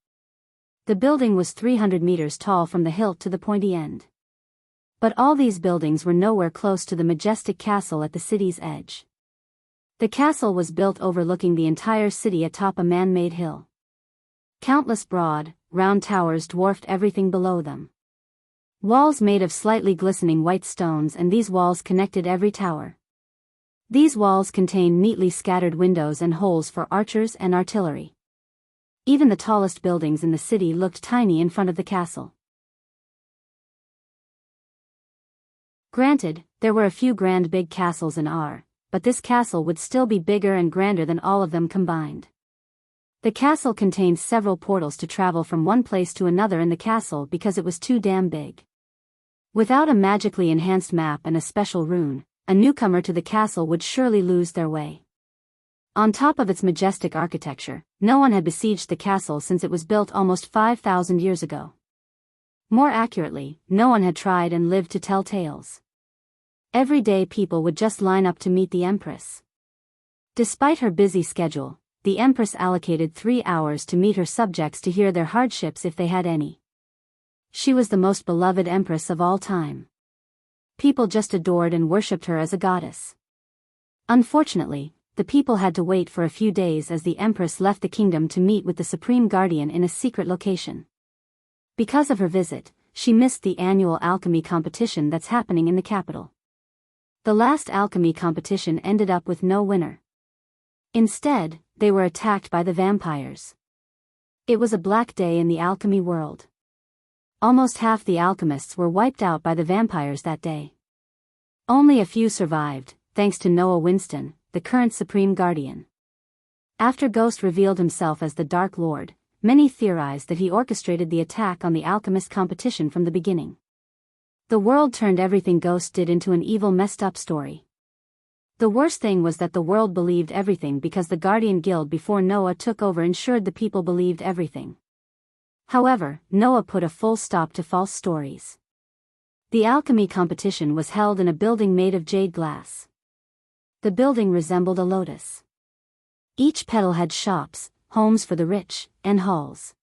The building was 300 meters tall from the hilt to the pointy end. But all these buildings were nowhere close to the majestic castle at the city's edge. The castle was built overlooking the entire city atop a man-made hill. Countless broad, round towers dwarfed everything below them. Walls made of slightly glistening white stones, and these walls connected every tower. These walls contained neatly scattered windows and holes for archers and artillery. Even the tallest buildings in the city looked tiny in front of the castle. Granted, there were a few grand big castles in R, but this castle would still be bigger and grander than all of them combined. The castle contained several portals to travel from one place to another in the castle because it was too damn big. Without a magically enhanced map and a special rune, a newcomer to the castle would surely lose their way. On top of its majestic architecture, no one had besieged the castle since it was built almost 5,000 years ago. More accurately, no one had tried and lived to tell tales. Every day people would just line up to meet the Empress. Despite her busy schedule, the Empress allocated 3 hours to meet her subjects to hear their hardships if they had any. She was the most beloved Empress of all time. People just adored and worshipped her as a goddess. Unfortunately, the people had to wait for a few days as the Empress left the kingdom to meet with the Supreme Guardian in a secret location. Because of her visit, she missed the annual alchemy competition that's happening in the capital. The last alchemy competition ended up with no winner. Instead, they were attacked by the vampires. It was a black day in the alchemy world. Almost half the alchemists were wiped out by the vampires that day. Only a few survived, thanks to Noah Winston, the current Supreme Guardian. After Ghost revealed himself as the Dark Lord, many theorized that he orchestrated the attack on the alchemist competition from the beginning. The world turned everything Ghost did into an evil messed-up story. The worst thing was that the world believed everything because the Guardian Guild before Noah took over ensured the people believed everything. However, Noah put a full stop to false stories. The alchemy competition was held in a building made of jade glass. The building resembled a lotus. Each petal had shops, homes for the rich, and halls.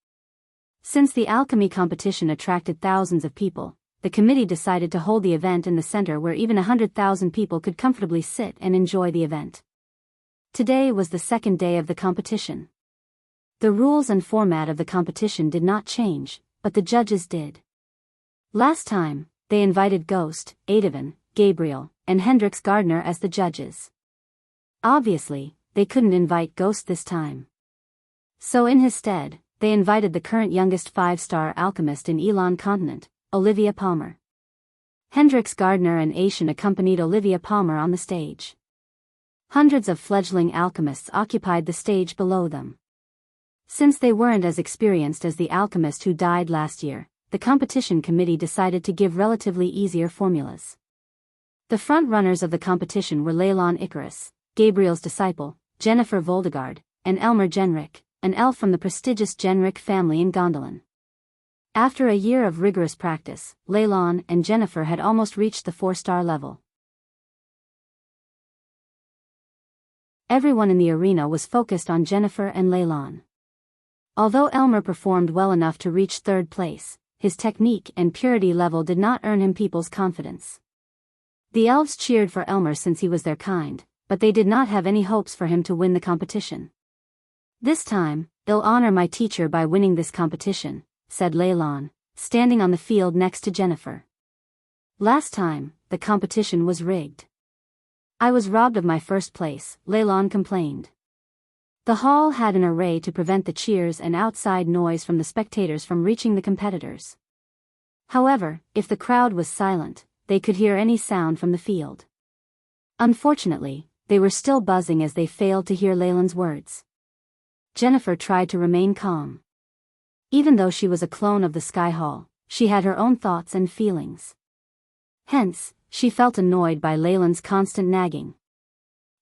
Since the alchemy competition attracted thousands of people, the committee decided to hold the event in the center where even 100,000 people could comfortably sit and enjoy the event. Today was the second day of the competition. The rules and format of the competition did not change, but the judges did. Last time, they invited Ghost, Adovan, Gabriel, and Hendrix Gardner as the judges. Obviously, they couldn't invite Ghost this time. So in his stead, they invited the current youngest 5-star alchemist in Elon Continent, Olivia Palmer. Hendrix Gardner and Asian accompanied Olivia Palmer on the stage. Hundreds of fledgling alchemists occupied the stage below them. Since they weren't as experienced as the alchemist who died last year, the competition committee decided to give relatively easier formulas. The front-runners of the competition were Leylon Icarus, Gabriel's disciple, Jennifer Voldegard, and Elmer Genrick, an elf from the prestigious Genrick family in Gondolin. After a year of rigorous practice, Leylon and Jennifer had almost reached the 4-star level. Everyone in the arena was focused on Jennifer and Leylon. Although Elmer performed well enough to reach 3rd place, his technique and purity level did not earn him people's confidence. The elves cheered for Elmer since he was their kind, but they did not have any hopes for him to win the competition. "This time, they'll honor my teacher by winning this competition," said Leylon, standing on the field next to Jennifer. "Last time, the competition was rigged. I was robbed of my 1st place," Leylon complained. The hall had an array to prevent the cheers and outside noise from the spectators from reaching the competitors. However, if the crowd was silent, they could hear any sound from the field. Unfortunately, they were still buzzing as they failed to hear Leylon's words. Jennifer tried to remain calm. Even though she was a clone of the Sky Hall, she had her own thoughts and feelings. Hence, she felt annoyed by Leylon's constant nagging.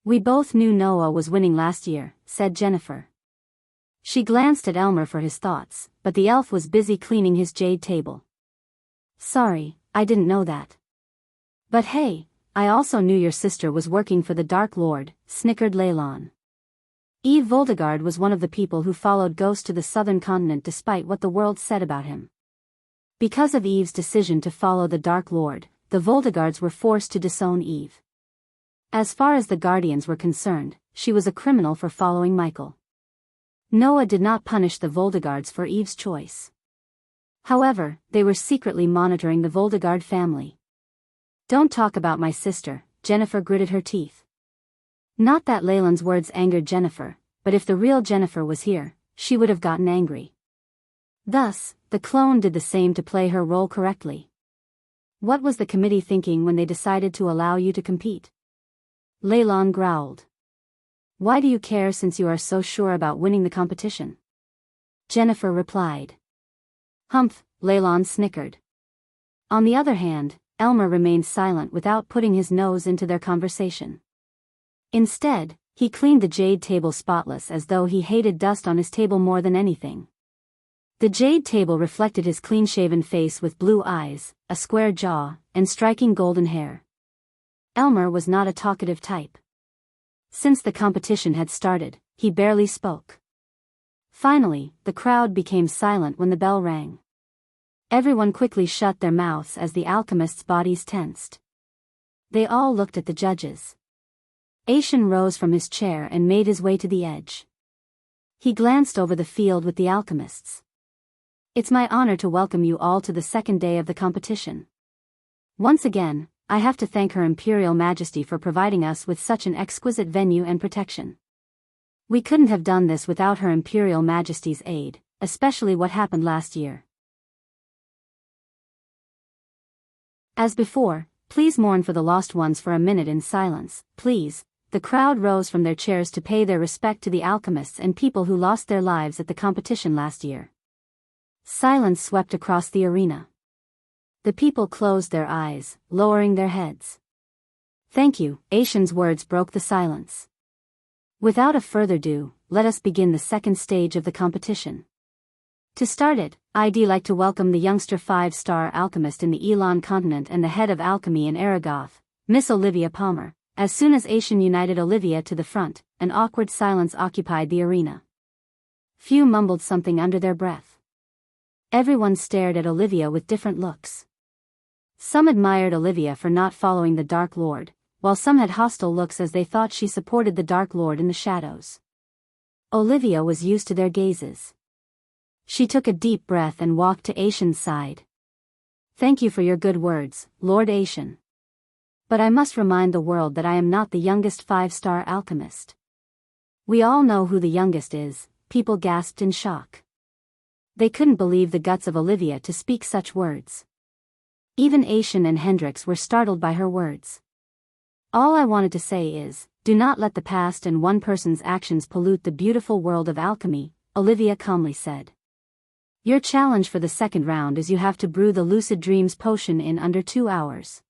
"We both knew Noah was winning last year," said Jennifer. She glanced at Elmer for his thoughts, but the elf was busy cleaning his jade table. "Sorry, I didn't know that." "But hey, I also knew your sister was working for the Dark Lord," snickered Leylon. Eve Voldegard was one of the people who followed Ghost to the southern continent despite what the world said about him. Because of Eve's decision to follow the Dark Lord, the Voldegards were forced to disown Eve. As far as the Guardians were concerned, she was a criminal for following Michael. Noah did not punish the Voldegards for Eve's choice. However, they were secretly monitoring the Voldegard family. "Don't talk about my sister," Jennifer gritted her teeth. Not that Leylon's words angered Jennifer, but if the real Jennifer was here, she would have gotten angry. Thus, the clone did the same to play her role correctly. "What was the committee thinking when they decided to allow you to compete?" Leylon growled. Why do you care since you are so sure about winning the competition? Jennifer replied. Humph, Leylon snickered. On the other hand, Elmer remained silent without putting his nose into their conversation. Instead, he cleaned the jade table spotless as though he hated dust on his table more than anything. The jade table reflected his clean-shaven face with blue eyes, a square jaw, and striking golden hair. Elmer was not a talkative type. Since the competition had started, he barely spoke. Finally, the crowd became silent when the bell rang. Everyone quickly shut their mouths as the alchemists' bodies tensed. They all looked at the judges. Aishin rose from his chair and made his way to the edge. He glanced over the field with the alchemists. It's my honor to welcome you all to the second day of the competition. Once again, I have to thank Her Imperial Majesty for providing us with such an exquisite venue and protection. We couldn't have done this without Her Imperial Majesty's aid, especially what happened last year. As before, please mourn for the lost ones for a minute in silence, please. The crowd rose from their chairs to pay their respect to the alchemists and people who lost their lives at the competition last year. Silence swept across the arena. The people closed their eyes, lowering their heads. Thank you, Aishin's words broke the silence. Without a further ado, let us begin the second stage of the competition. To start it, I'd like to welcome the youngster 5-star alchemist in the Elon continent and the head of alchemy in Aragoth, Miss Olivia Palmer. As soon as Aishin united Olivia to the front, an awkward silence occupied the arena. Few mumbled something under their breath. Everyone stared at Olivia with different looks. Some admired Olivia for not following the Dark Lord, while some had hostile looks as they thought she supported the Dark Lord in the shadows. Olivia was used to their gazes. She took a deep breath and walked to Aishin's side. Thank you for your good words, Lord Aishin. But I must remind the world that I am not the youngest 5-star alchemist. We all know who the youngest is, people gasped in shock. They couldn't believe the guts of Olivia to speak such words. Even Aishin and Hendrix were startled by her words. All I wanted to say is, do not let the past and one person's actions pollute the beautiful world of alchemy, Olivia calmly said. Your challenge for the second round is you have to brew the Lucid Dreams potion in under 2 hours.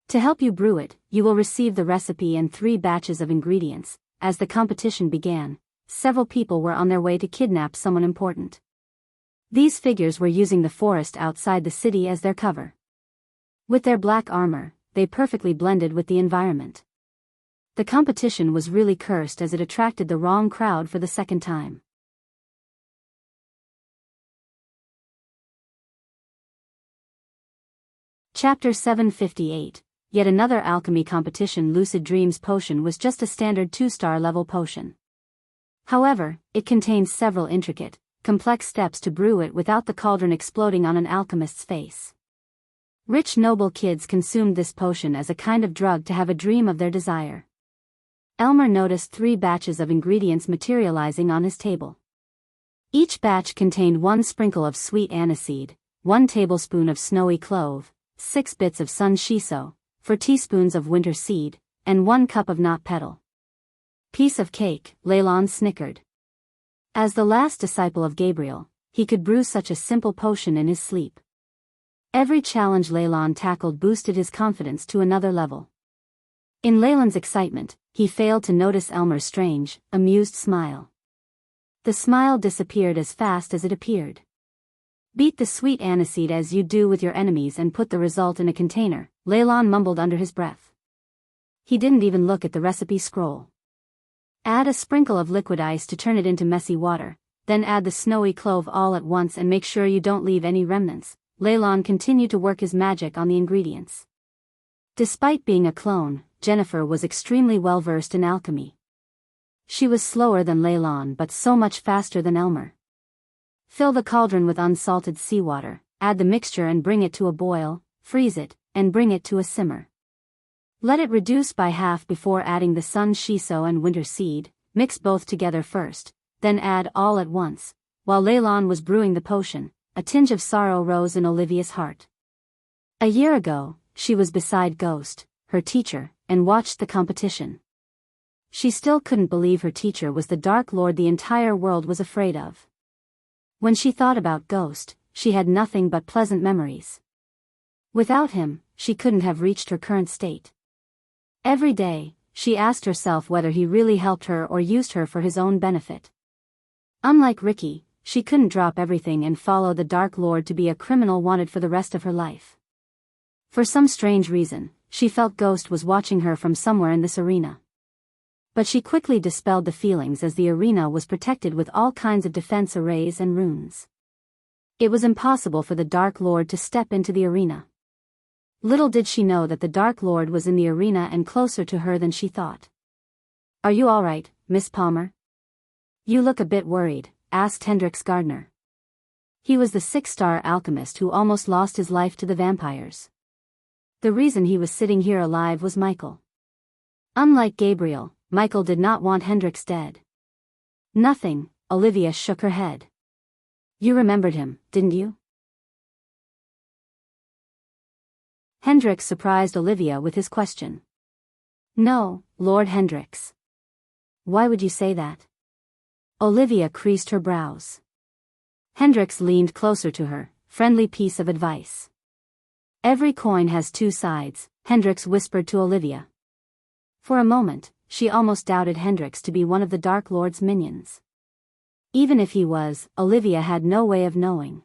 To help you brew it, you will receive the recipe and 3 batches of ingredients. As the competition began, several people were on their way to kidnap someone important. These figures were using the forest outside the city as their cover. With their black armor, they perfectly blended with the environment. The competition was really cursed as it attracted the wrong crowd for the second time. Chapter 758. Yet another alchemy competition. Lucid Dreams potion was just a standard 2-star level potion. However, it contained several intricate, complex steps to brew it without the cauldron exploding on an alchemist's face. Rich noble kids consumed this potion as a kind of drug to have a dream of their desire. Elmer noticed 3 batches of ingredients materializing on his table. Each batch contained 1 sprinkle of sweet aniseed, 1 tablespoon of snowy clove, 6 bits of sun shiso, 4 teaspoons of winter seed, and 1 cup of knot petal. Piece of cake, Leylon snickered. As the last disciple of Gabriel, he could brew such a simple potion in his sleep. Every challenge Leylon tackled boosted his confidence to another level. In Leylon's excitement, he failed to notice Elmer's strange, amused smile. The smile disappeared as fast as it appeared. Beat the sweet aniseed as you do with your enemies and put the result in a container, Leylon mumbled under his breath. He didn't even look at the recipe scroll. Add a sprinkle of liquid ice to turn it into messy water, then add the snowy clove all at once and make sure you don't leave any remnants. Leylon continued to work his magic on the ingredients. Despite being a clone, Jennifer was extremely well versed in alchemy. She was slower than Leylon but so much faster than Elmer. Fill the cauldron with unsalted seawater, add the mixture and bring it to a boil, freeze it, and bring it to a simmer. Let it reduce by half before adding the sun shiso and winter seed, mix both together first, then add all at once. While Leylon was brewing the potion, a tinge of sorrow rose in Olivia's heart. A year ago, she was beside Ghost, her teacher, and watched the competition. She still couldn't believe her teacher was the Dark Lord the entire world was afraid of. When she thought about Ghost, she had nothing but pleasant memories. Without him, she couldn't have reached her current state. Every day, she asked herself whether he really helped her or used her for his own benefit. Unlike Ricky, she couldn't drop everything and follow the Dark Lord to be a criminal wanted for the rest of her life. For some strange reason, she felt Ghost was watching her from somewhere in this arena. But she quickly dispelled the feelings as the arena was protected with all kinds of defense arrays and runes. It was impossible for the Dark Lord to step into the arena. Little did she know that the Dark Lord was in the arena and closer to her than she thought. "Are you all right, Miss Palmer? You look a bit worried," asked Hendrix Gardner. He was the 6-star alchemist who almost lost his life to the vampires. The reason he was sitting here alive was Michael. Unlike Gabriel, Michael did not want Hendrix dead. "Nothing," Olivia shook her head. "You remembered him, didn't you?" Hendrix surprised Olivia with his question. "No, Lord Hendrix." "Why would you say that?" Olivia creased her brows. Hendrix leaned closer to her, friendly piece of advice. "Every coin has two sides," Hendrix whispered to Olivia. For a moment, she almost doubted Hendrix to be one of the Dark Lord's minions. Even if he was, Olivia had no way of knowing.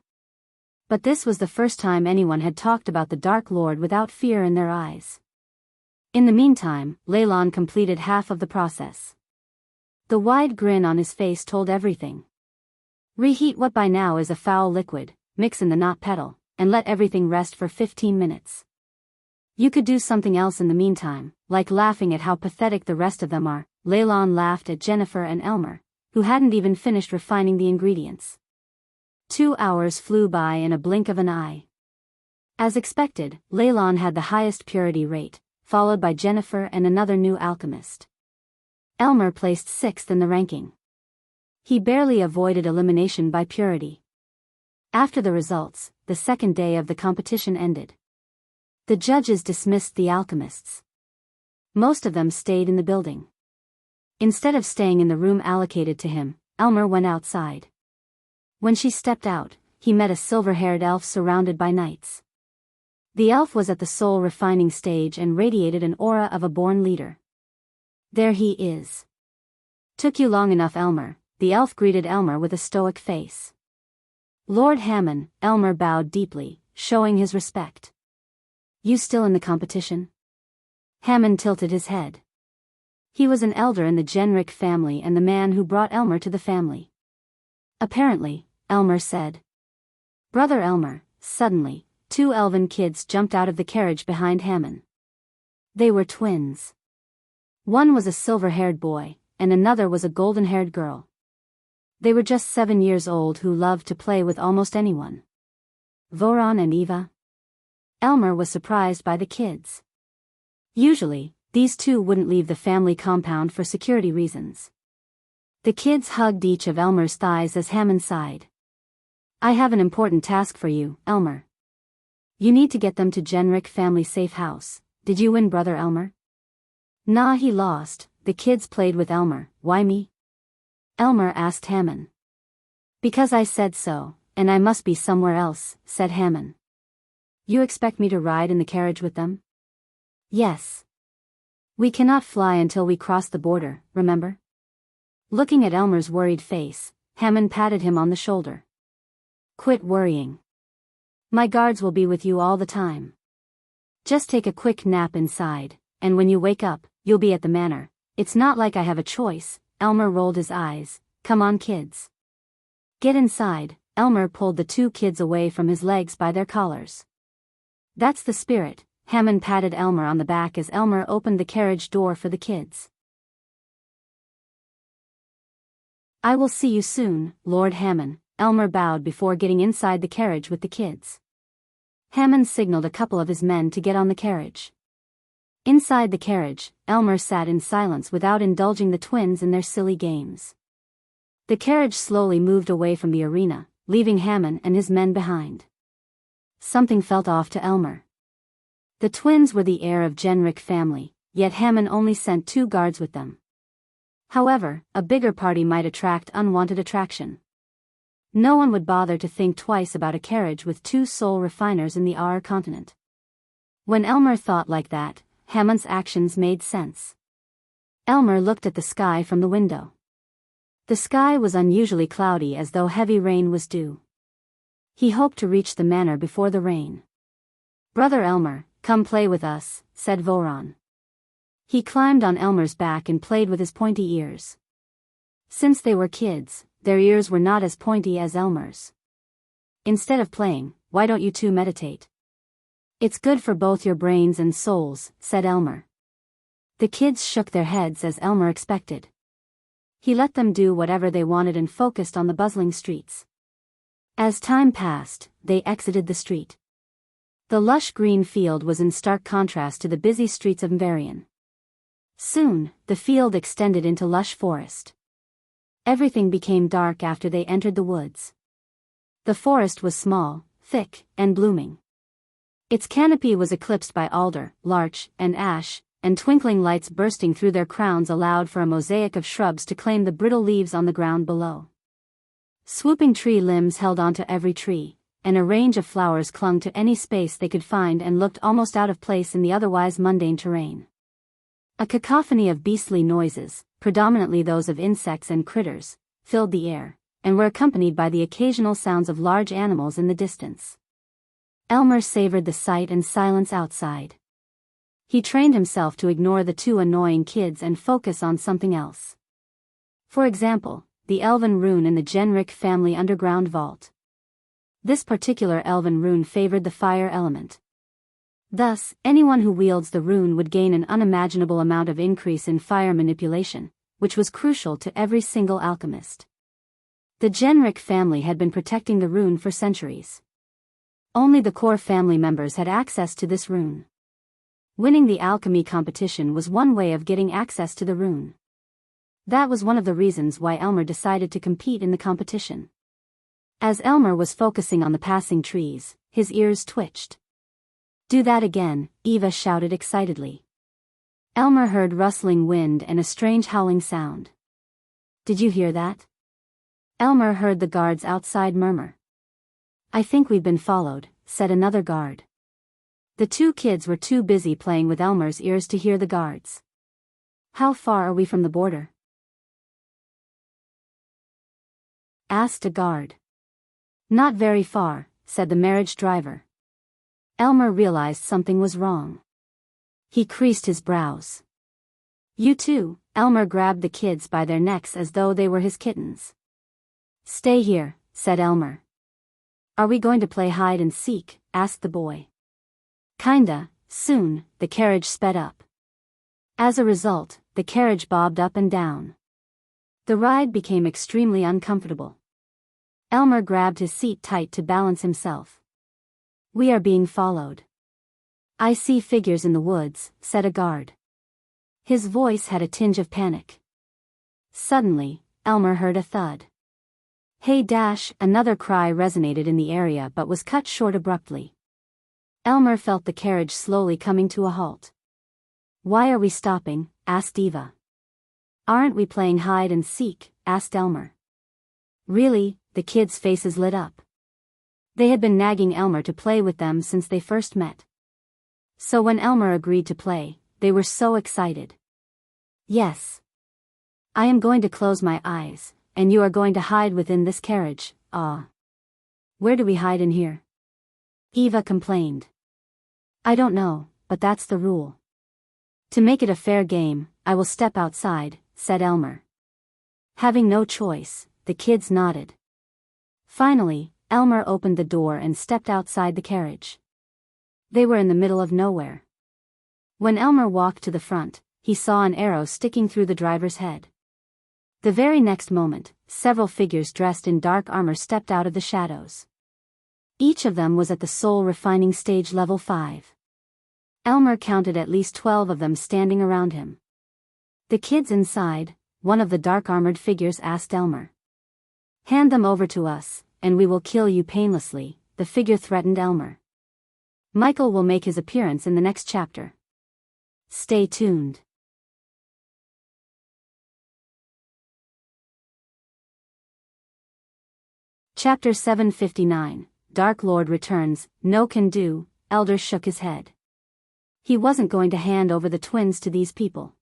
But this was the first time anyone had talked about the Dark Lord without fear in their eyes. In the meantime, Leylon completed half of the process. The wide grin on his face told everything. "Reheat what by now is a foul liquid, mix in the knot petal, and let everything rest for 15 minutes. You could do something else in the meantime, like laughing at how pathetic the rest of them are." Leylon laughed at Jennifer and Elmer, who hadn't even finished refining the ingredients. 2 hours flew by in a blink of an eye. As expected, Leylon had the highest purity rate, followed by Jennifer and another new alchemist. Elmer placed 6th in the ranking. He barely avoided elimination by purity. After the results, the second day of the competition ended. The judges dismissed the alchemists. Most of them stayed in the building. Instead of staying in the room allocated to him, Elmer went outside. When she stepped out, he met a silver-haired elf surrounded by knights. The elf was at the soul refining stage and radiated an aura of a born leader. "There he is. Took you long enough, Elmer," the elf greeted Elmer with a stoic face. "Lord Hammond," Elmer bowed deeply, showing his respect. "You still in the competition?" Hammond tilted his head. He was an elder in the Genrick family and the man who brought Elmer to the family. "Apparently," Elmer said. "Brother Elmer." Suddenly, 2 elven kids jumped out of the carriage behind Hammond. They were twins. One was a silver-haired boy, and another was a golden-haired girl. They were just 7 years old who loved to play with almost anyone. Voron and Eva. Elmer was surprised by the kids. Usually, these two wouldn't leave the family compound for security reasons. The kids hugged each of Elmer's thighs as Hammond sighed. "I have an important task for you, Elmer. You need to get them to Genrick family safe house. Did you win, Brother Elmer?" "Nah, he lost." The kids played with Elmer. "Why me?" Elmer asked Hammond. "Because I said so, and I must be somewhere else," said Hammond. "You expect me to ride in the carriage with them?" "Yes. We cannot fly until we cross the border, remember?" Looking at Elmer's worried face, Hammond patted him on the shoulder. "Quit worrying. My guards will be with you all the time. Just take a quick nap inside, and when you wake up, you'll be at the manor. It's not like I have a choice." Elmer rolled his eyes. "Come on, kids. Get inside." Elmer pulled the 2 kids away from his legs by their collars. "That's the spirit." Hammond patted Elmer on the back as Elmer opened the carriage door for the kids. "I will see you soon, Lord Hammond." Elmer bowed before getting inside the carriage with the kids. Hammond signaled a couple of his men to get on the carriage. Inside the carriage, Elmer sat in silence without indulging the twins in their silly games. The carriage slowly moved away from the arena, leaving Hammond and his men behind. Something felt off to Elmer. The twins were the heir of Genrick family, yet Hammond only sent 2 guards with them. However, a bigger party might attract unwanted attraction. No one would bother to think twice about a carriage with 2 soul refiners in the R continent. When Elmer thought like that, Hammond's actions made sense. Elmer looked at the sky from the window. The sky was unusually cloudy, as though heavy rain was due. He hoped to reach the manor before the rain. "Brother Elmer, come play with us," said Voron. He climbed on Elmer's back and played with his pointy ears. Since they were kids, their ears were not as pointy as Elmer's. "Instead of playing, why don't you two meditate? It's good for both your brains and souls," said Elmer. The kids shook their heads as Elmer expected. He let them do whatever they wanted and focused on the bustling streets. As time passed, they exited the street. The lush green field was in stark contrast to the busy streets of Mvarian. Soon, the field extended into lush forest. Everything became dark after they entered the woods. The forest was small, thick, and blooming. Its canopy was eclipsed by alder, larch, and ash, and twinkling lights bursting through their crowns allowed for a mosaic of shrubs to claim the brittle leaves on the ground below. Swooping tree limbs held onto every tree, and a range of flowers clung to any space they could find and looked almost out of place in the otherwise mundane terrain. A cacophony of beastly noises, predominantly those of insects and critters, filled the air, and were accompanied by the occasional sounds of large animals in the distance. Elmer savored the sight and silence outside. He trained himself to ignore the 2 annoying kids and focus on something else. For example, the elven rune in the Genric family underground vault. This particular elven rune favored the fire element. Thus, anyone who wields the rune would gain an unimaginable amount of increase in fire manipulation, which was crucial to every single alchemist. The Genric family had been protecting the rune for centuries. Only the core family members had access to this rune. Winning the alchemy competition was one way of getting access to the rune. That was one of the reasons why Elmer decided to compete in the competition. As Elmer was focusing on the passing trees, his ears twitched. "Do that again," Eva shouted excitedly. Elmer heard rustling wind and a strange howling sound. "Did you hear that?" Elmer heard the guards outside murmur. "I think we've been followed," said another guard. The 2 kids were too busy playing with Elmer's ears to hear the guards. "How far are we from the border?" asked a guard. "Not very far," said the marriage driver. Elmer realized something was wrong. He creased his brows. "You too," Elmer grabbed the kids by their necks as though they were his kittens. "Stay here," said Elmer. "Are we going to play hide and seek?" asked the boy. "Kinda." Soon, the carriage sped up. As a result, the carriage bobbed up and down. The ride became extremely uncomfortable. Elmer grabbed his seat tight to balance himself. "We are being followed." "I see figures in the woods," said a guard. His voice had a tinge of panic. Suddenly, Elmer heard a thud. "Hey Dash!" Another cry resonated in the area but was cut short abruptly. Elmer felt the carriage slowly coming to a halt. "Why are we stopping?" asked Eva. "Aren't we playing hide and seek?" asked Elmer. "Really?" The kids' faces lit up. They had been nagging Elmer to play with them since they first met. So when Elmer agreed to play, they were so excited. "Yes. I am going to close my eyes, and you are going to hide within this carriage." "Ah. Where do we hide in here?" Eva complained. "I don't know, but that's the rule." "To make it a fair game, I will step outside," said Elmer. Having no choice, the kids nodded. Finally, Elmer opened the door and stepped outside the carriage. They were in the middle of nowhere. When Elmer walked to the front, he saw an arrow sticking through the driver's head. The very next moment, several figures dressed in dark armor stepped out of the shadows. Each of them was at the soul refining stage level 5. Elmer counted at least 12 of them standing around him. "The kids inside," one of the dark-armored figures asked Elmer. "Hand them over to us, and we will kill you painlessly," the figure threatened Elmer. Michael will make his appearance in the next chapter. Stay tuned. Chapter 759, Dark Lord returns. No can do. Elder shook his head. He wasn't going to hand over the twins to these people.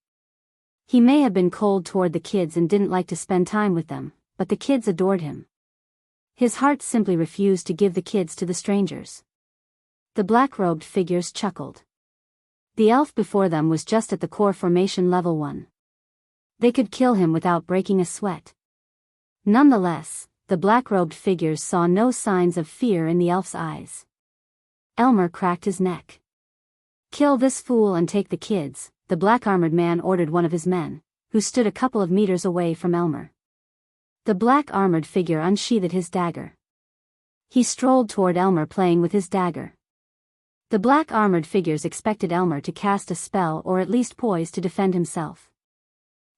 He may have been cold toward the kids and didn't like to spend time with them, but the kids adored him. His heart simply refused to give the kids to the strangers. The black-robed figures chuckled. The elf before them was just at the core formation level 1. They could kill him without breaking a sweat. Nonetheless, the black-robed figures saw no signs of fear in the elf's eyes. Elmer cracked his neck. "Kill this fool and take the kids," the black-armored man ordered one of his men, who stood a couple of meters away from Elmer. The black-armored figure unsheathed his dagger. He strolled toward Elmer playing with his dagger. The black-armored figures expected Elmer to cast a spell or at least poise to defend himself.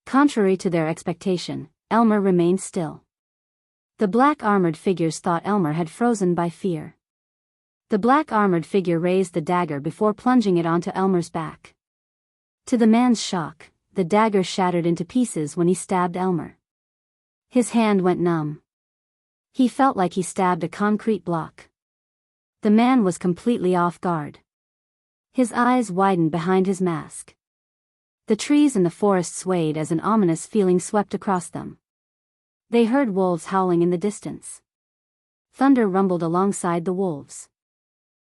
Contrary to their expectation, Elmer remained still. The black-armored figures thought Elmer had frozen by fear. The black-armored figure raised the dagger before plunging it onto Elmer's back. To the man's shock, the dagger shattered into pieces when he stabbed Elmer. His hand went numb. He felt like he stabbed a concrete block. The man was completely off guard. His eyes widened behind his mask. The trees in the forest swayed as an ominous feeling swept across them. They heard wolves howling in the distance. Thunder rumbled alongside the wolves.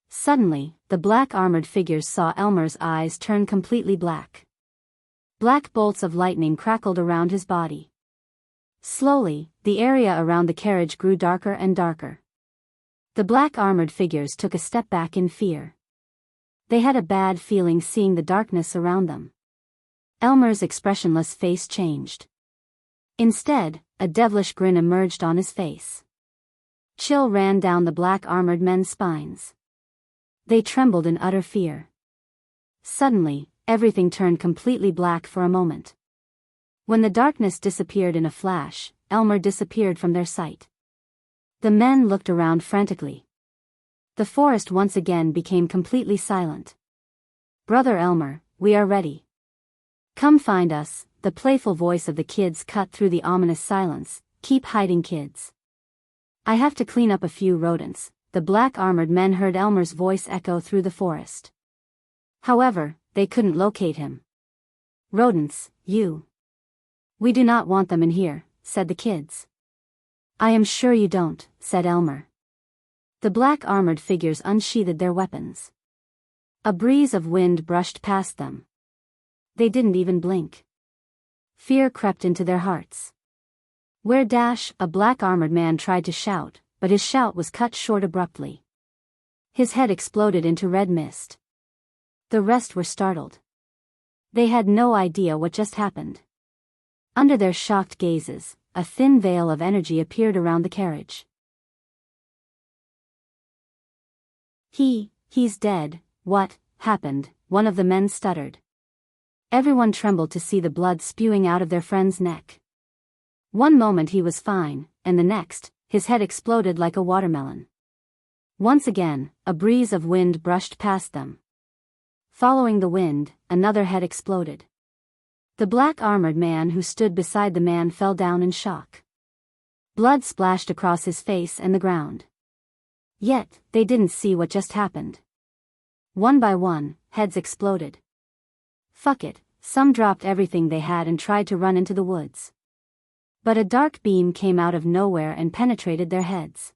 Suddenly, the black-armored figures saw Elmer's eyes turn completely black. Black bolts of lightning crackled around his body. Slowly, the area around the carriage grew darker and darker. The black-armored figures took a step back in fear. They had a bad feeling seeing the darkness around them. Elmer's expressionless face changed. Instead, a devilish grin emerged on his face. Chill ran down the black-armored men's spines. They trembled in utter fear. Suddenly, everything turned completely black for a moment. When the darkness disappeared in a flash, Elmer disappeared from their sight. The men looked around frantically. The forest once again became completely silent. "Brother Elmer, we are ready. Come find us," the playful voice of the kids cut through the ominous silence. "Keep hiding, kids. I have to clean up a few rodents." The black-armored men heard Elmer's voice echo through the forest. However, they couldn't locate him. "Rodents, you. We do not want them in here," said the kids. "I am sure you don't," said Elmer. The black-armored figures unsheathed their weapons. A breeze of wind brushed past them. They didn't even blink. Fear crept into their hearts. "Where dash?" a black-armored man tried to shout, but his shout was cut short abruptly. His head exploded into red mist. The rest were startled. They had no idea what just happened. Under their shocked gazes, a thin veil of energy appeared around the carriage. He's dead." "What happened?" one of the men stuttered. Everyone trembled to see the blood spewing out of their friend's neck. One moment he was fine, and the next, his head exploded like a watermelon. Once again, a breeze of wind brushed past them. Following the wind, another head exploded. The black-armored man who stood beside the man fell down in shock. Blood splashed across his face and the ground. Yet, they didn't see what just happened. One by one, heads exploded. Fuck it, some dropped everything they had and tried to run into the woods. But a dark beam came out of nowhere and penetrated their heads.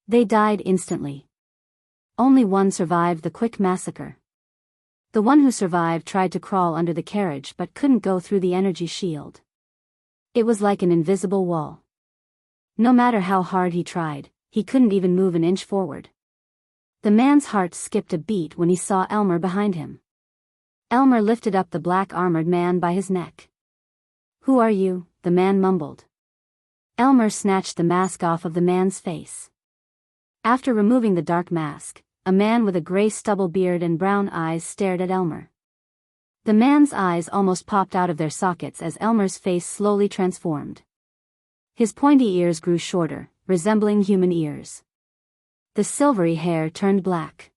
They died instantly. Only one survived the quick massacre. The one who survived tried to crawl under the carriage but couldn't go through the energy shield. It was like an invisible wall. No matter how hard he tried, he couldn't even move an inch forward. The man's heart skipped a beat when he saw Elmer behind him. Elmer lifted up the black-armored man by his neck. "Who are you?" the man mumbled. Elmer snatched the mask off of the man's face. After removing the dark mask, a man with a gray stubble beard and brown eyes stared at Elmer. The man's eyes almost popped out of their sockets as Elmer's face slowly transformed. His pointy ears grew shorter, resembling human ears. The silvery hair turned black.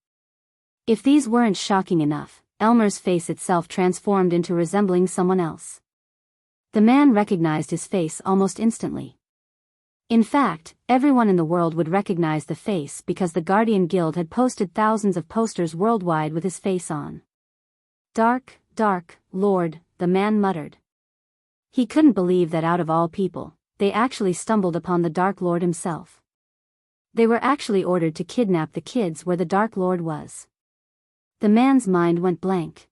If these weren't shocking enough, Elmer's face itself transformed into resembling someone else. The man recognized his face almost instantly. In fact, everyone in the world would recognize the face because the Guardian Guild had posted thousands of posters worldwide with his face on. Dark, dark, Lord, the man muttered. He couldn't believe that out of all people, they actually stumbled upon the Dark Lord himself. They were actually ordered to kidnap the kids where the Dark Lord was. The man's mind went blank.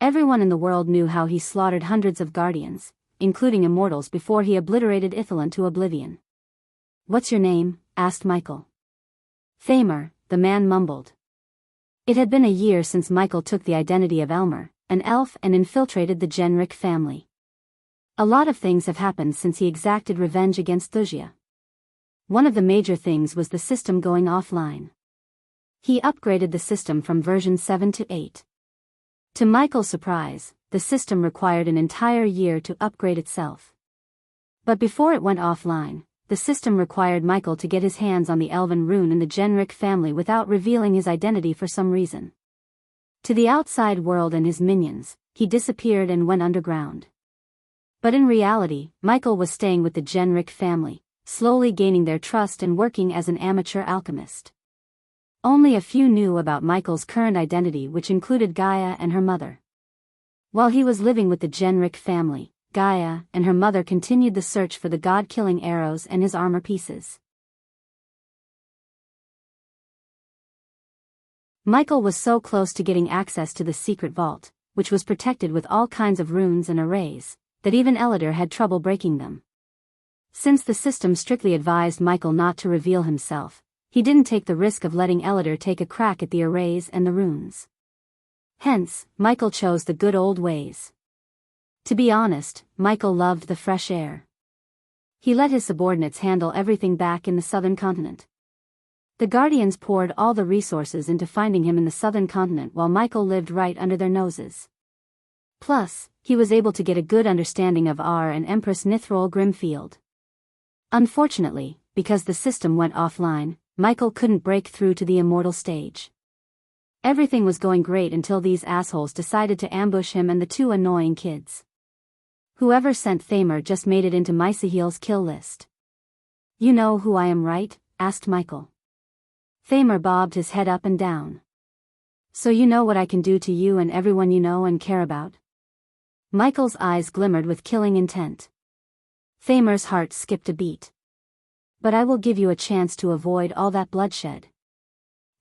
Everyone in the world knew how he slaughtered hundreds of guardians, including immortals, before he obliterated Ithilien to oblivion. "What's your name?" asked Michael. "Thamer," the man mumbled. It had been a year since Michael took the identity of Elmer, an elf, and infiltrated the Enrich family. A lot of things have happened since he exacted revenge against Thusia. One of the major things was the system going offline. He upgraded the system from version 7 to 8. To Michael's surprise, the system required an entire year to upgrade itself. But before it went offline, the system required Michael to get his hands on the elven rune in the Enrich family without revealing his identity for some reason. To the outside world and his minions, he disappeared and went underground. But in reality, Michael was staying with the Enrich family, slowly gaining their trust and working as an amateur alchemist. Only a few knew about Michael's current identity, which included Gaia and her mother. While he was living with the Enrich family, Gaia and her mother continued the search for the god-killing arrows and his armor pieces. Michael was so close to getting access to the secret vault, which was protected with all kinds of runes and arrays, that even Elidar had trouble breaking them. Since the system strictly advised Michael not to reveal himself, he didn't take the risk of letting Elidar take a crack at the arrays and the runes. Hence, Michael chose the good old ways. To be honest, Michael loved the fresh air. He let his subordinates handle everything back in the southern continent. The Guardians poured all the resources into finding him in the southern continent while Michael lived right under their noses. Plus, he was able to get a good understanding of Ar and Empress Nithrol Grimfield. Unfortunately, because the system went offline, Michael couldn't break through to the immortal stage. Everything was going great until these assholes decided to ambush him and the two annoying kids. Whoever sent Thamer just made it into Mysahiel's kill list. "You know who I am, right?" asked Michael. Thamer bobbed his head up and down. "So you know what I can do to you and everyone you know and care about?" Michael's eyes glimmered with killing intent. Thamer's heart skipped a beat. "But I will give you a chance to avoid all that bloodshed.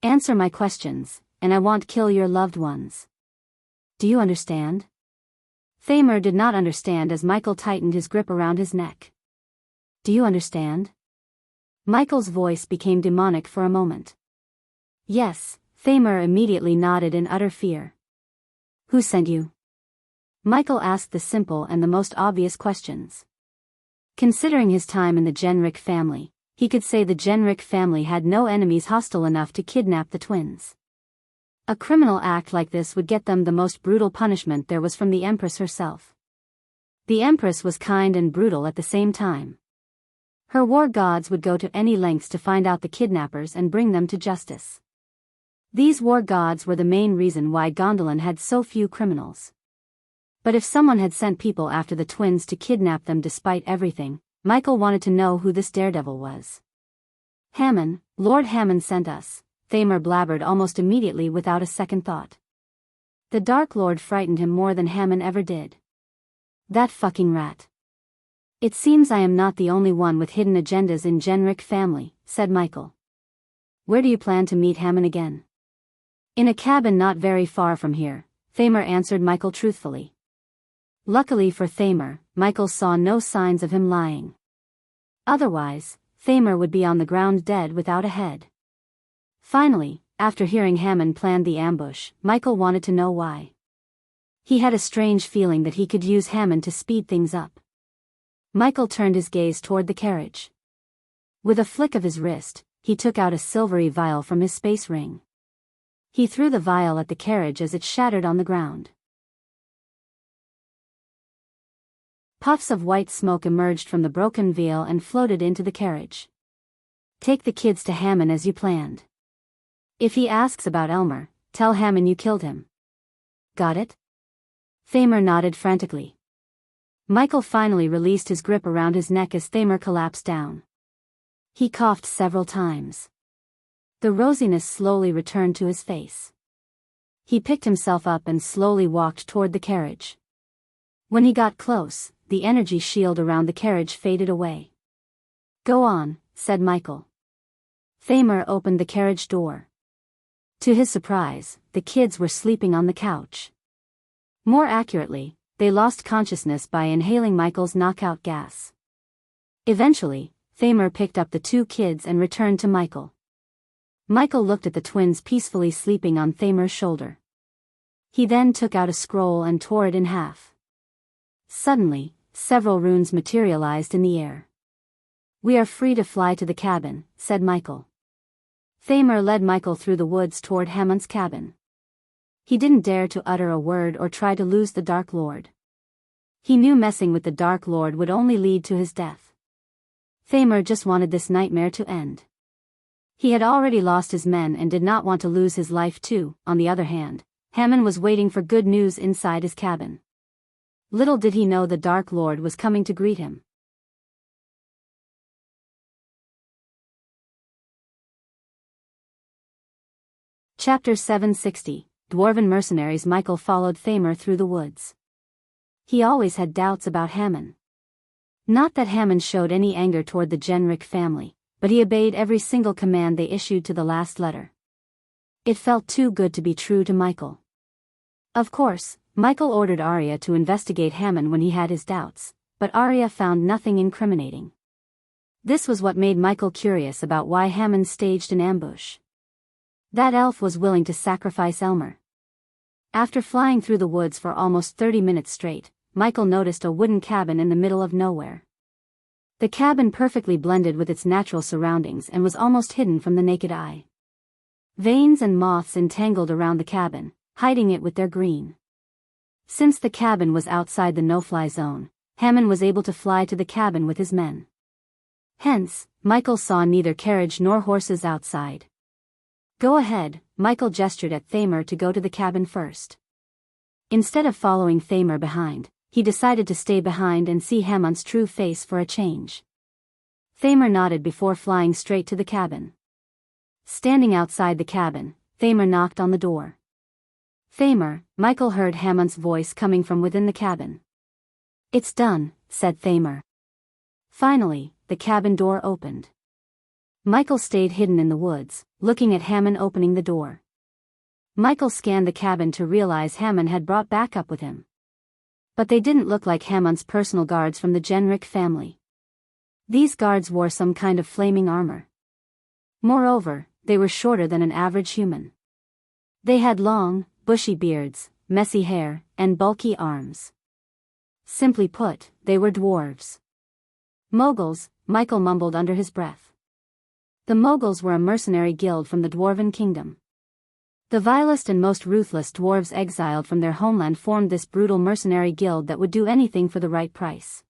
Answer my questions, and I won't kill your loved ones. Do you understand?" Thamer did not understand as Michael tightened his grip around his neck. "Do you understand?" Michael's voice became demonic for a moment. "Yes," Thamer immediately nodded in utter fear. "Who sent you?" Michael asked the simple and the most obvious questions. Considering his time in the Enrich family, he could say the Enrich family had no enemies hostile enough to kidnap the twins. A criminal act like this would get them the most brutal punishment there was from the Empress herself. The Empress was kind and brutal at the same time. Her war gods would go to any lengths to find out the kidnappers and bring them to justice. These war gods were the main reason why Gondolin had so few criminals. But if someone had sent people after the twins to kidnap them despite everything, Michael wanted to know who this daredevil was. "Hammon, Lord Hammon sent us," Thamer blabbered almost immediately without a second thought. The Dark Lord frightened him more than Hammon ever did. "That fucking rat. It seems I am not the only one with hidden agendas in Enrich family," said Michael. "Where do you plan to meet Hammon again?" "In a cabin not very far from here," Thamer answered Michael truthfully. Luckily for Thamer, Michael saw no signs of him lying. Otherwise, Thamer would be on the ground dead without a head. Finally, after hearing Hammon planned the ambush, Michael wanted to know why. He had a strange feeling that he could use Hammon to speed things up. Michael turned his gaze toward the carriage. With a flick of his wrist, he took out a silvery vial from his space ring. He threw the vial at the carriage as it shattered on the ground. Puffs of white smoke emerged from the broken vial and floated into the carriage. "Take the kids to Hammon as you planned. If he asks about Elmer, tell Hammon you killed him. Got it?" Thamer nodded frantically. Michael finally released his grip around his neck as Thamer collapsed down. He coughed several times. The rosiness slowly returned to his face. He picked himself up and slowly walked toward the carriage. When he got close, the energy shield around the carriage faded away. "Go on," said Michael. Thamer opened the carriage door. To his surprise, the kids were sleeping on the couch. More accurately, they lost consciousness by inhaling Michael's knockout gas. Eventually, Thamer picked up the two kids and returned to Michael. Michael looked at the twins peacefully sleeping on Thamer's shoulder. He then took out a scroll and tore it in half. Suddenly, several runes materialized in the air. "We are free to fly to the cabin," said Michael. Thamer led Michael through the woods toward Hammond's cabin. He didn't dare to utter a word or try to lose the Dark Lord. He knew messing with the Dark Lord would only lead to his death. Thamer just wanted this nightmare to end. He had already lost his men and did not want to lose his life too. On the other hand, Hammond was waiting for good news inside his cabin. Little did he know the Dark Lord was coming to greet him. Chapter 760, Dwarven Mercenaries. Michael followed Thamer through the woods. He always had doubts about Hammond. Not that Hammond showed any anger toward the Enrich family, but he obeyed every single command they issued to the last letter. It felt too good to be true to Michael. Of course, Michael ordered Arya to investigate Hammond when he had his doubts, but Arya found nothing incriminating. This was what made Michael curious about why Hammond staged an ambush. That elf was willing to sacrifice Elmer. After flying through the woods for almost 30 minutes straight, Michael noticed a wooden cabin in the middle of nowhere. The cabin perfectly blended with its natural surroundings and was almost hidden from the naked eye. Veins and moths entangled around the cabin, hiding it with their green. Since the cabin was outside the no-fly zone, Hammond was able to fly to the cabin with his men. Hence, Michael saw neither carriage nor horses outside. "Go ahead," Michael gestured at Thamer to go to the cabin first. Instead of following Thamer behind, he decided to stay behind and see Hammond's true face for a change. Thamer nodded before flying straight to the cabin. Standing outside the cabin, Thamer knocked on the door. "Thamer," Michael heard Hammond's voice coming from within the cabin. "It's done," said Thamer. Finally, the cabin door opened. Michael stayed hidden in the woods, looking at Hammond opening the door. Michael scanned the cabin to realize Hammond had brought backup with him. But they didn't look like Hammond's personal guards from the Enrich family. These guards wore some kind of flaming armor. Moreover, they were shorter than an average human. They had long, bushy beards, messy hair, and bulky arms. Simply put, they were dwarves. "Moguls," Michael mumbled under his breath. The Moguls were a mercenary guild from the Dwarven Kingdom. The vilest and most ruthless dwarves exiled from their homeland formed this brutal mercenary guild that would do anything for the right price.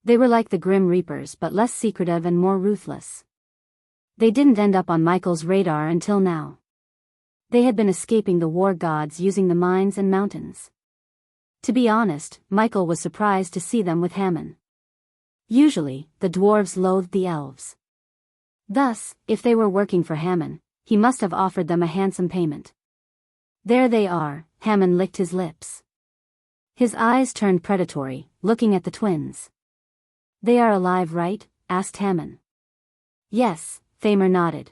They were like the Grim Reapers but less secretive and more ruthless. They didn't end up on Michael's radar until now. They had been escaping the war gods using the mines and mountains. To be honest, Michael was surprised to see them with Hammond. Usually, the dwarves loathed the elves. Thus, if they were working for Hammond, he must have offered them a handsome payment. "There they are," Hammond licked his lips. His eyes turned predatory, looking at the twins. "They are alive, right?" asked Hammond. "Yes," Thamer nodded.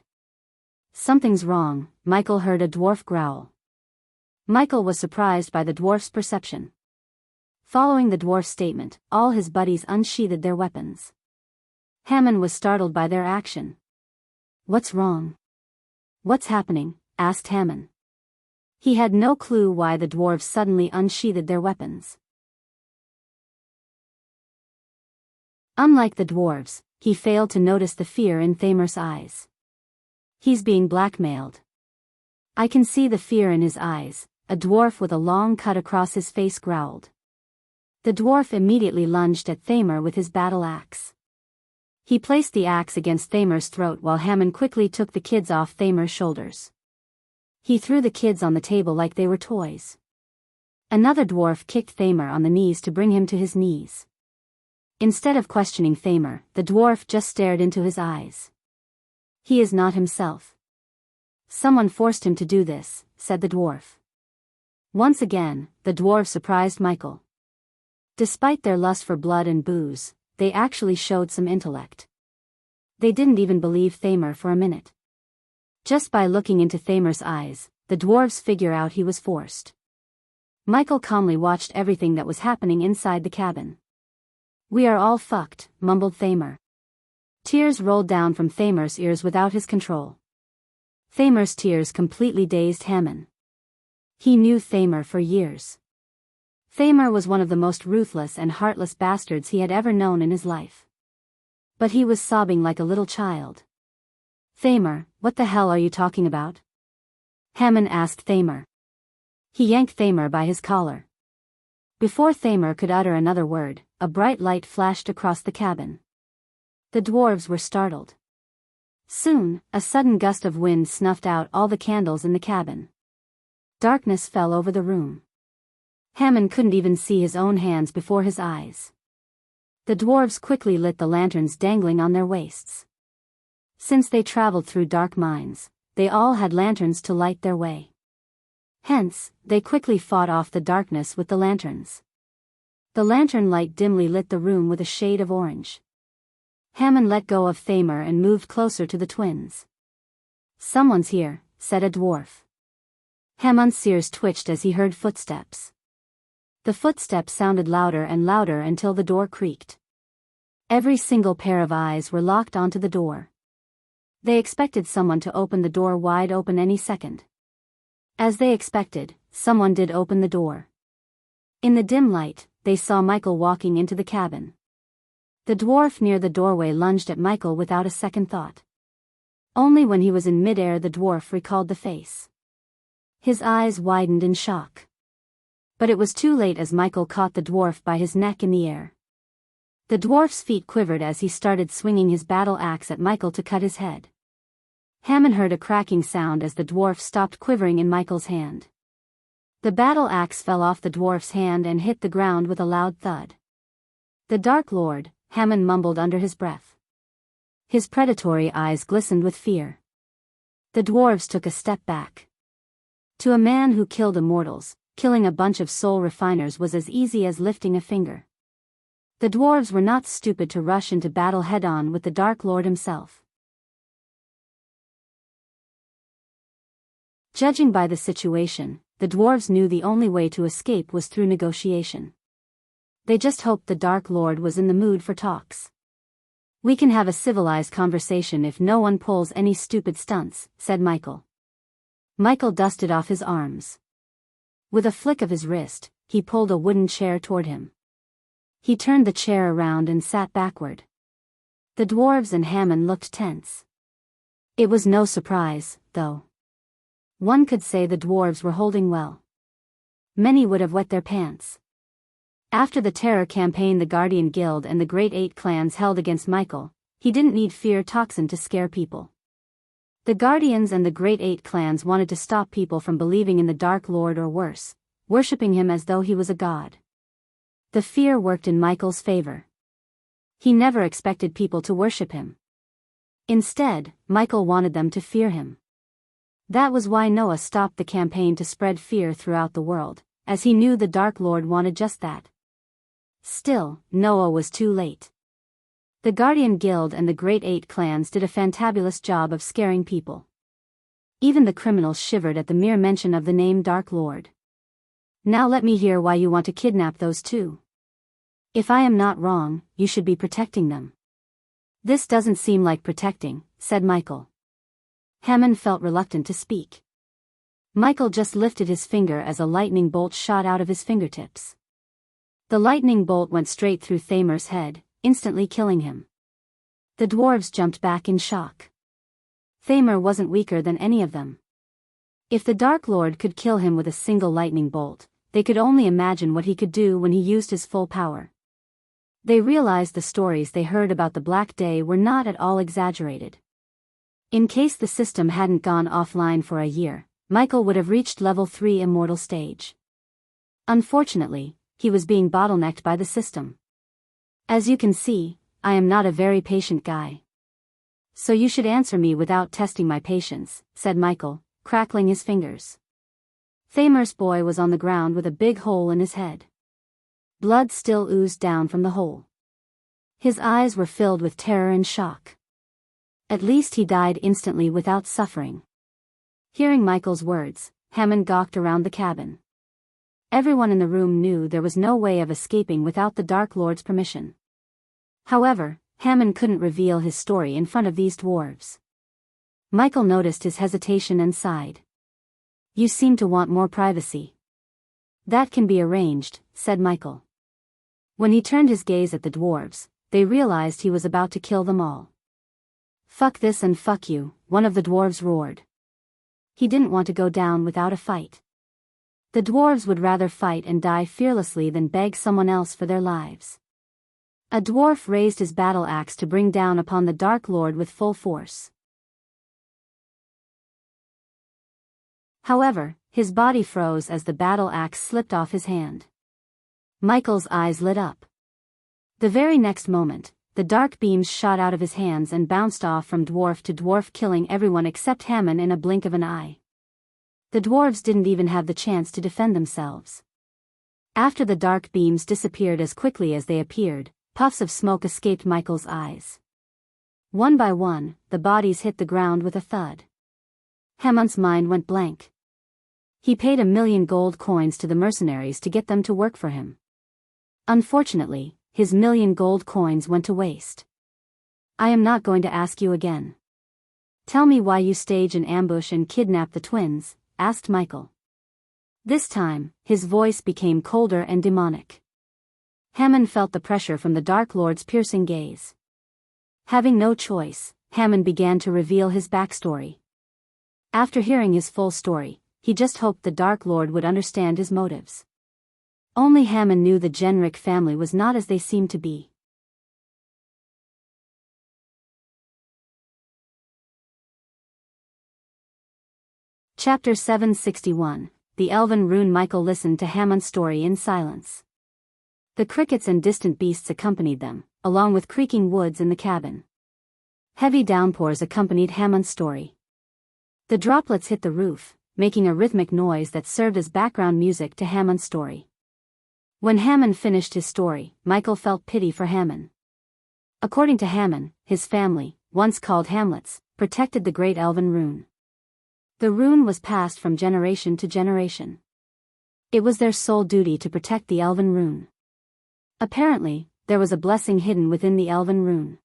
"Something's wrong," Michael heard a dwarf growl. Michael was surprised by the dwarf's perception. Following the dwarf's statement, all his buddies unsheathed their weapons. Hammond was startled by their action. "What's wrong? What's happening?" asked Hammond. He had no clue why the dwarves suddenly unsheathed their weapons. Unlike the dwarves, he failed to notice the fear in Thamer's eyes. "He's being blackmailed. I can see the fear in his eyes," a dwarf with a long cut across his face growled. The dwarf immediately lunged at Thamer with his battle axe. He placed the axe against Thamer's throat while Hammond quickly took the kids off Thamer's shoulders. He threw the kids on the table like they were toys. Another dwarf kicked Thamer on the knees to bring him to his knees. Instead of questioning Thamer, the dwarf just stared into his eyes. He is not himself. Someone forced him to do this, said the dwarf. Once again, the dwarves surprised Michael. Despite their lust for blood and booze, they actually showed some intellect. They didn't even believe Thamer for a minute. Just by looking into Thamer's eyes, the dwarves figure out he was forced. Michael calmly watched everything that was happening inside the cabin. We are all fucked, mumbled Thamer. Tears rolled down from Thamer's ears without his control. Thamer's tears completely dazed Hammond. He knew Thamer for years. Thamer was one of the most ruthless and heartless bastards he had ever known in his life. But he was sobbing like a little child. Thamer, what the hell are you talking about? Hammond asked Thamer. He yanked Thamer by his collar. Before Thamer could utter another word, a bright light flashed across the cabin. The dwarves were startled. Soon, a sudden gust of wind snuffed out all the candles in the cabin. Darkness fell over the room. Hammond couldn't even see his own hands before his eyes. The dwarves quickly lit the lanterns dangling on their waists. Since they traveled through dark mines, they all had lanterns to light their way. Hence, they quickly fought off the darkness with the lanterns. The lantern light dimly lit the room with a shade of orange. Hammond let go of Thamer and moved closer to the twins. Someone's here, said a dwarf. Hammond's ears twitched as he heard footsteps. The footsteps sounded louder and louder until the door creaked. Every single pair of eyes were locked onto the door. They expected someone to open the door wide open any second. As they expected, someone did open the door. In the dim light, they saw Michael walking into the cabin. The dwarf near the doorway lunged at Michael without a second thought. Only when he was in midair the dwarf recalled the face. His eyes widened in shock. But it was too late as Michael caught the dwarf by his neck in the air. The dwarf's feet quivered as he started swinging his battle axe at Michael to cut his head. Hammond heard a cracking sound as the dwarf stopped quivering in Michael's hand. The battle axe fell off the dwarf's hand and hit the ground with a loud thud. The Dark Lord, Hammond mumbled under his breath. His predatory eyes glistened with fear. The dwarves took a step back. To a man who killed immortals, killing a bunch of soul refiners was as easy as lifting a finger. The dwarves were not stupid to rush into battle head-on with the Dark Lord himself. Judging by the situation, the dwarves knew the only way to escape was through negotiation. They just hoped the Dark Lord was in the mood for talks. We can have a civilized conversation if no one pulls any stupid stunts, said Michael. Michael dusted off his arms. With a flick of his wrist, he pulled a wooden chair toward him. He turned the chair around and sat backward. The dwarves and Hammond looked tense. It was no surprise, though. One could say the dwarves were holding well. Many would have wet their pants. After the terror campaign the Guardian Guild and the Great Eight clans held against Michael, he didn't need fear toxin to scare people. The Guardians and the Great Eight clans wanted to stop people from believing in the Dark Lord or worse, worshipping him as though he was a god. The fear worked in Michael's favor. He never expected people to worship him. Instead, Michael wanted them to fear him. That was why Noah stopped the campaign to spread fear throughout the world, as he knew the Dark Lord wanted just that. Still, Noah was too late. The Guardian Guild and the Great Eight clans did a fantabulous job of scaring people. Even the criminals shivered at the mere mention of the name Dark Lord. Now let me hear why you want to kidnap those two. If I am not wrong, you should be protecting them. This doesn't seem like protecting, said Michael. Hammond felt reluctant to speak. Michael just lifted his finger as a lightning bolt shot out of his fingertips. The lightning bolt went straight through Thamer's head, instantly killing him. The dwarves jumped back in shock. Thamer wasn't weaker than any of them. If the Dark Lord could kill him with a single lightning bolt, they could only imagine what he could do when he used his full power. They realized the stories they heard about the Black Day were not at all exaggerated. In case the system hadn't gone offline for a year, Michael would have reached level 3 immortal stage. Unfortunately, he was being bottlenecked by the system. As you can see, I am not a very patient guy. So you should answer me without testing my patience, said Michael, crackling his fingers. Thamer's boy was on the ground with a big hole in his head. Blood still oozed down from the hole. His eyes were filled with terror and shock. At least he died instantly without suffering. Hearing Michael's words, Hammond gawked around the cabin. Everyone in the room knew there was no way of escaping without the Dark Lord's permission. However, Hammond couldn't reveal his story in front of these dwarves. Michael noticed his hesitation and sighed. You seem to want more privacy. That can be arranged, said Michael. When he turned his gaze at the dwarves, they realized he was about to kill them all. Fuck this and fuck you, one of the dwarves roared. He didn't want to go down without a fight. The dwarves would rather fight and die fearlessly than beg someone else for their lives. A dwarf raised his battle axe to bring down upon the Dark Lord with full force. However, his body froze as the battle axe slipped off his hand. Michael's eyes lit up. The very next moment, the dark beams shot out of his hands and bounced off from dwarf to dwarf, killing everyone except Hammond in a blink of an eye. The dwarves didn't even have the chance to defend themselves. After the dark beams disappeared as quickly as they appeared, puffs of smoke escaped Michael's eyes. One by one, the bodies hit the ground with a thud. Hammond's mind went blank. He paid 1,000,000 gold coins to the mercenaries to get them to work for him. Unfortunately, his 1,000,000 gold coins went to waste. I am not going to ask you again. Tell me why you stage an ambush and kidnap the twins, asked Michael. This time, his voice became colder and demonic. Hammond felt the pressure from the Dark Lord's piercing gaze. Having no choice, Hammond began to reveal his backstory. After hearing his full story, he just hoped the Dark Lord would understand his motives. Only Hammond knew the Enrich family was not as they seemed to be. Chapter 761, The Elven Rune. Michael listened to Hammond's story in silence. The crickets and distant beasts accompanied them, along with creaking woods in the cabin. Heavy downpours accompanied Hammond's story. The droplets hit the roof, making a rhythmic noise that served as background music to Hammond's story. When Hammond finished his story, Michael felt pity for Hammond. According to Hammond, his family, once called Hamlets, protected the Great Elven Rune. The rune was passed from generation to generation. It was their sole duty to protect the Elven Rune. Apparently, there was a blessing hidden within the Elven Rune.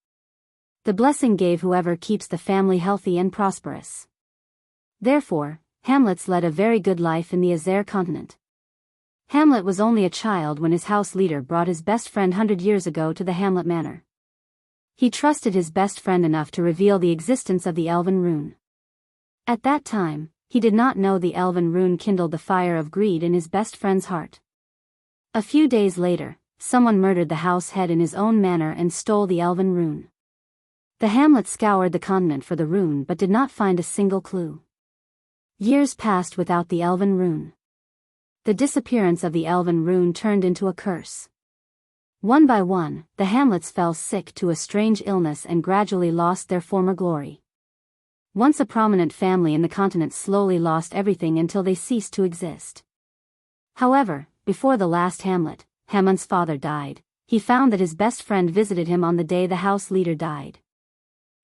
The blessing gave whoever keeps the family healthy and prosperous. Therefore, Hamlets led a very good life in the Azer continent. Hamlet was only a child when his house leader brought his best friend 100 years ago to the Hamlet Manor. He trusted his best friend enough to reveal the existence of the Elven Rune. At that time, he did not know the Elven Rune kindled the fire of greed in his best friend's heart. A few days later, someone murdered the house head in his own manor and stole the Elven Rune. The Hamlet scoured the continent for the rune but did not find a single clue. Years passed without the Elven Rune. The disappearance of the Elven Rune turned into a curse. One by one, the Hamlets fell sick to a strange illness and gradually lost their former glory. Once a prominent family in the continent slowly lost everything until they ceased to exist. However, before the last Hamlet, Hammond's father died, he found that his best friend visited him on the day the house leader died.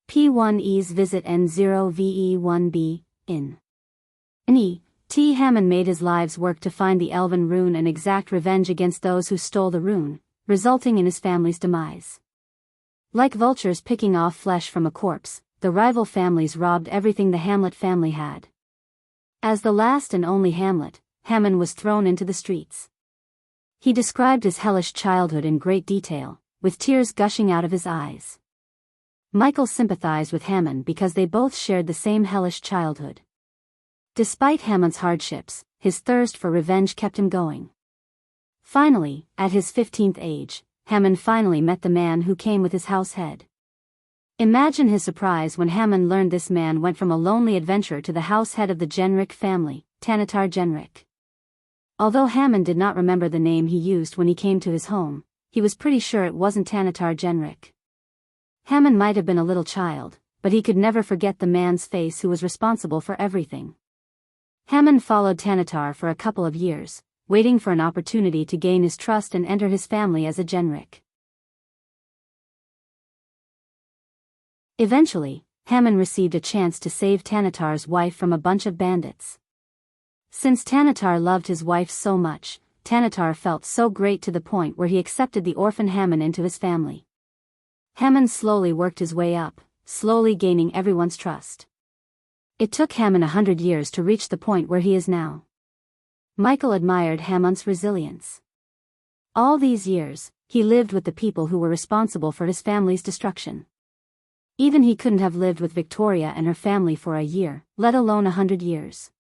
P1E's visit N0VE1B, in T. Hammond made his life's work to find the Elven Rune and exact revenge against those who stole the rune, resulting in his family's demise. Like vultures picking off flesh from a corpse, the rival families robbed everything the Hamlet family had. As the last and only Hamlet, Hammond was thrown into the streets. He described his hellish childhood in great detail, with tears gushing out of his eyes. Michael sympathized with Hammond because they both shared the same hellish childhood. Despite Hammond's hardships, his thirst for revenge kept him going. Finally, at his 15th age, Hammond finally met the man who came with his house head. Imagine his surprise when Hammond learned this man went from a lonely adventurer to the house head of the Enrich family, Tanatar Enrich. Although Hammond did not remember the name he used when he came to his home, he was pretty sure it wasn't Tanatar Genrich. Hammond might have been a little child, but he could never forget the man's face who was responsible for everything. Hammond followed Tanatar for a couple of years, waiting for an opportunity to gain his trust and enter his family as a Genrich. Eventually, Hammond received a chance to save Tanatar's wife from a bunch of bandits. Since Tanatar loved his wife so much, Tanatar felt so great to the point where he accepted the orphan Hammond into his family. Hammond slowly worked his way up, slowly gaining everyone's trust. It took Hammond 100 years to reach the point where he is now. Michael admired Hammond's resilience. All these years, he lived with the people who were responsible for his family's destruction. Even he couldn't have lived with Victoria and her family for a year, let alone 100 years.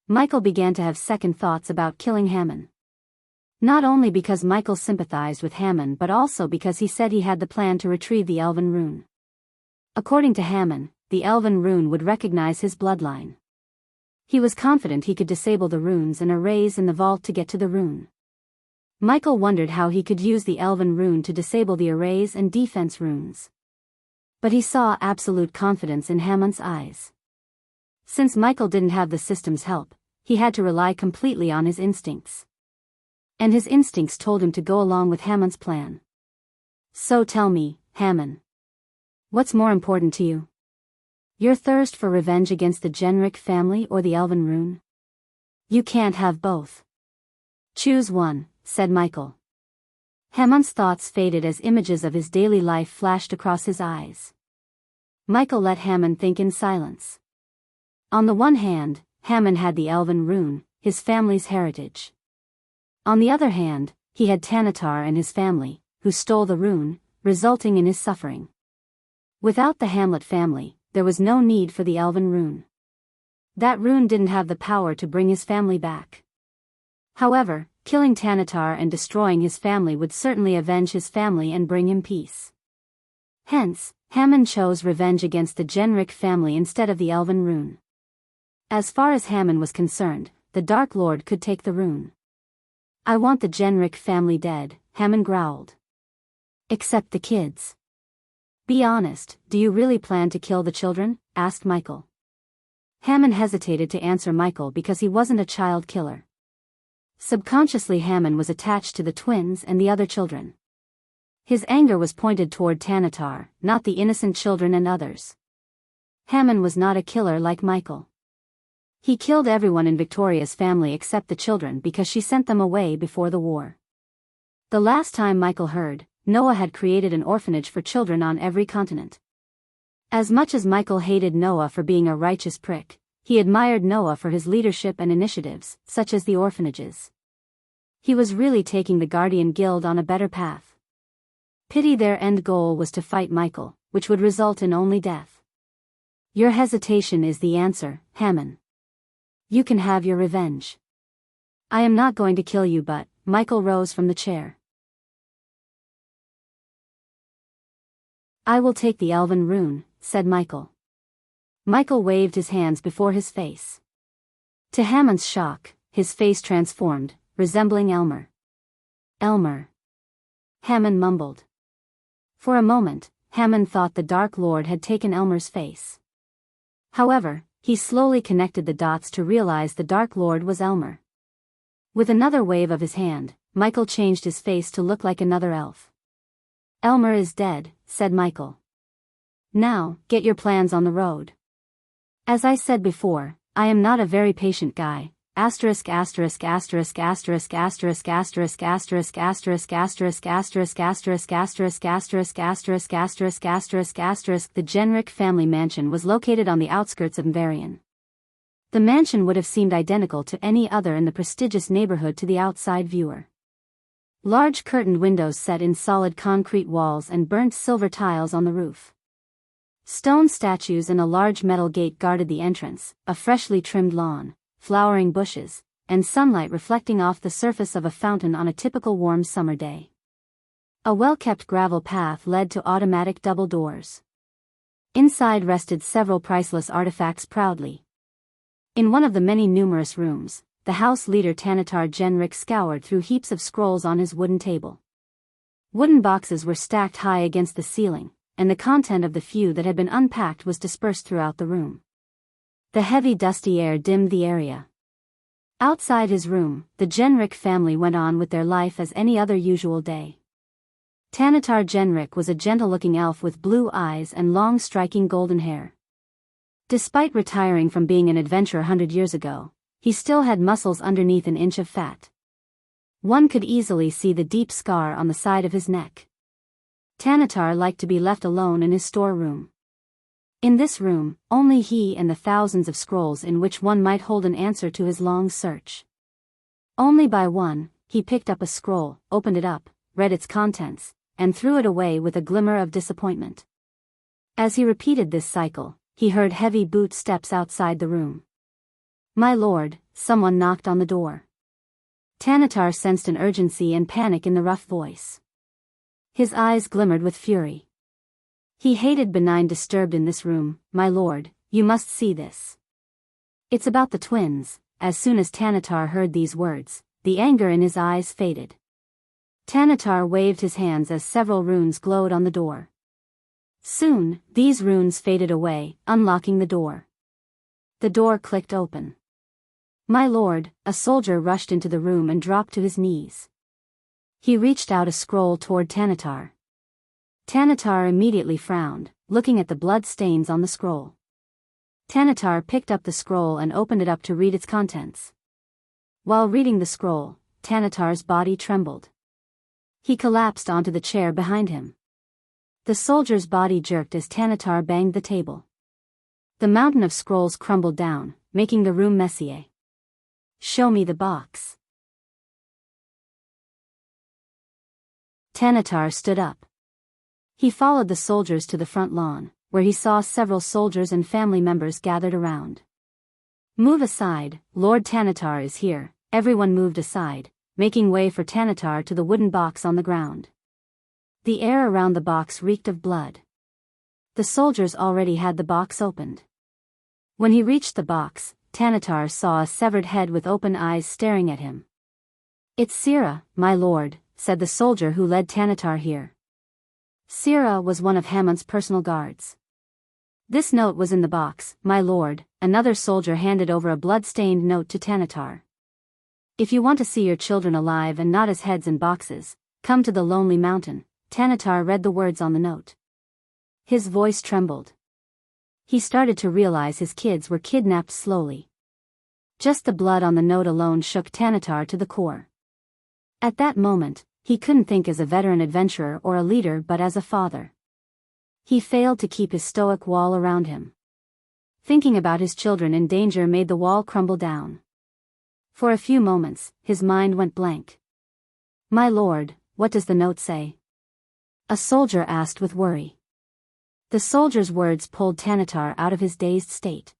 Michael began to have second thoughts about killing Hammond. Not only because Michael sympathized with Hammond but also because he said he had the plan to retrieve the Elven rune. According to Hammond, the Elven rune would recognize his bloodline. He was confident he could disable the runes and arrays in the vault to get to the rune. Michael wondered how he could use the Elven rune to disable the arrays and defense runes. But he saw absolute confidence in Hammond's eyes. Since Michael didn't have the system's help, he had to rely completely on his instincts. And his instincts told him to go along with Hammond's plan. So tell me, Hammond. What's more important to you? Your thirst for revenge against the Genrich family or the Elven rune? You can't have both. Choose one, said Michael. Hammond's thoughts faded as images of his daily life flashed across his eyes. Michael let Hammond think in silence. On the one hand, Hammond had the Elven rune, his family's heritage. On the other hand, he had Tanatar and his family, who stole the rune, resulting in his suffering. Without the Hamlet family, there was no need for the Elven rune. That rune didn't have the power to bring his family back. However, killing Tanatar and destroying his family would certainly avenge his family and bring him peace. Hence, Hammond chose revenge against the Genrich family instead of the Elven rune. As far as Hammond was concerned, the Dark Lord could take the rune. I want the Genrich family dead, Hammond growled. Except the kids. Be honest, do you really plan to kill the children? Asked Michael. Hammond hesitated to answer Michael because he wasn't a child killer. Subconsciously Hammond was attached to the twins and the other children. His anger was pointed toward Tanatar, not the innocent children and others. Hammond was not a killer like Michael. He killed everyone in Victoria's family except the children because she sent them away before the war. The last time Michael heard, Noah had created an orphanage for children on every continent. As much as Michael hated Noah for being a righteous prick, he admired Noah for his leadership and initiatives, such as the orphanages. He was really taking the Guardian Guild on a better path. Pity their end goal was to fight Michael, which would result in only death. Your hesitation is the answer, Hammond. You can have your revenge. I am not going to kill you but, Michael rose from the chair. I will take the Elven rune, said Michael. Michael waved his hands before his face. To Hammond's shock, his face transformed, resembling Elmer. Elmer. Hammond mumbled. For a moment, Hammond thought the Dark Lord had taken Elmer's face. However, he slowly connected the dots to realize the Dark Lord was Elmer. With another wave of his hand, Michael changed his face to look like another elf. Elmer is dead, said Michael. Now, get your plans on the road. As I said before, I am not a very patient guy. Asterisk asterisk asterisk asterisk asterisk asterisk asterisk asterisk asterisk asterisk asterisk asterisk asterisk asterisk asterisk asterisk asterisk. The Genrich family mansion was located on the outskirts of Mvarian. The mansion would have seemed identical to any other in the prestigious neighborhood to the outside viewer. Large curtained windows set in solid concrete walls and burnt silver tiles on the roof. Stone statues and a large metal gate guarded the entrance, a freshly trimmed lawn, flowering bushes, and sunlight reflecting off the surface of a fountain on a typical warm summer day. A well-kept gravel path led to automatic double doors. Inside rested several priceless artifacts proudly. In one of the many numerous rooms, the house leader Tanatar Genrich scoured through heaps of scrolls on his wooden table. Wooden boxes were stacked high against the ceiling, and the content of the few that had been unpacked was dispersed throughout the room. The heavy dusty air dimmed the area. Outside his room, the Genrich family went on with their life as any other usual day. Tanatar Genrich was a gentle-looking elf with blue eyes and long striking golden hair. Despite retiring from being an adventurer 100 years ago, he still had muscles underneath an inch of fat. One could easily see the deep scar on the side of his neck. Tanatar liked to be left alone in his storeroom. In this room, only he and the thousands of scrolls in which one might hold an answer to his long search. Only by one, he picked up a scroll, opened it up, read its contents, and threw it away with a glimmer of disappointment. As he repeated this cycle, he heard heavy boot steps outside the room. "My lord," someone knocked on the door. Tanatar sensed an urgency and panic in the rough voice. His eyes glimmered with fury. He hated being disturbed in this room. "My lord, you must see this. It's about the twins." As soon as Tanatar heard these words, the anger in his eyes faded. Tanatar waved his hands as several runes glowed on the door. Soon, these runes faded away, unlocking the door. The door clicked open. "My lord," a soldier rushed into the room and dropped to his knees. He reached out a scroll toward Tanatar. Tanatar immediately frowned, looking at the blood stains on the scroll. Tanatar picked up the scroll and opened it up to read its contents. While reading the scroll, Tanatar's body trembled. He collapsed onto the chair behind him. The soldier's body jerked as Tanatar banged the table. The mountain of scrolls crumbled down, making the room messier. "Show me the box." Tanatar stood up. He followed the soldiers to the front lawn, where he saw several soldiers and family members gathered around. "Move aside, Lord Tanatar is here." Everyone moved aside, making way for Tanatar to the wooden box on the ground. The air around the box reeked of blood. The soldiers already had the box opened. When he reached the box, Tanatar saw a severed head with open eyes staring at him. "It's Sira, my lord," said the soldier who led Tanatar here. Sira was one of Hamon's personal guards. "This note was in the box, my lord." Another soldier handed over a blood-stained note to Tanatar. "If you want to see your children alive and not as heads in boxes, come to the Lonely Mountain." Tanatar read the words on the note. His voice trembled. He started to realize his kids were kidnapped slowly. Just the blood on the note alone shook Tanatar to the core. At that moment, he couldn't think as a veteran adventurer or a leader but as a father. He failed to keep his stoic wall around him. Thinking about his children in danger made the wall crumble down. For a few moments, his mind went blank. "My lord, what does the note say?" a soldier asked with worry. The soldier's words pulled Tanatar out of his dazed state.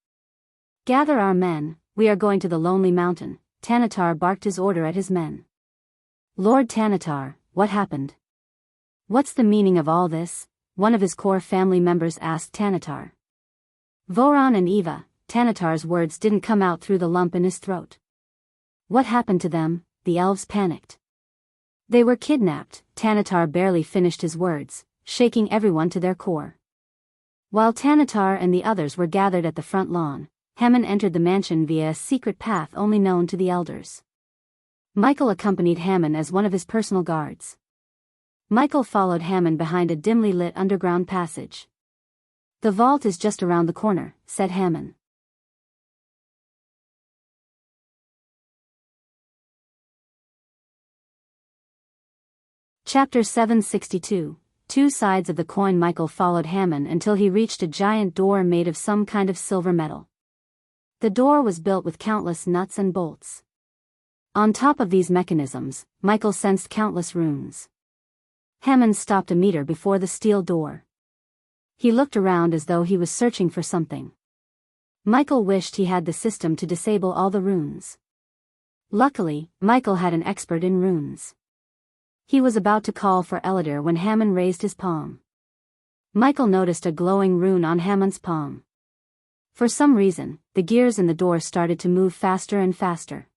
"Gather our men, we are going to the Lonely Mountain." Tanatar barked his order at his men. "Lord Tanatar, what happened? What's the meaning of all this?" one of his core family members asked Tanatar. "Voron and Eva." Tanatar's words didn't come out through the lump in his throat. "What happened to them?" the elves panicked. "They were kidnapped." Tanatar barely finished his words, shaking everyone to their core. While Tanatar and the others were gathered at the front lawn, Hamon entered the mansion via a secret path only known to the elders. Michael accompanied Hamon as one of his personal guards. Michael followed Hamon behind a dimly lit underground passage. "The vault is just around the corner," said Hamon. Chapter 762. Two sides of the coin. Michael followed Hamon until he reached a giant door made of some kind of silver metal. The door was built with countless nuts and bolts. On top of these mechanisms, Michael sensed countless runes. Hamon stopped a meter before the steel door. He looked around as though he was searching for something. Michael wished he had the system to disable all the runes. Luckily, Michael had an expert in runes. He was about to call for Eladir when Hamon raised his palm. Michael noticed a glowing rune on Hamon's palm. For some reason, the gears in the door started to move faster and faster.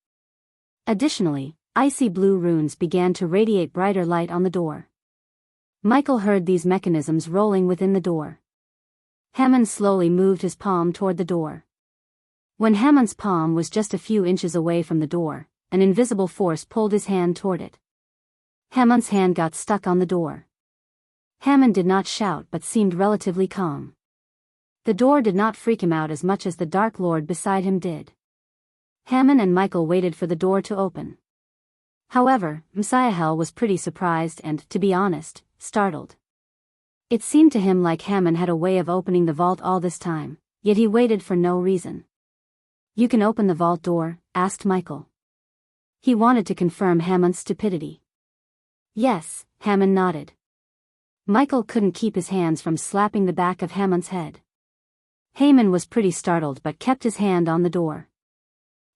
Additionally, icy blue runes began to radiate brighter light on the door. Michael heard these mechanisms rolling within the door. Hammond slowly moved his palm toward the door. When Hammond's palm was just a few inches away from the door, an invisible force pulled his hand toward it. Hammond's hand got stuck on the door. Hammond did not shout but seemed relatively calm. The door did not freak him out as much as the Dark Lord beside him did. Hammond and Michael waited for the door to open. However, Messiahel was pretty surprised and, to be honest, startled. It seemed to him like Hammond had a way of opening the vault all this time, yet he waited for no reason. "You can open the vault door?" asked Michael. He wanted to confirm Hammond's stupidity. "Yes," Hammond nodded. Michael couldn't keep his hands from slapping the back of Hammond's head. Hammond was pretty startled but kept his hand on the door.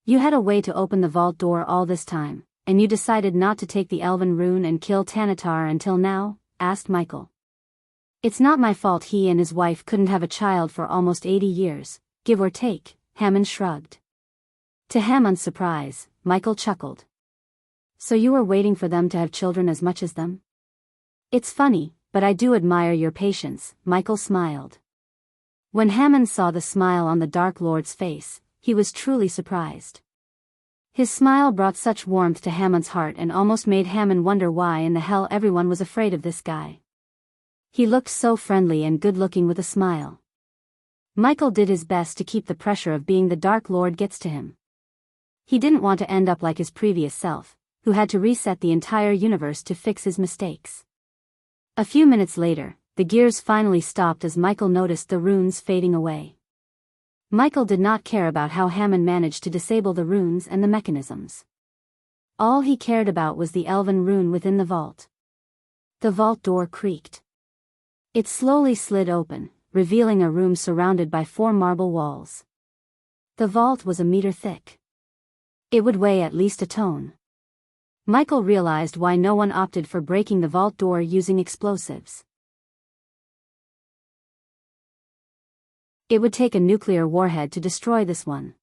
"You had a way to open the vault door all this time, and you decided not to take the elven rune and kill Tanatar until now?" asked Michael. "It's not my fault he and his wife couldn't have a child for almost 80 years, give or take," Hammond shrugged. To Hammond's surprise, Michael chuckled. "So you were waiting for them to have children as much as them?" "It's funny, but I do admire your patience," Michael smiled. When Hammond saw the smile on the Dark Lord's face, he was truly surprised. His smile brought such warmth to Hammond's heart and almost made Hammond wonder why in the hell everyone was afraid of this guy. He looked so friendly and good-looking with a smile. Michael did his best to keep the pressure of being the Dark Lord gets to him. He didn't want to end up like his previous self, who had to reset the entire universe to fix his mistakes. A few minutes later, the gears finally stopped as Michael noticed the runes fading away. Michael did not care about how Hammond managed to disable the runes and the mechanisms. All he cared about was the elven rune within the vault. The vault door creaked. It slowly slid open, revealing a room surrounded by 4 marble walls. The vault was a meter thick. It would weigh at least a ton. Michael realized why no one opted for breaking the vault door using explosives. It would take a nuclear warhead to destroy this one.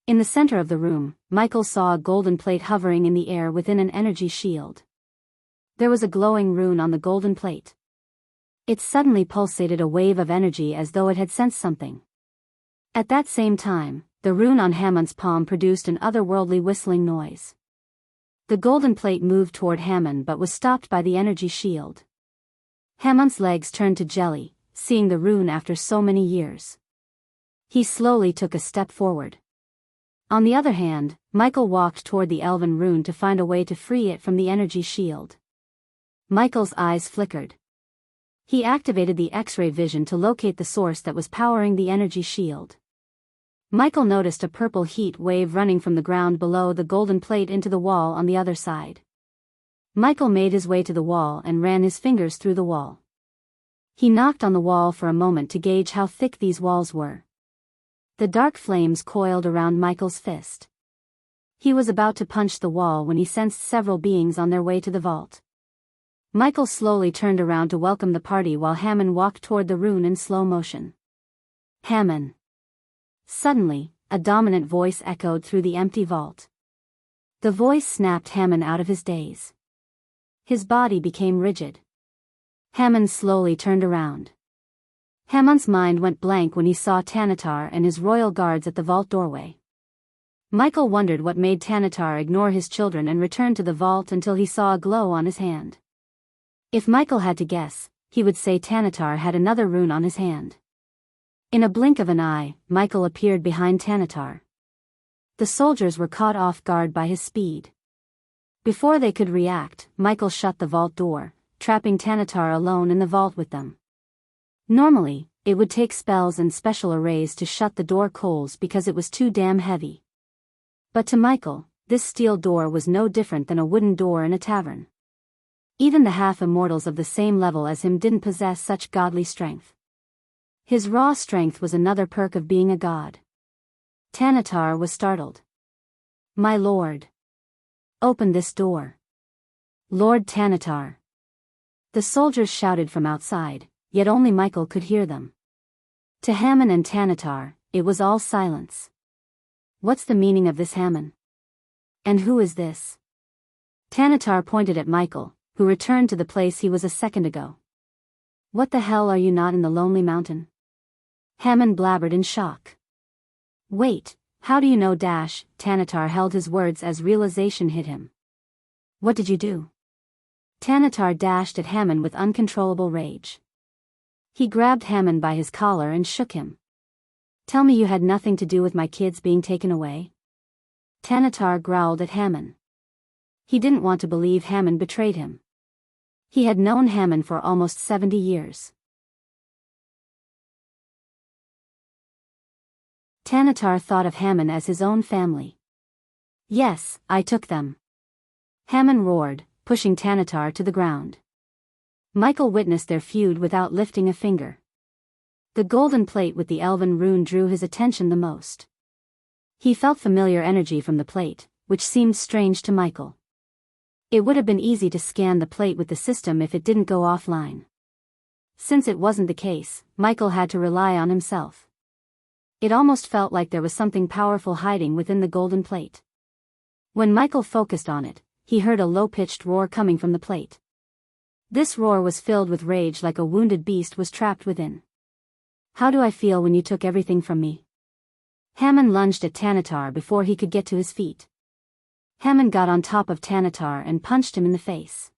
In the center of the room, Michael saw a golden plate hovering in the air within an energy shield. There was a glowing rune on the golden plate. It suddenly pulsated a wave of energy as though it had sensed something. At that same time, the rune on Hammond's palm produced an otherworldly whistling noise. The golden plate moved toward Hammond but was stopped by the energy shield. Hammond's legs turned to jelly, seeing the rune after so many years. He slowly took a step forward. On the other hand, Michael walked toward the elven rune to find a way to free it from the energy shield. Michael's eyes flickered. He activated the X-ray vision to locate the source that was powering the energy shield. Michael noticed a purple heat wave running from the ground below the golden plate into the wall on the other side. Michael made his way to the wall and ran his fingers through the wall. He knocked on the wall for a moment to gauge how thick these walls were. The dark flames coiled around Michael's fist. He was about to punch the wall when he sensed several beings on their way to the vault. Michael slowly turned around to welcome the party while Hammond walked toward the rune in slow motion. "Hammond." Suddenly, a dominant voice echoed through the empty vault. The voice snapped Hammond out of his daze. His body became rigid. Hammond slowly turned around. Hammond's mind went blank when he saw Tanatar and his royal guards at the vault doorway. Michael wondered what made Tanatar ignore his children and return to the vault until he saw a glow on his hand. If Michael had to guess, he would say Tanatar had another rune on his hand. In a blink of an eye, Michael appeared behind Tanatar. The soldiers were caught off guard by his speed. Before they could react, Michael shut the vault door, trapping Tanatar alone in the vault with them. Normally, it would take spells and special arrays to shut the door closed because it was too damn heavy. But to Michael, this steel door was no different than a wooden door in a tavern. Even the half-immortals of the same level as him didn't possess such godly strength. His raw strength was another perk of being a god. Tanatar was startled. "My lord. Open this door. Lord Tanatar." The soldiers shouted from outside, yet only Michael could hear them. To Hammond and Tanatar, it was all silence. "What's the meaning of this, Hammond? And who is this?" Tanatar pointed at Michael, who returned to the place he was a second ago. "What the hell, are you not in the Lonely Mountain?" Hammond blabbered in shock. "Wait, how do you know?" Tanatar held his words as realization hit him. "What did you do?" Tanatar dashed at Hammond with uncontrollable rage. He grabbed Hammond by his collar and shook him. "Tell me you had nothing to do with my kids being taken away." Tanatar growled at Hammond. He didn't want to believe Hammond betrayed him. He had known Hammond for almost 70 years. Tanatar thought of Hammond as his own family. "Yes, I took them," Hammond roared, pushing Tanatar to the ground. Michael witnessed their feud without lifting a finger. The golden plate with the elven rune drew his attention the most. He felt familiar energy from the plate, which seemed strange to Michael. It would have been easy to scan the plate with the system if it didn't go offline. Since it wasn't the case, Michael had to rely on himself. It almost felt like there was something powerful hiding within the golden plate. When Michael focused on it, he heard a low-pitched roar coming from the plate. This roar was filled with rage, like a wounded beast was trapped within. "How do I feel when you took everything from me?" Hammond lunged at Tanatar before he could get to his feet. Hammond got on top of Tanatar and punched him in the face.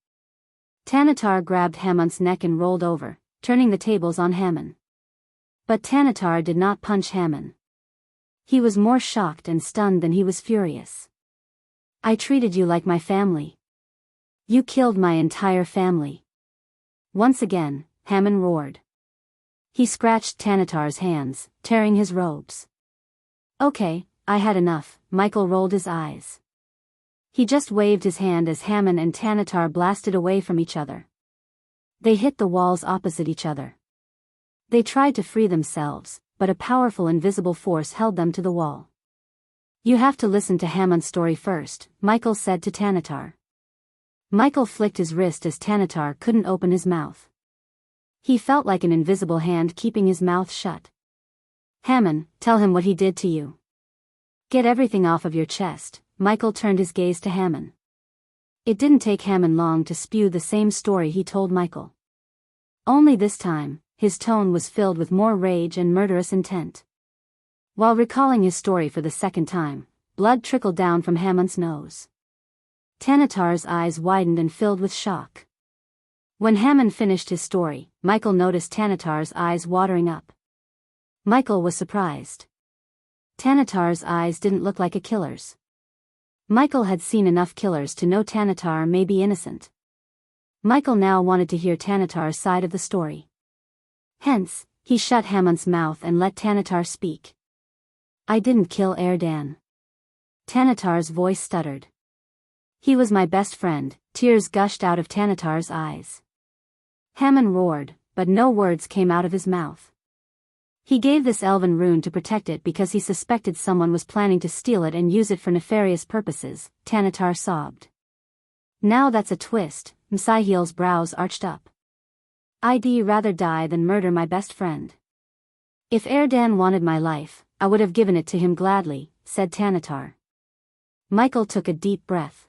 Tanatar grabbed Hammond's neck and rolled over, turning the tables on Hammond. But Tanatar did not punch Hammond. He was more shocked and stunned than he was furious. "I treated you like my family. You killed my entire family." Once again, Hammond roared. He scratched Tanatar's hands, tearing his robes. "Okay, I had enough." Michael rolled his eyes. He just waved his hand as Hammond and Tanatar blasted away from each other. They hit the walls opposite each other. They tried to free themselves, but a powerful invisible force held them to the wall. "You have to listen to Hammond's story first," Michael said to Tanatar. Michael flicked his wrist as Tanatar couldn't open his mouth. He felt like an invisible hand keeping his mouth shut. "Hammond, tell him what he did to you. Get everything off of your chest." Michael turned his gaze to Hammond. It didn't take Hammond long to spew the same story he told Michael. Only this time, his tone was filled with more rage and murderous intent. While recalling his story for the second time, blood trickled down from Hammond's nose. Tanatar's eyes widened and filled with shock. When Hammond finished his story, Michael noticed Tanatar's eyes watering up. Michael was surprised. Tanatar's eyes didn't look like a killer's. Michael had seen enough killers to know Tanatar may be innocent. Michael now wanted to hear Tanatar's side of the story. Hence, he shut Hammond's mouth and let Tanatar speak. "I didn't kill Erdan." Tanatar's voice stuttered. "He was my best friend." Tears gushed out of Tanatar's eyes. Hammond roared, but no words came out of his mouth. He gave this elven rune to protect it because he suspected someone was planning to steal it and use it for nefarious purposes, Tanatar sobbed. "Now that's a twist." Msaihel's brows arched up. "I'd rather die than murder my best friend. If Erdan wanted my life, I would have given it to him gladly," said Tanatar. Michael took a deep breath.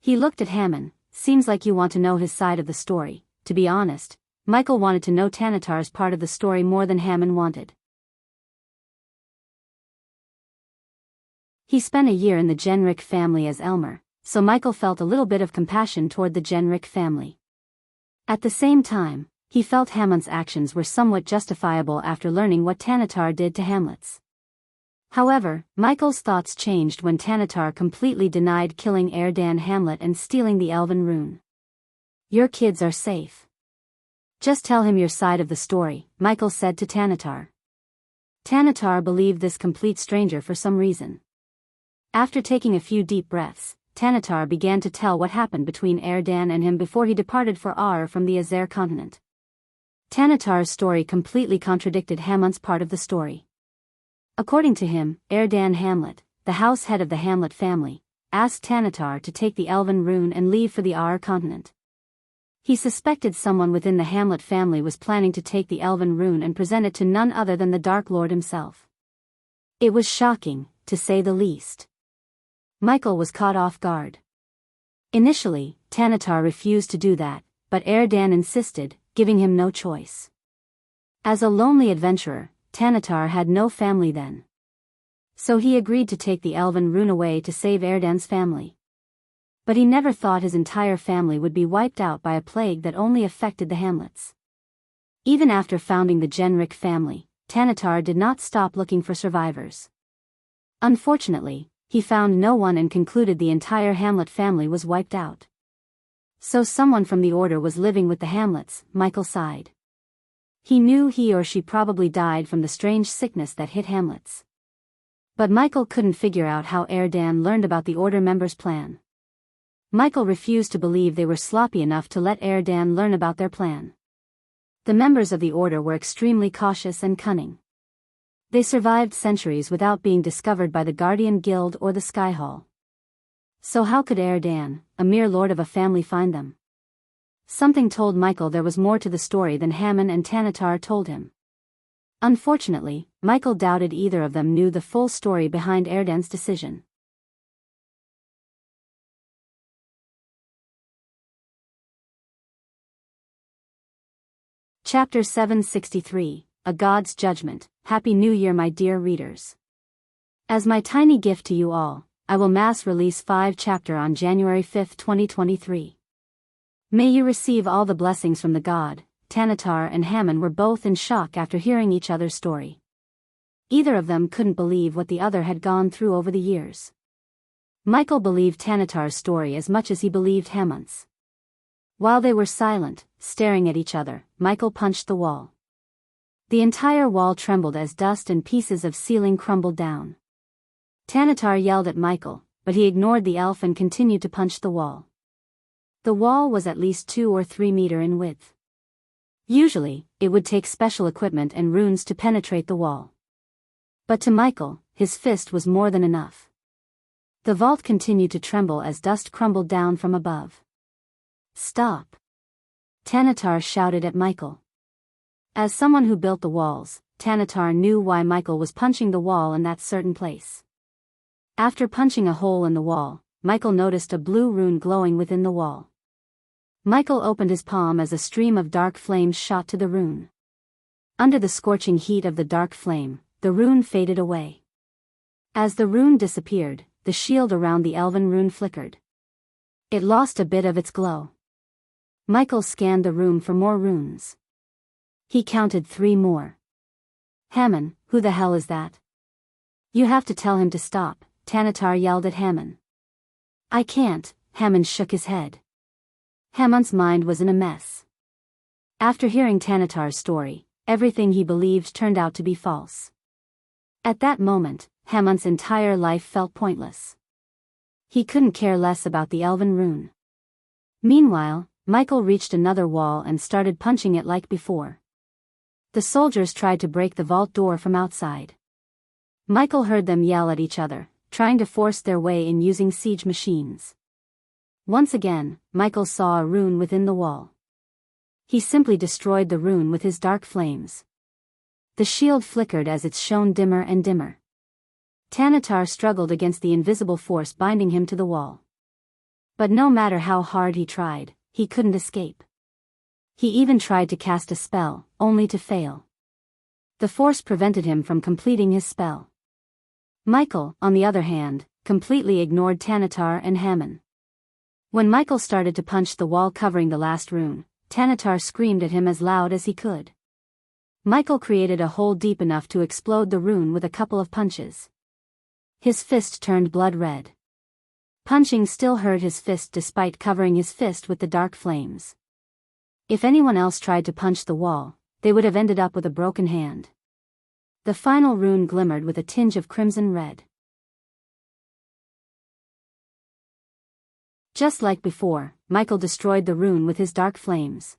He looked at Hammond. "Seems like you want to know his side of the story." To be honest, Michael wanted to know Tanatar's part of the story more than Hammond wanted. He spent a year in the Enrich family as Elmer, so Michael felt a little bit of compassion toward the Enrich family. At the same time, he felt Hammond's actions were somewhat justifiable after learning what Tanatar did to Hamlet's. However, Michael's thoughts changed when Tanatar completely denied killing Erdan Hamlet and stealing the elven rune. "Your kids are safe. Just tell him your side of the story," Michael said to Tanatar. Tanatar believed this complete stranger for some reason. After taking a few deep breaths, Tanatar began to tell what happened between Erdan and him before he departed for Ar from the Azer continent. Tanatar's story completely contradicted Hammond's part of the story. According to him, Erdan Hamlet, the house head of the Hamlet family, asked Tanatar to take the elven rune and leave for the Ar continent. He suspected someone within the Hamlet family was planning to take the elven rune and present it to none other than the Dark Lord himself. It was shocking, to say the least. Michael was caught off guard. Initially, Tanatar refused to do that, but Erdan insisted, giving him no choice. As a lonely adventurer, Tanatar had no family then. So he agreed to take the elven rune away to save Erdan's family. But he never thought his entire family would be wiped out by a plague that only affected the hamlets. Even after founding the Enrich family, Tanatar did not stop looking for survivors. Unfortunately, he found no one and concluded the entire hamlet family was wiped out. So someone from the order was living with the hamlets, Michael sighed. He knew he or she probably died from the strange sickness that hit hamlets. But Michael couldn't figure out how Erdan learned about the order members' plan. Michael refused to believe they were sloppy enough to let Erdan learn about their plan. The members of the order were extremely cautious and cunning. They survived centuries without being discovered by the Guardian Guild or the Sky Hall. So how could Erdan, a mere lord of a family, find them? Something told Michael there was more to the story than Hammond and Tanatar told him. Unfortunately, Michael doubted either of them knew the full story behind Erdan's decision. Chapter 763, A God's Judgment. Happy New Year, my dear readers. As my tiny gift to you all, I will mass release 5 chapters on January 5, 2023. May you receive all the blessings from the god. Tanatar and Hammond were both in shock after hearing each other's story. Either of them couldn't believe what the other had gone through over the years. Michael believed Tanatar's story as much as he believed Hammond's. While they were silent, staring at each other, Michael punched the wall. The entire wall trembled as dust and pieces of ceiling crumbled down. Tanatar yelled at Michael, but he ignored the elf and continued to punch the wall. The wall was at least 2 or 3 meters in width. Usually, it would take special equipment and runes to penetrate the wall. But to Michael, his fist was more than enough. The vault continued to tremble as dust crumbled down from above. Stop! Tanatar shouted at Michael. As someone who built the walls, Tanatar knew why Michael was punching the wall in that certain place. After punching a hole in the wall, Michael noticed a blue rune glowing within the wall. Michael opened his palm as a stream of dark flames shot to the rune. Under the scorching heat of the dark flame, the rune faded away. As the rune disappeared, the shield around the elven rune flickered. It lost a bit of its glow. Michael scanned the room for more runes. He counted 3 more. Hammond, who the hell is that? You have to tell him to stop, Tanatar yelled at Hammond. I can't, Hammond shook his head. Hammond's mind was in a mess. After hearing Tanatar's story, everything he believed turned out to be false. At that moment, Hammond's entire life felt pointless. He couldn't care less about the elven rune. Meanwhile, Michael reached another wall and started punching it like before. The soldiers tried to break the vault door from outside. Michael heard them yell at each other, trying to force their way in using siege machines. Once again, Michael saw a rune within the wall. He simply destroyed the rune with his dark flames. The shield flickered as it shone dimmer and dimmer. Tanatar struggled against the invisible force binding him to the wall. But no matter how hard he tried, he couldn't escape. He even tried to cast a spell, only to fail. The force prevented him from completing his spell. Michael, on the other hand, completely ignored Tanatar and Hammond. When Michael started to punch the wall covering the last rune, Tanatar screamed at him as loud as he could. Michael created a hole deep enough to explode the rune with a couple of punches. His fist turned blood red. Punching still hurt his fist despite covering his fist with the dark flames. If anyone else tried to punch the wall, they would have ended up with a broken hand. The final rune glimmered with a tinge of crimson red. Just like before, Michael destroyed the rune with his dark flames.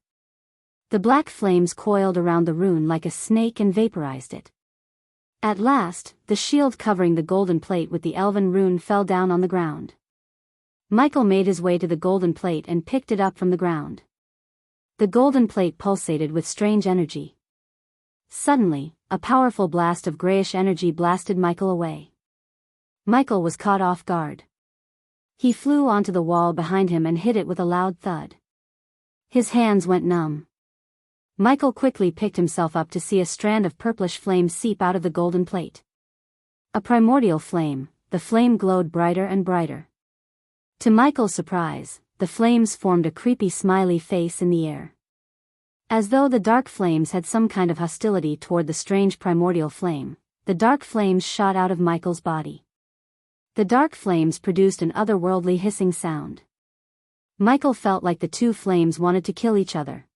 The black flames coiled around the rune like a snake and vaporized it. At last, the shield covering the golden plate with the elven rune fell down on the ground. Michael made his way to the golden plate and picked it up from the ground. The golden plate pulsated with strange energy. Suddenly, a powerful blast of grayish energy blasted Michael away. Michael was caught off guard. He flew onto the wall behind him and hit it with a loud thud. His hands went numb. Michael quickly picked himself up to see a strand of purplish flame seep out of the golden plate. A primordial flame, the flame glowed brighter and brighter. To Michael's surprise, the flames formed a creepy smiley face in the air. As though the dark flames had some kind of hostility toward the strange primordial flame, the dark flames shot out of Michael's body. The dark flames produced an otherworldly hissing sound. Michael felt like the two flames wanted to kill each other.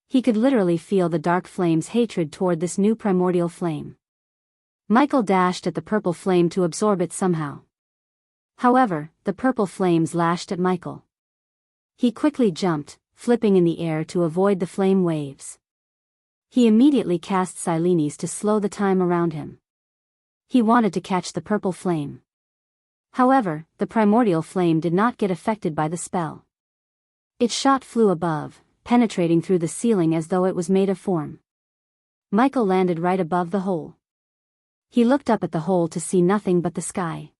He could literally feel the dark flames' hatred toward this new primordial flame. Michael dashed at the purple flame to absorb it somehow. However, the purple flames lashed at Michael. He quickly jumped, flipping in the air to avoid the flame waves. He immediately cast Silenes to slow the time around him. He wanted to catch the purple flame. However, the primordial flame did not get affected by the spell. Its shot flew above, penetrating through the ceiling as though it was made of foam. Michael landed right above the hole. He looked up at the hole to see nothing but the sky.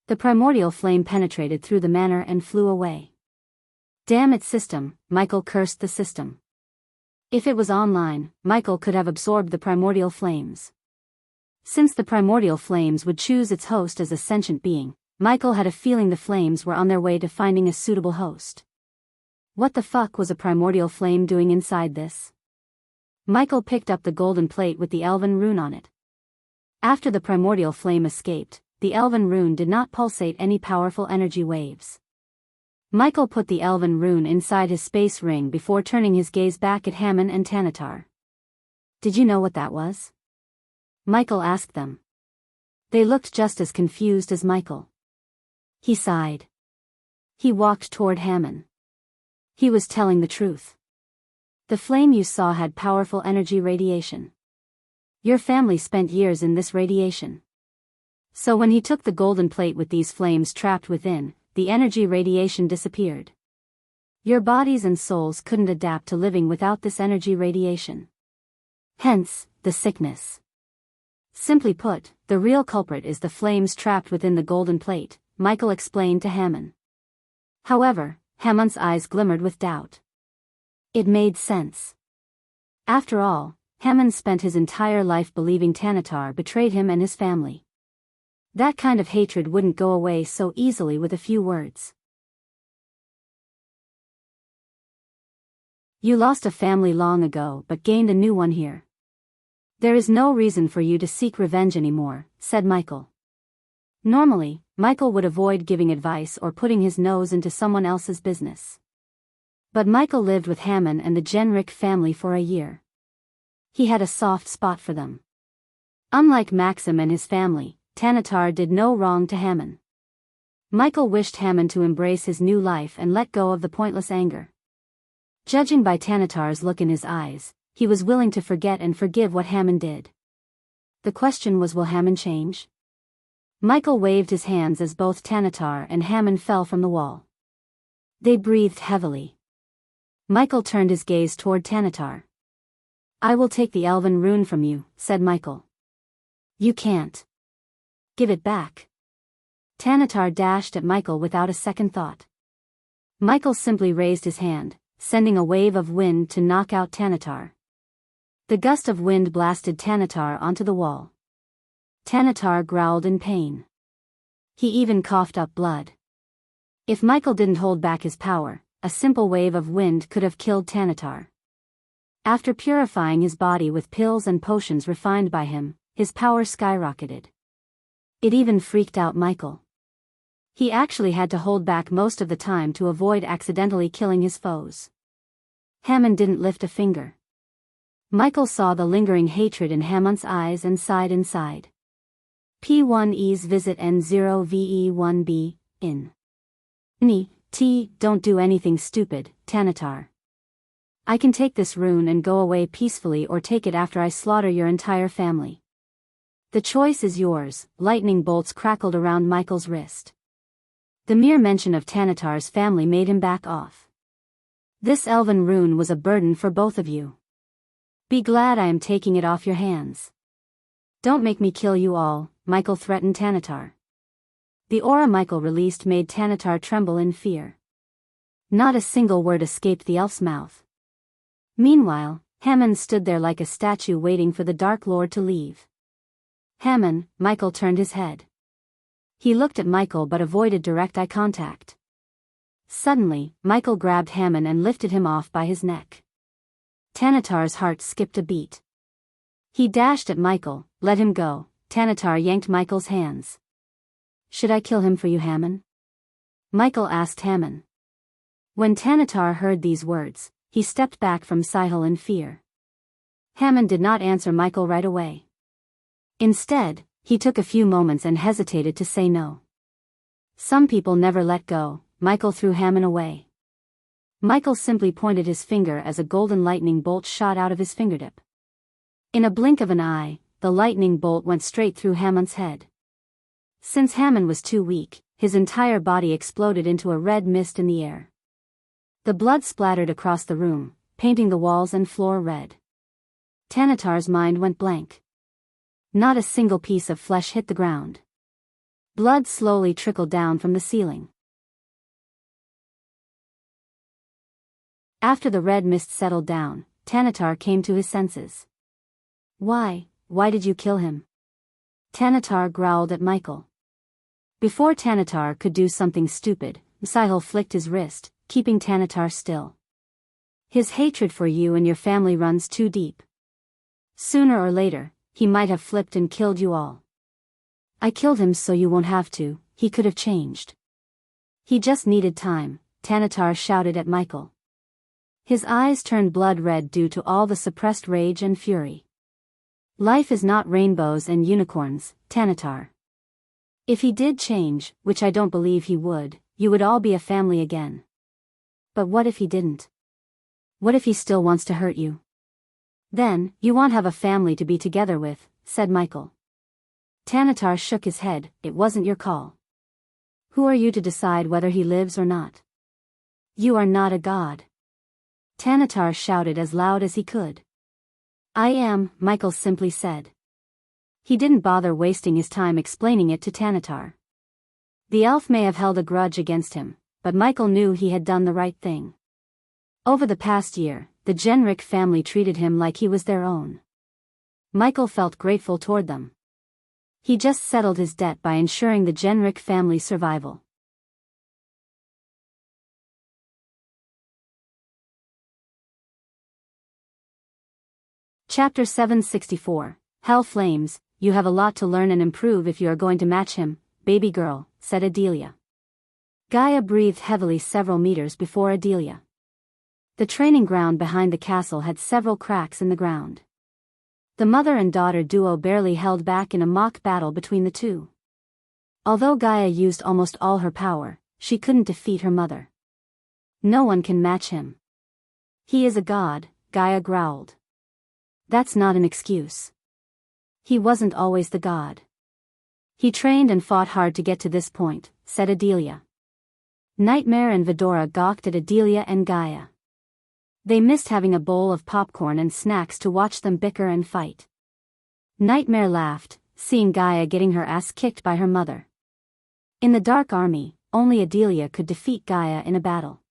The primordial flame penetrated through the manor and flew away. Damn its system, Michael cursed the system. If it was online, Michael could have absorbed the primordial flames. Since the primordial flames would choose its host as a sentient being, Michael had a feeling the flames were on their way to finding a suitable host. What the fuck was a primordial flame doing inside this? Michael picked up the golden plate with the elven rune on it. After the primordial flame escaped, the elven rune did not pulsate any powerful energy waves. Michael put the elven rune inside his space ring before turning his gaze back at Hammond and Tanatar. Did you know what that was? Michael asked them. They looked just as confused as Michael. He sighed. He walked toward Hammond. He was telling the truth. The flame you saw had powerful energy radiation. Your family spent years in this radiation. So when he took the golden plate with these flames trapped within, the energy radiation disappeared. Your bodies and souls couldn't adapt to living without this energy radiation. Hence, the sickness. Simply put, the real culprit is the flames trapped within the golden plate, Michael explained to Hammond. However, Hammond's eyes glimmered with doubt. It made sense. After all, Hammond spent his entire life believing Tanatar betrayed him and his family. That kind of hatred wouldn't go away so easily with a few words. You lost a family long ago but gained a new one here. There is no reason for you to seek revenge anymore, said Michael. Normally, Michael would avoid giving advice or putting his nose into someone else's business. But Michael lived with Hammond and the Enrich family for a year. He had a soft spot for them. Unlike Maxim and his family, Tanatar did no wrong to Hammond. Michael wished Hammond to embrace his new life and let go of the pointless anger. Judging by Tanatar's look in his eyes, he was willing to forget and forgive what Hammond did. The question was, will Hammond change? Michael waved his hands as both Tanatar and Hammond fell from the wall. They breathed heavily. Michael turned his gaze toward Tanatar. I will take the elven rune from you, said Michael. You can't. Give it back. Tanatar dashed at Michael without a second thought. Michael simply raised his hand, sending a wave of wind to knock out Tanatar. The gust of wind blasted Tanatar onto the wall. Tanatar growled in pain. He even coughed up blood. If Michael didn't hold back his power, a simple wave of wind could have killed Tanatar. After purifying his body with pills and potions refined by him, his power skyrocketed. It even freaked out Michael. He actually had to hold back most of the time to avoid accidentally killing his foes. Hammond didn't lift a finger. Michael saw the lingering hatred in Hammond's eyes and sighed inside. P1E's visit N0VE1B, in. Don't do anything stupid, Tanatar. I can take this rune and go away peacefully, or take it after I slaughter your entire family. The choice is yours. Lightning bolts crackled around Michael's wrist. The mere mention of Tanatar's family made him back off. This elven rune was a burden for both of you. Be glad I am taking it off your hands. Don't make me kill you all, Michael threatened Tanatar. The aura Michael released made Tanatar tremble in fear. Not a single word escaped the elf's mouth. Meanwhile, Hammond stood there like a statue waiting for the Dark Lord to leave. Hammond, Michael turned his head. He looked at Michael but avoided direct eye contact. Suddenly, Michael grabbed Hammond and lifted him off by his neck. Tanatar's heart skipped a beat. He dashed at Michael. Let him go. Tanatar yanked Michael's hands. Should I kill him for you, Hammond? Michael asked Hammond. When Tanatar heard these words, he stepped back from Sihil in fear. Hammond did not answer Michael right away. Instead, he took a few moments and hesitated to say no. Some people never let go. Michael threw Hammond away. Michael simply pointed his finger as a golden lightning bolt shot out of his fingertip. In a blink of an eye, the lightning bolt went straight through Hammond's head. Since Hammond was too weak, his entire body exploded into a red mist in the air. The blood splattered across the room, painting the walls and floor red. Tanatar's mind went blank. Not a single piece of flesh hit the ground. Blood slowly trickled down from the ceiling. After the red mist settled down, Tanatar came to his senses. Why did you kill him? Tanatar growled at Michael. Before Tanatar could do something stupid, Sihil flicked his wrist, keeping Tanatar still. His hatred for you and your family runs too deep. Sooner or later, he might have flipped and killed you all. I killed him so you won't have to. He could have changed. He just needed time, Tanatar shouted at Michael. His eyes turned blood red due to all the suppressed rage and fury. Life is not rainbows and unicorns, Tanatar. If he did change, which I don't believe he would, you would all be a family again. But what if he didn't? What if he still wants to hurt you? Then, you won't have a family to be together with, said Michael. Tanatar shook his head. It wasn't your call. Who are you to decide whether he lives or not? You are not a god. Tanatar shouted as loud as he could. I am, Michael simply said. He didn't bother wasting his time explaining it to Tanatar. The elf may have held a grudge against him, but Michael knew he had done the right thing. Over the past year, the Enrich family treated him like he was their own. Michael felt grateful toward them. He just settled his debt by ensuring the Enrich family's survival. Chapter 764, Hell Flames. You have a lot to learn and improve if you are going to match him, baby girl, said Adelia. Gaia breathed heavily several meters before Adelia. The training ground behind the castle had several cracks in the ground. The mother and daughter duo barely held back in a mock battle between the two. Although Gaia used almost all her power, she couldn't defeat her mother. No one can match him. He is a god, Gaia growled. That's not an excuse. He wasn't always the god. He trained and fought hard to get to this point, said Adelia. Nightmare and Vidora gawked at Adelia and Gaia. They missed having a bowl of popcorn and snacks to watch them bicker and fight. Nightmare laughed, seeing Gaia getting her ass kicked by her mother. In the Dark Army, only Adelia could defeat Gaia in a battle.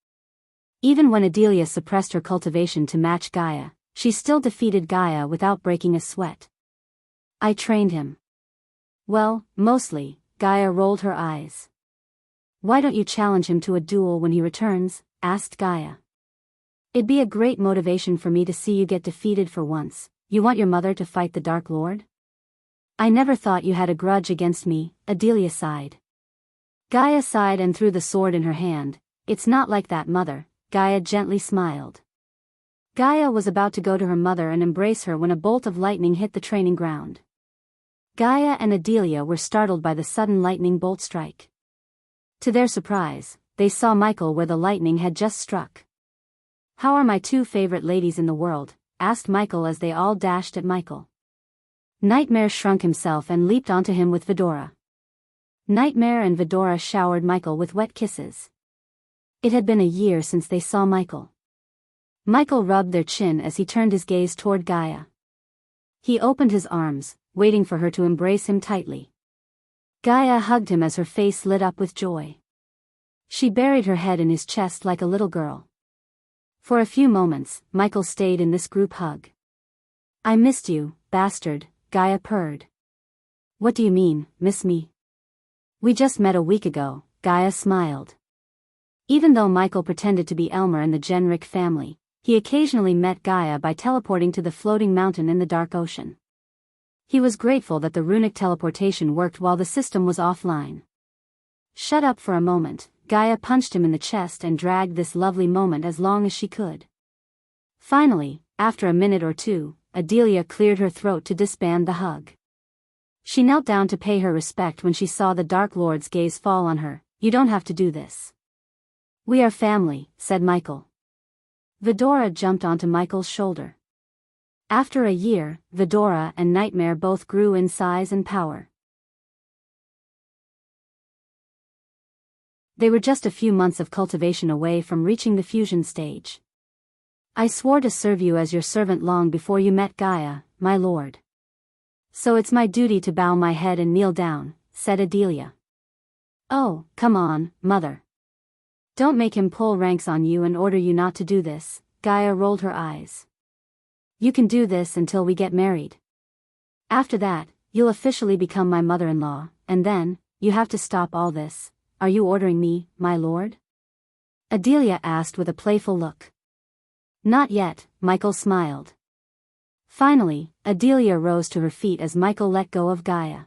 Even when Adelia suppressed her cultivation to match Gaia, she still defeated Gaia without breaking a sweat. I trained him. Well, mostly, Gaia rolled her eyes. Why don't you challenge him to a duel when he returns? Asked Gaia. It'd be a great motivation for me to see you get defeated for once. You want your mother to fight the Dark Lord? I never thought you had a grudge against me, Adelia sighed. Gaia sighed and threw the sword in her hand. It's not like that, mother, Gaia gently smiled. Gaia was about to go to her mother and embrace her when a bolt of lightning hit the training ground. Gaia and Adelia were startled by the sudden lightning bolt strike. To their surprise, they saw Michael where the lightning had just struck. How are my two favorite ladies in the world? Asked Michael as they all dashed at Michael. Nightmare shrunk himself and leaped onto him with Vidora. Nightmare and Vidora showered Michael with wet kisses. It had been a year since they saw Michael. Michael rubbed their chin as he turned his gaze toward Gaia. He opened his arms, waiting for her to embrace him tightly. Gaia hugged him as her face lit up with joy. She buried her head in his chest like a little girl. For a few moments, Michael stayed in this group hug. "I missed you, bastard," Gaia purred. "What do you mean, miss me?" "We just met a week ago," Gaia smiled. Even though Michael pretended to be Elmer and the Genrick family, he occasionally met Gaia by teleporting to the floating mountain in the dark ocean. He was grateful that the runic teleportation worked while the system was offline. "Shut up for a moment," Gaia punched him in the chest and dragged this lovely moment as long as she could. Finally, after a minute or two, Adelia cleared her throat to disband the hug. She knelt down to pay her respect when she saw the Dark Lord's gaze fall on her. "You don't have to do this." "We are family," said Michael. Vidora jumped onto Michael's shoulder. After a year, Vidora and Nightmare both grew in size and power. They were just a few months of cultivation away from reaching the fusion stage. "I swore to serve you as your servant long before you met Gaia, my lord. So it's my duty to bow my head and kneel down," said Adelia. "Oh, come on, mother. Don't make him pull ranks on you and order you not to do this," Gaia rolled her eyes. "You can do this until we get married. After that, you'll officially become my mother-in-law, and then, you have to stop all this. Are you ordering me, my lord?" Adelia asked with a playful look. "Not yet," Michael smiled. Finally, Adelia rose to her feet as Michael let go of Gaia.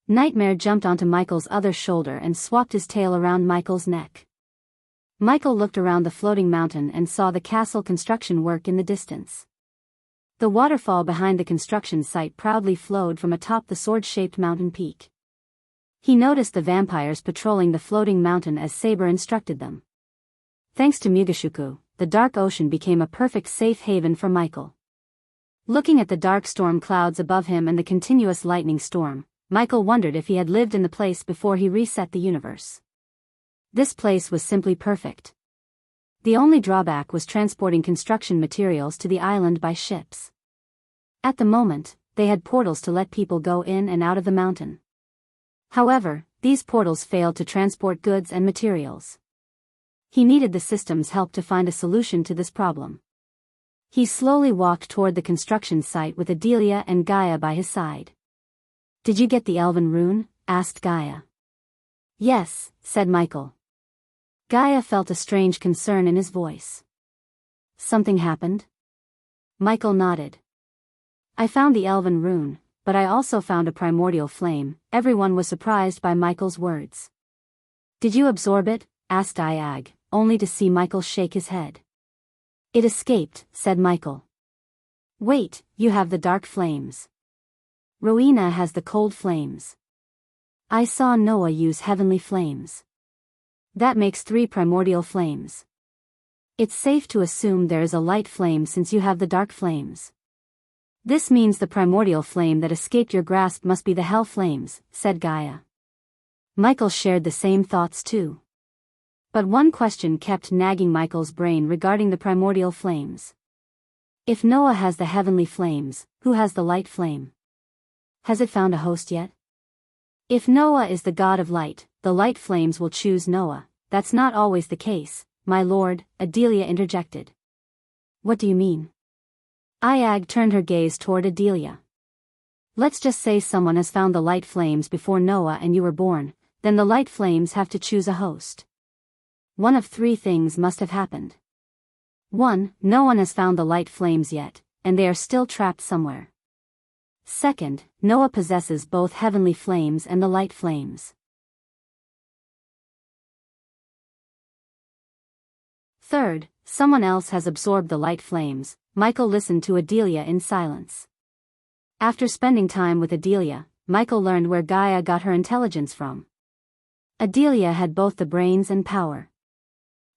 Nightmare jumped onto Michael's other shoulder and swapped his tail around Michael's neck. Michael looked around the floating mountain and saw the castle construction work in the distance. The waterfall behind the construction site proudly flowed from atop the sword-shaped mountain peak. He noticed the vampires patrolling the floating mountain as Saber instructed them. Thanks to Mugashuku, the dark ocean became a perfect safe haven for Michael. Looking at the dark storm clouds above him and the continuous lightning storm, Michael wondered if he had lived in the place before he reset the universe. This place was simply perfect. The only drawback was transporting construction materials to the island by ships. At the moment, they had portals to let people go in and out of the mountain. However, these portals failed to transport goods and materials. He needed the system's help to find a solution to this problem. He slowly walked toward the construction site with Adelia and Gaia by his side. "Did you get the elven rune?" asked Gaia. "Yes," said Michael. Gaia felt a strange concern in his voice. "Something happened?" Michael nodded. "I found the elven rune, but I also found a primordial flame." Everyone was surprised by Michael's words. "Did you absorb it?" asked Iag, only to see Michael shake his head. "It escaped," said Michael. "Wait, you have the dark flames. Rowena has the cold flames. I saw Noah use heavenly flames. That makes 3 primordial flames. It's safe to assume there is a light flame since you have the dark flames. This means the primordial flame that escaped your grasp must be the hell flames," said Gaia. Michael shared the same thoughts too. But one question kept nagging Michael's brain regarding the primordial flames. If Noah has the heavenly flames, who has the light flame? Has it found a host yet? If Noah is the god of light, the light flames will choose Noah. "That's not always the case, my lord," Adelia interjected. "What do you mean?" Iag turned her gaze toward Adelia. "Let's just say someone has found the light flames before Noah and you were born, then the light flames have to choose a host. One of 3 things must have happened. 1. No one has found the light flames yet, and they are still trapped somewhere. 2nd, Noah possesses both heavenly flames and the light flames. 3rd, someone else has absorbed the light flames." Michael listened to Adelia in silence. After spending time with Adelia, Michael learned where Gaia got her intelligence from. Adelia had both the brains and power.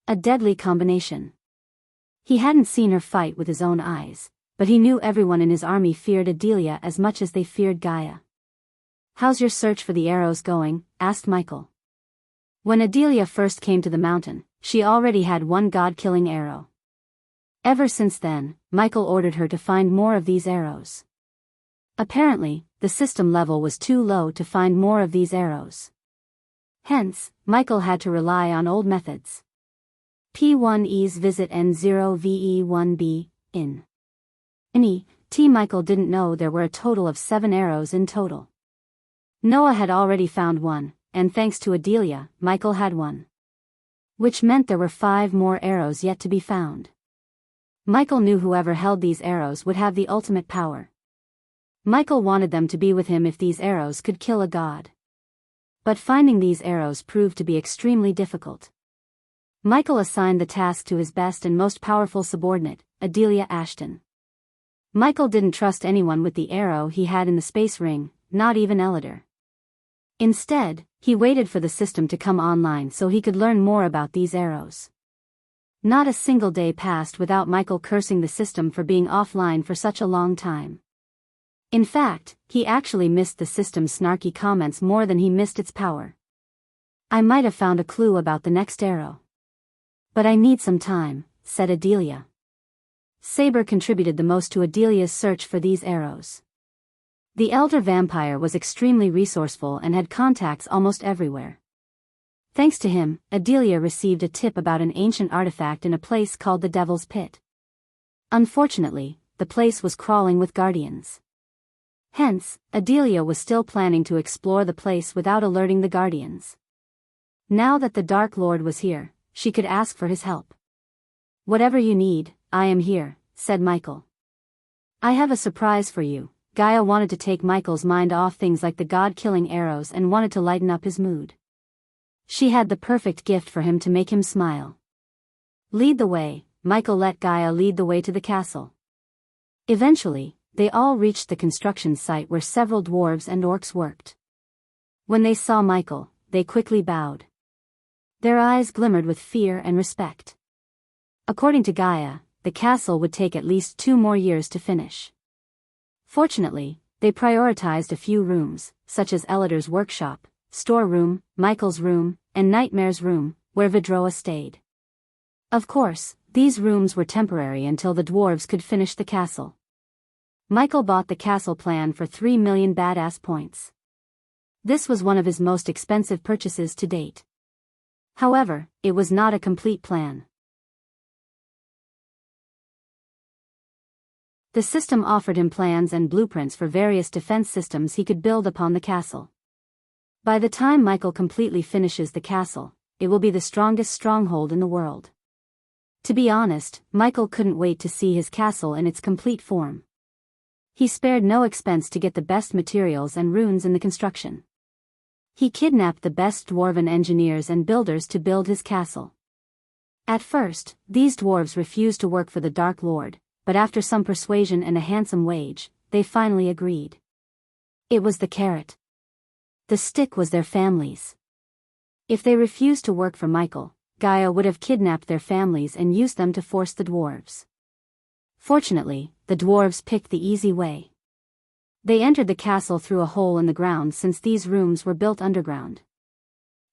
A deadly combination. He hadn't seen her fight with his own eyes, but he knew everyone in his army feared Adelia as much as they feared Gaia. "How's your search for the arrows going?" asked Michael. When Adelia first came to the mountain, she already had 1 god-killing arrow. Ever since then, Michael ordered her to find more of these arrows. Apparently, the system level was too low to find more of these arrows. Hence, Michael had to rely on old methods. P1E's visit N0VE1B, in. Michael didn't know there were a total of 7 arrows in total. Noah had already found one, and thanks to Adelia, Michael had one. Which meant there were 5 more arrows yet to be found. Michael knew whoever held these arrows would have the ultimate power. Michael wanted them to be with him if these arrows could kill a god. But finding these arrows proved to be extremely difficult. Michael assigned the task to his best and most powerful subordinate, Adelia Ashton. Michael didn't trust anyone with the arrow he had in the space ring, not even Ellider. Instead, he waited for the system to come online so he could learn more about these arrows. Not a single day passed without Michael cursing the system for being offline for such a long time. In fact, he actually missed the system's snarky comments more than he missed its power. I might have found a clue about the next arrow. But I need some time, said Adelia. Saber contributed the most to Adelia's search for these arrows. The elder vampire was extremely resourceful and had contacts almost everywhere. Thanks to him, Adelia received a tip about an ancient artifact in a place called the Devil's Pit. Unfortunately, the place was crawling with guardians. Hence, Adelia was still planning to explore the place without alerting the guardians. Now that the Dark Lord was here, she could ask for his help. Whatever you need, I am here, said Michael. I have a surprise for you. Gaia wanted to take Michael's mind off things like the god-killing arrows and wanted to lighten up his mood. She had the perfect gift for him to make him smile. Lead the way, Michael let Gaia lead the way to the castle. Eventually, they all reached the construction site where several dwarves and orcs worked. When they saw Michael, they quickly bowed. Their eyes glimmered with fear and respect. According to Gaia, the castle would take at least 2 more years to finish. Fortunately, they prioritized a few rooms, such as Ellider's workshop, storeroom, Michael's room, and Nightmare's room, where Vidroa stayed. Of course, these rooms were temporary until the dwarves could finish the castle. Michael bought the castle plan for 3 million badass points. This was one of his most expensive purchases to date. However, it was not a complete plan. The system offered him plans and blueprints for various defense systems he could build upon the castle. By the time Michael completely finishes the castle, it will be the strongest stronghold in the world. To be honest, Michael couldn't wait to see his castle in its complete form. He spared no expense to get the best materials and runes in the construction. He kidnapped the best dwarven engineers and builders to build his castle. At first, these dwarves refused to work for the Dark Lord, but after some persuasion and a handsome wage, they finally agreed. It was the carrot. The stick was their families. If they refused to work for Michael, Gaia would have kidnapped their families and used them to force the dwarves. Fortunately, the dwarves picked the easy way. They entered the castle through a hole in the ground since these rooms were built underground.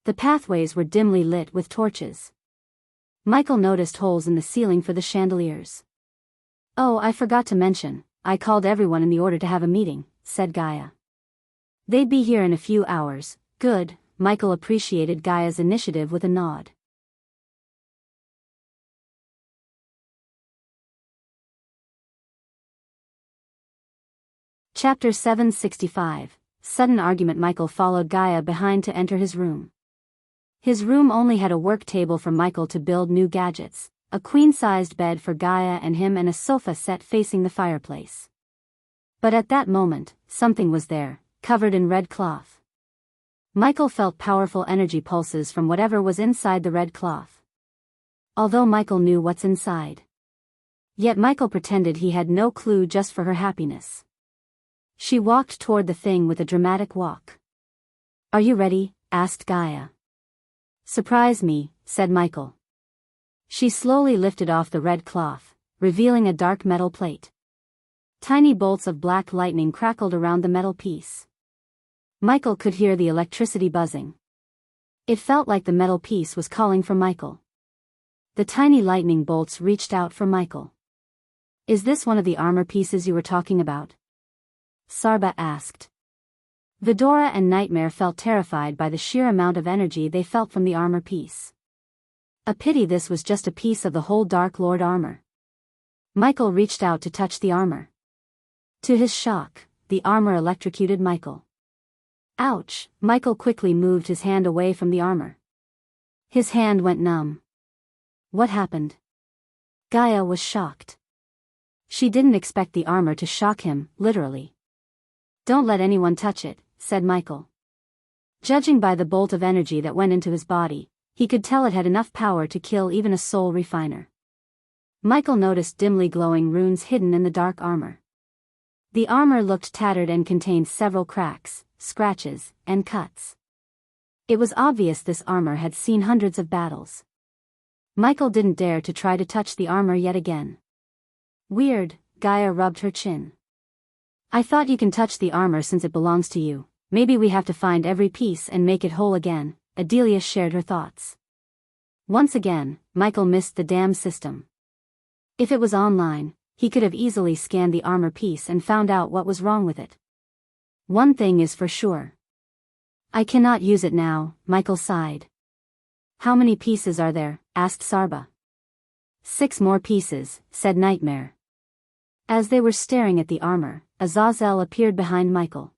The pathways were dimly lit with torches. Michael noticed holes in the ceiling for the chandeliers. Oh, I forgot to mention, I called everyone in the order to have a meeting, said Gaia. They'd be here in a few hours. Good, Michael appreciated Gaia's initiative with a nod. Chapter 765. Sudden argument. Michael followed Gaia behind to enter his room. His room only had a work table for Michael to build new gadgets, a queen-sized bed for Gaia and him, and a sofa set facing the fireplace. But at that moment, something was there, covered in red cloth. Michael felt powerful energy pulses from whatever was inside the red cloth. Although Michael knew what's inside. Yet Michael pretended he had no clue just for her happiness. She walked toward the thing with a dramatic walk. Are you ready? Asked Gaia. Surprise me, said Michael. She slowly lifted off the red cloth, revealing a dark metal plate. Tiny bolts of black lightning crackled around the metal piece. Michael could hear the electricity buzzing. It felt like the metal piece was calling for Michael. The tiny lightning bolts reached out for Michael. Is this one of the armor pieces you were talking about? Sarba asked. Vidora and Nightmare felt terrified by the sheer amount of energy they felt from the armor piece. A pity this was just a piece of the whole Dark Lord armor. Michael reached out to touch the armor. To his shock, the armor electrocuted Michael. Ouch! Michael quickly moved his hand away from the armor. His hand went numb. What happened? Gaia was shocked. She didn't expect the armor to shock him, literally. Don't let anyone touch it, said Michael. Judging by the bolt of energy that went into his body, he could tell it had enough power to kill even a soul refiner. Michael noticed dimly glowing runes hidden in the dark armor. The armor looked tattered and contained several cracks, scratches, and cuts. It was obvious this armor had seen hundreds of battles. Michael didn't dare to try to touch the armor yet again. Weird, Gaia rubbed her chin. I thought you can touch the armor since it belongs to you. Maybe we have to find every piece and make it whole again, Adelia shared her thoughts. Once again, Michael missed the damn system. If it was online, he could have easily scanned the armor piece and found out what was wrong with it. One thing is for sure. I cannot use it now, Michael sighed. How many pieces are there? Asked Sarba. 6 more pieces, said Nightmare. As they were staring at the armor, Azazel appeared behind Michael.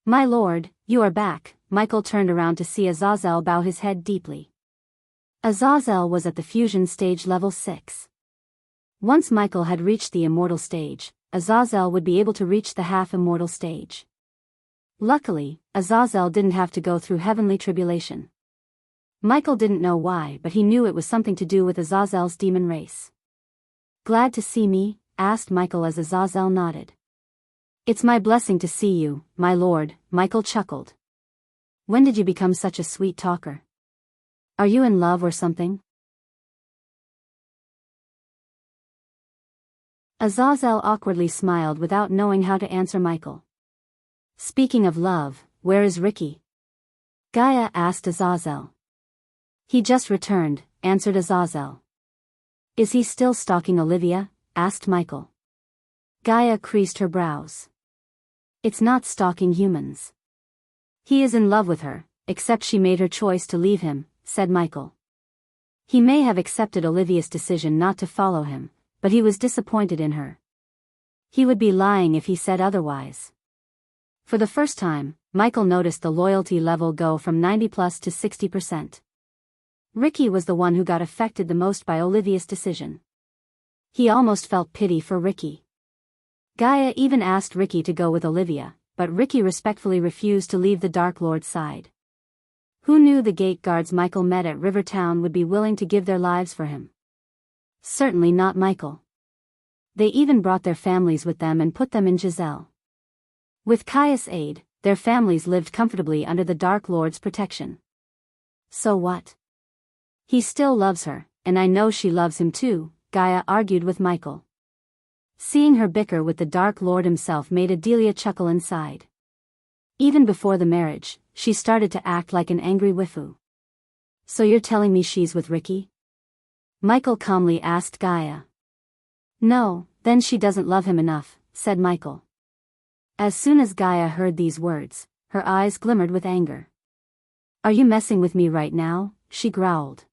My lord, you are back. Michael turned around to see Azazel bow his head deeply. Azazel was at the fusion stage level 6. Once Michael had reached the immortal stage, Azazel would be able to reach the half-immortal stage. Luckily, Azazel didn't have to go through heavenly tribulation. Michael didn't know why, but he knew it was something to do with Azazel's demon race. Glad to see me? Asked Michael as Azazel nodded. It's my blessing to see you, my lord, Michael chuckled. When did you become such a sweet talker? Are you in love or something? Azazel awkwardly smiled without knowing how to answer Michael. Speaking of love, where is Ricky? Gaia asked Azazel. He just returned, answered Azazel. Is he still stalking Olivia? Asked Michael. Gaia creased her brows. It's not stalking humans. He is in love with her, except she made her choice to leave him, said Michael. He may have accepted Olivia's decision not to follow him, but he was disappointed in her. He would be lying if he said otherwise. For the first time, Michael noticed the loyalty level go from 90+ to 60%. Ricky was the one who got affected the most by Olivia's decision. He almost felt pity for Ricky. Gaia even asked Ricky to go with Olivia, but Ricky respectfully refused to leave the Dark Lord's side. Who knew the gate guards Michael met at Rivertown would be willing to give their lives for him? Certainly not Michael. They even brought their families with them and put them in Giselle. With Caius' aid, their families lived comfortably under the Dark Lord's protection. So what? He still loves her, and I know she loves him too, Gaia argued with Michael. Seeing her bicker with the Dark Lord himself made Adelia chuckle inside. Even before the marriage, she started to act like an angry waifu. So you're telling me she's with Ricky? Michael calmly asked Gaia. No, then she doesn't love him enough, said Michael. As soon as Gaia heard these words, her eyes glimmered with anger. Are you messing with me right now? She growled.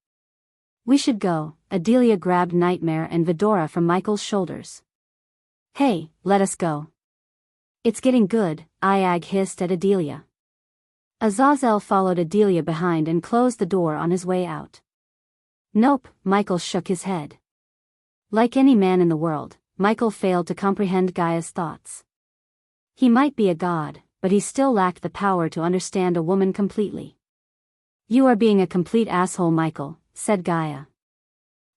We should go. Adelia grabbed Nightmare and Vidora from Michael's shoulders. Hey, let us go. It's getting good, Iag hissed at Adelia. Azazel followed Adelia behind and closed the door on his way out. Nope, Michael shook his head. Like any man in the world, Michael failed to comprehend Gaia's thoughts. He might be a god, but he still lacked the power to understand a woman completely. You are being a complete asshole, Michael, said Gaia.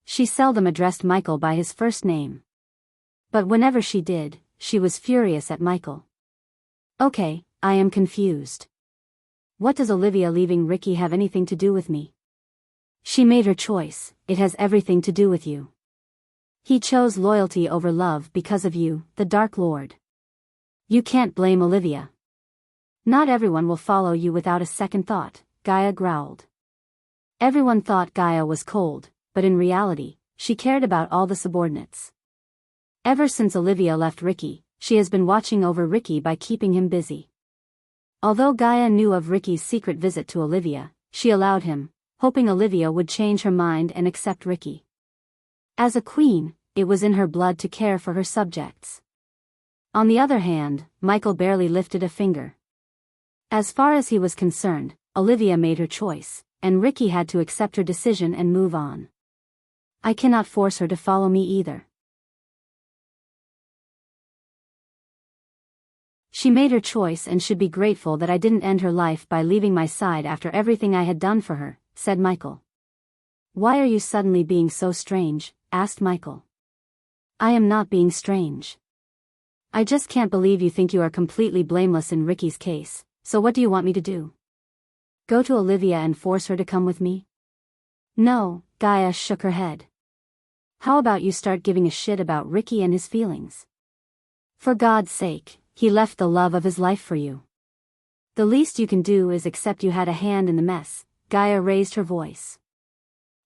She seldom addressed Michael by his first name. But whenever she did, she was furious at Michael. Okay, I am confused. What does Olivia leaving Ricky have anything to do with me? She made her choice, it has everything to do with you. He chose loyalty over love because of you, the Dark Lord. You can't blame Olivia. Not everyone will follow you without a second thought, Gaia growled. Everyone thought Gaia was cold, but in reality, she cared about all the subordinates. Ever since Olivia left Ricky, she has been watching over Ricky by keeping him busy. Although Gaia knew of Ricky's secret visit to Olivia, she allowed him, hoping Olivia would change her mind and accept Ricky. As a queen, it was in her blood to care for her subjects. On the other hand, Michael barely lifted a finger. As far as he was concerned, Olivia made her choice, and Ricky had to accept her decision and move on. I cannot force her to follow me either. She made her choice and should be grateful that I didn't end her life by leaving my side after everything I had done for her, said Michael. Why are you suddenly being so strange? Asked Michael. I am not being strange. I just can't believe you think you are completely blameless in Ricky's case, so what do you want me to do? Go to Olivia and force her to come with me? No, Gaia shook her head. How about you start giving a shit about Ricky and his feelings? For God's sake, he left the love of his life for you. The least you can do is accept you had a hand in the mess, Gaia raised her voice.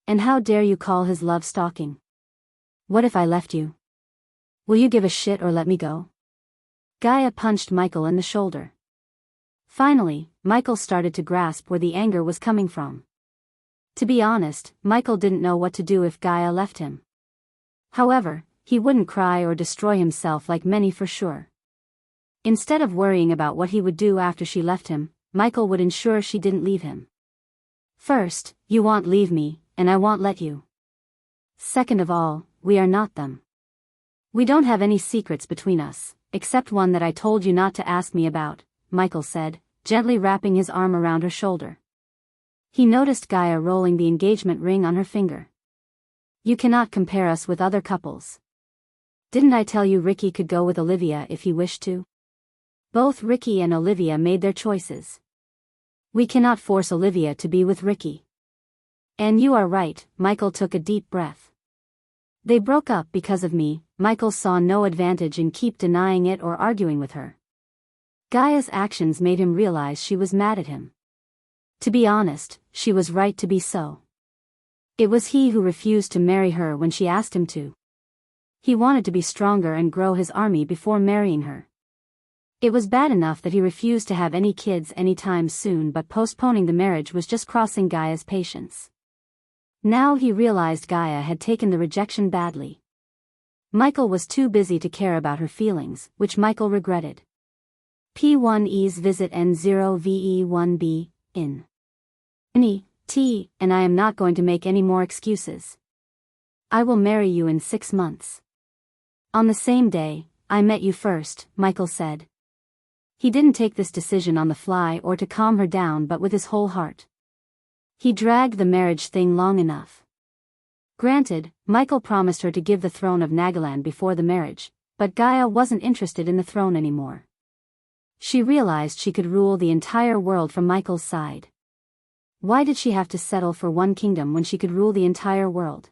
And how dare you call his love stalking? What if I left you? Will you give a shit or let me go? Gaia punched Michael in the shoulder. Finally, Michael started to grasp where the anger was coming from. To be honest, Michael didn't know what to do if Gaia left him. However, he wouldn't cry or destroy himself like many for sure. Instead of worrying about what he would do after she left him, Michael would ensure she didn't leave him. First, you won't leave me, and I won't let you. Second of all, we are not them. We don't have any secrets between us, except one that I told you not to ask me about, Michael said, gently wrapping his arm around her shoulder. He noticed Gaia rolling the engagement ring on her finger. You cannot compare us with other couples. Didn't I tell you Ricky could go with Olivia if he wished to? Both Ricky and Olivia made their choices. We cannot force Olivia to be with Ricky. And you are right, Michael took a deep breath. They broke up because of me. Michael saw no advantage in keep denying it or arguing with her. Gaia's actions made him realize she was mad at him. To be honest, she was right to be so. It was he who refused to marry her when she asked him to. He wanted to be stronger and grow his army before marrying her. It was bad enough that he refused to have any kids anytime soon, but postponing the marriage was just crossing Gaia's patience. Now he realized Gaia had taken the rejection badly. Michael was too busy to care about her feelings, which Michael regretted. P1E's visit N0VE1B, in T, and I am not going to make any more excuses. I will marry you in 6 months. On the same day, I met you first, Michael said. He didn't take this decision on the fly or to calm her down but with his whole heart. He dragged the marriage thing long enough. Granted, Michael promised her to give the throne of Nagaland before the marriage, but Gaia wasn't interested in the throne anymore. She realized she could rule the entire world from Michael's side. Why did she have to settle for one kingdom when she could rule the entire world?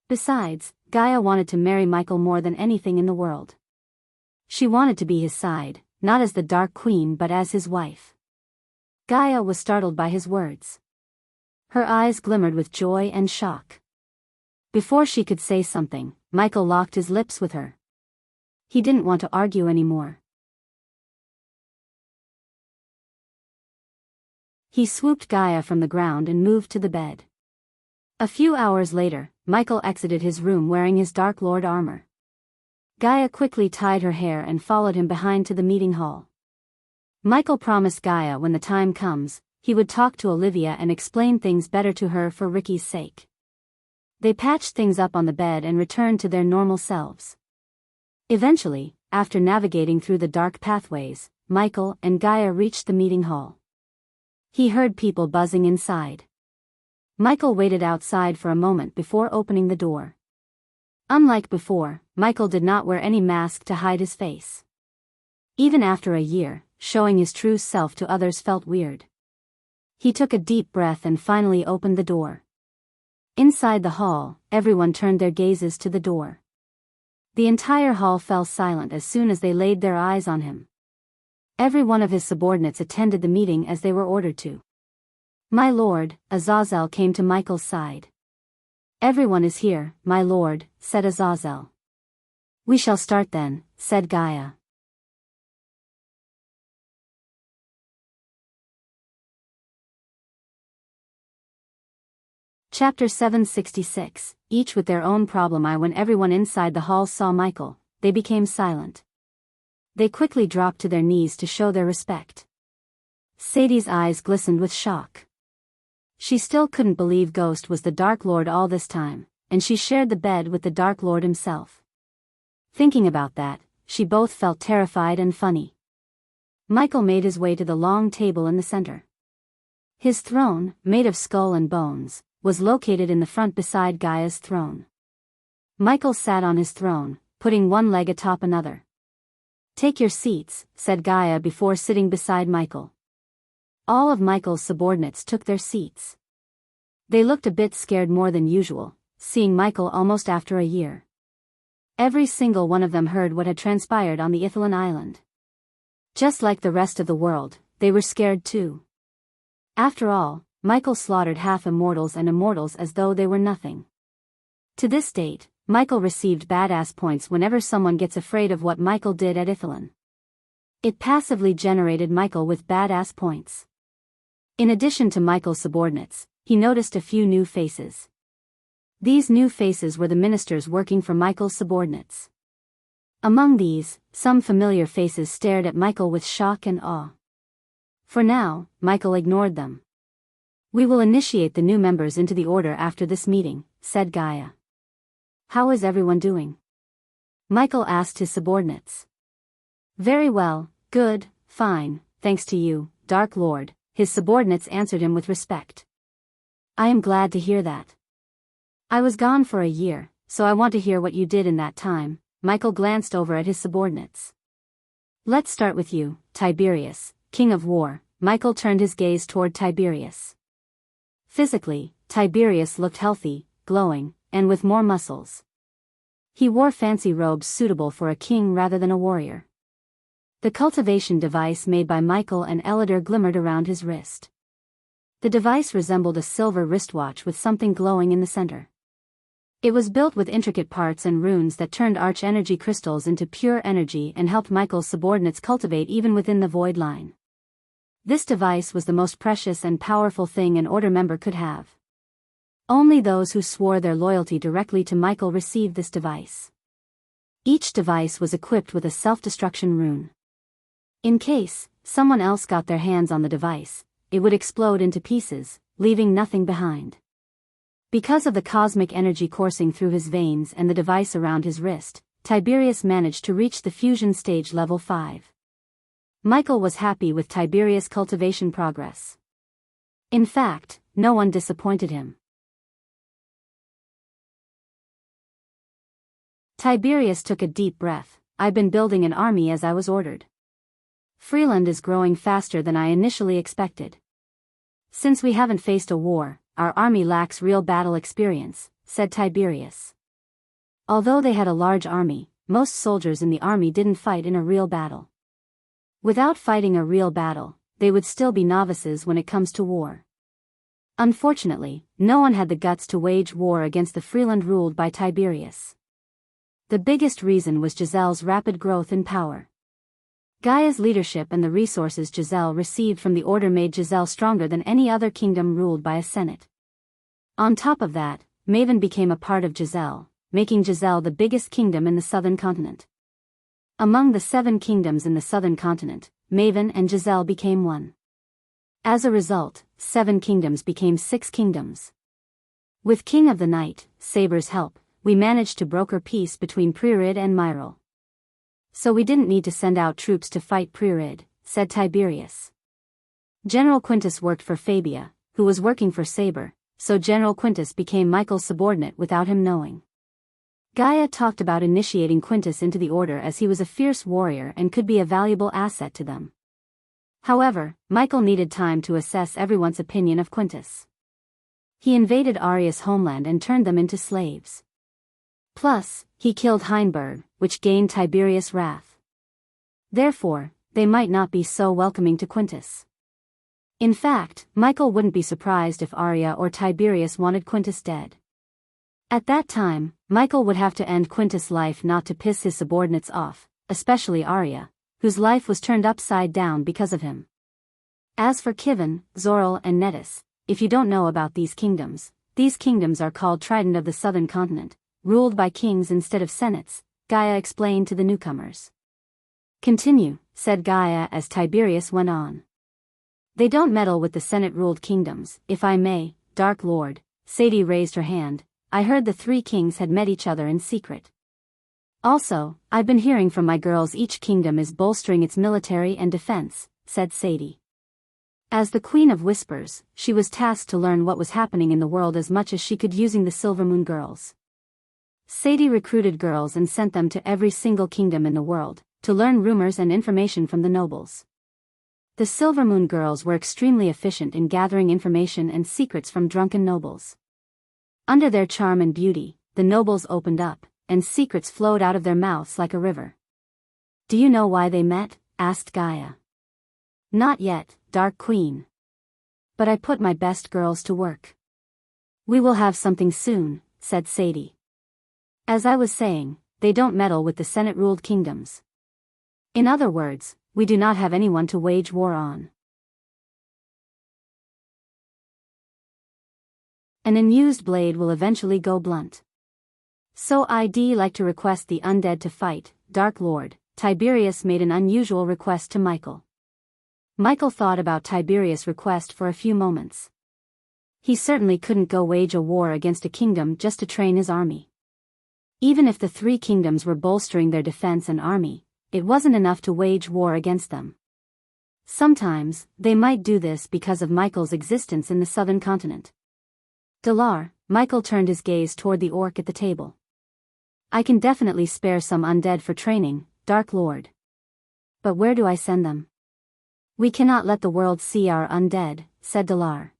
Besides, Gaia wanted to marry Michael more than anything in the world. She wanted to be his side, not as the Dark Queen but as his wife. Gaia was startled by his words. Her eyes glimmered with joy and shock. Before she could say something, Michael locked his lips with her. He didn't want to argue anymore. He swooped Gaia from the ground and moved to the bed. A few hours later, Michael exited his room wearing his Dark Lord armor. Gaia quickly tied her hair and followed him behind to the meeting hall. Michael promised Gaia when the time comes, he would talk to Olivia and explain things better to her for Ricky's sake. They patched things up on the bed and returned to their normal selves. Eventually, after navigating through the dark pathways, Michael and Gaia reached the meeting hall. He heard people buzzing inside. Michael waited outside for a moment before opening the door. Unlike before, Michael did not wear any mask to hide his face. Even after a year, showing his true self to others felt weird. He took a deep breath and finally opened the door. Inside the hall, everyone turned their gazes to the door. The entire hall fell silent as soon as they laid their eyes on him. Every one of his subordinates attended the meeting as they were ordered to. My lord, Azazel came to Michael's side. Everyone is here, my lord, said Azazel. We shall start then, said Gaia. Chapter 766, each with their own problem. When everyone inside the hall saw Michael, they became silent. They quickly dropped to their knees to show their respect. Sadie's eyes glistened with shock. She still couldn't believe Ghost was the Dark Lord all this time, and she shared the bed with the Dark Lord himself. Thinking about that, she both felt terrified and funny. Michael made his way to the long table in the center. His throne, made of skull and bones, was located in the front beside Gaia's throne. Michael sat on his throne, putting one leg atop another. Take your seats, said Gaia before sitting beside Michael. All of Michael's subordinates took their seats. They looked a bit scared more than usual, seeing Michael almost after a year. Every single one of them heard what had transpired on the Ithilien island. Just like the rest of the world, they were scared too. After all, Michael slaughtered half immortals and immortals as though they were nothing. To this date, Michael received badass points whenever someone gets afraid of what Michael did at Ithilien. It passively generated Michael with badass points. In addition to Michael's subordinates, he noticed a few new faces. These new faces were the ministers working for Michael's subordinates. Among these, some familiar faces stared at Michael with shock and awe. For now, Michael ignored them. We will initiate the new members into the order after this meeting, said Gaia. How is everyone doing? Michael asked his subordinates. Very well, good, fine, thanks to you, Dark Lord, his subordinates answered him with respect. I am glad to hear that. I was gone for a year, so I want to hear what you did in that time. Michael glanced over at his subordinates. Let's start with you, Tiberius, King of War. Michael turned his gaze toward Tiberius. Physically, Tiberius looked healthy, glowing, and with more muscles. He wore fancy robes suitable for a king rather than a warrior. The cultivation device made by Michael and Elidor glimmered around his wrist. The device resembled a silver wristwatch with something glowing in the center. It was built with intricate parts and runes that turned arch-energy crystals into pure energy and helped Michael's subordinates cultivate even within the void line. This device was the most precious and powerful thing an order member could have. Only those who swore their loyalty directly to Michael received this device. Each device was equipped with a self-destruction rune. In case someone else got their hands on the device, it would explode into pieces, leaving nothing behind. Because of the cosmic energy coursing through his veins and the device around his wrist, Tiberius managed to reach the fusion stage level 5. Michael was happy with Tiberius' cultivation progress. In fact, no one disappointed him. Tiberius took a deep breath. I've been building an army as I was ordered. Freeland is growing faster than I initially expected. Since we haven't faced a war, our army lacks real battle experience, said Tiberius. Although they had a large army, most soldiers in the army didn't fight in a real battle. Without fighting a real battle, they would still be novices when it comes to war. Unfortunately, no one had the guts to wage war against the Freeland ruled by Tiberius. The biggest reason was Giselle's rapid growth in power. Gaia's leadership and the resources Giselle received from the order made Giselle stronger than any other kingdom ruled by a senate. On top of that, Maven became a part of Giselle, making Giselle the biggest kingdom in the southern continent. Among the 7 kingdoms in the southern continent, Maven and Giselle became one. As a result, 7 kingdoms became 6 kingdoms. With King of the Night, Saber's help, we managed to broker peace between Pririd and Myril. So we didn't need to send out troops to fight Pririd, said Tiberius. General Quintus worked for Fabia, who was working for Saber, so General Quintus became Michael's subordinate without him knowing. Gaia talked about initiating Quintus into the order as he was a fierce warrior and could be a valuable asset to them. However, Michael needed time to assess everyone's opinion of Quintus. He invaded Aria's homeland and turned them into slaves. Plus, he killed Heinberg, which gained Tiberius' wrath. Therefore, they might not be so welcoming to Quintus. In fact, Michael wouldn't be surprised if Aria or Tiberius wanted Quintus dead. At that time, Michael would have to end Quintus' life not to piss his subordinates off, especially Arya, whose life was turned upside down because of him. As for Kivin, Zoril and Nettis, if you don't know about these kingdoms are called Trident of the Southern Continent, ruled by kings instead of senates, Gaia explained to the newcomers. Continue, said Gaia as Tiberius went on. They don't meddle with the Senate-ruled kingdoms, if I may, Dark Lord. Sadie raised her hand. I heard the three kings had met each other in secret. Also, I've been hearing from my girls each kingdom is bolstering its military and defense, said Sadie. As the Queen of Whispers, she was tasked to learn what was happening in the world as much as she could using the Silvermoon girls. Sadie recruited girls and sent them to every single kingdom in the world, to learn rumors and information from the nobles. The Silvermoon girls were extremely efficient in gathering information and secrets from drunken nobles. Under their charm and beauty, the nobles opened up, and secrets flowed out of their mouths like a river. Do you know why they met? Asked Gaia. Not yet, Dark Queen. But I put my best girls to work. We will have something soon, said Sadie. As I was saying, they don't meddle with the Senate-ruled kingdoms. In other words, we do not have anyone to wage war on. An unused blade will eventually go blunt. So I'd like to request the undead to fight, Dark Lord. Tiberius made an unusual request to Michael. Michael thought about Tiberius' request for a few moments. He certainly couldn't go wage a war against a kingdom just to train his army. Even if the three kingdoms were bolstering their defense and army, it wasn't enough to wage war against them. Sometimes, they might do this because of Michael's existence in the southern continent. Dalar, Michael turned his gaze toward the orc at the table. I can definitely spare some undead for training, Dark Lord. But where do I send them? We cannot let the world see our undead, said Dalar.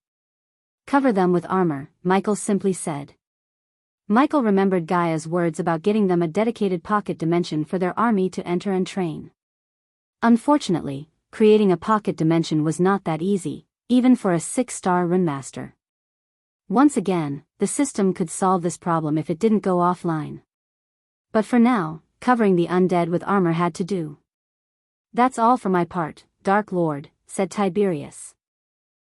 Cover them with armor, Michael simply said. Michael remembered Gaia's words about getting them a dedicated pocket dimension for their army to enter and train. Unfortunately, creating a pocket dimension was not that easy, even for a 6-star runemaster. Once again, the system could solve this problem if it didn't go offline. But for now, covering the undead with armor had to do. That's all for my part, Dark Lord, said Tiberius.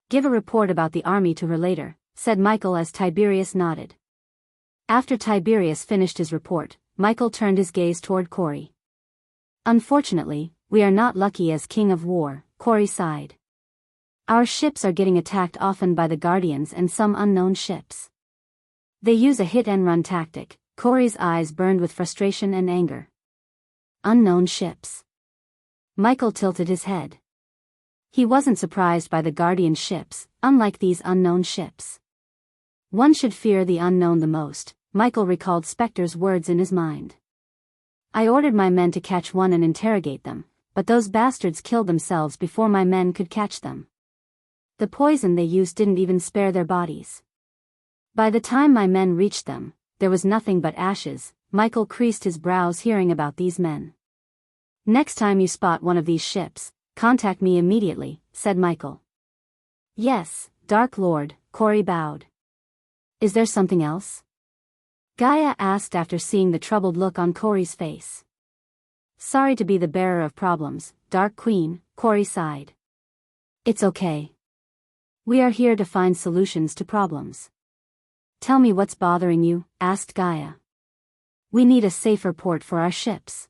Give a report about the army to her later, said Michael as Tiberius nodded. After Tiberius finished his report, Michael turned his gaze toward Corey. Unfortunately, we are not lucky as King of War, Corey sighed. Our ships are getting attacked often by the Guardians and some unknown ships. They use a hit-and-run tactic. Corey's eyes burned with frustration and anger. Unknown ships. Michael tilted his head. He wasn't surprised by the Guardian ships, unlike these unknown ships. One should fear the unknown the most, Michael recalled Spectre's words in his mind. I ordered my men to catch one and interrogate them, but those bastards killed themselves before my men could catch them. The poison they used didn't even spare their bodies. By the time my men reached them, there was nothing but ashes. Michael creased his brows hearing about these men. Next time you spot one of these ships, contact me immediately, said Michael. Yes, Dark Lord, Corey bowed. Is there something else? Gaia asked after seeing the troubled look on Corey's face. Sorry to be the bearer of problems, Dark Queen, Corey sighed. It's okay. We are here to find solutions to problems. Tell me what's bothering you, asked Gaia. We need a safer port for our ships.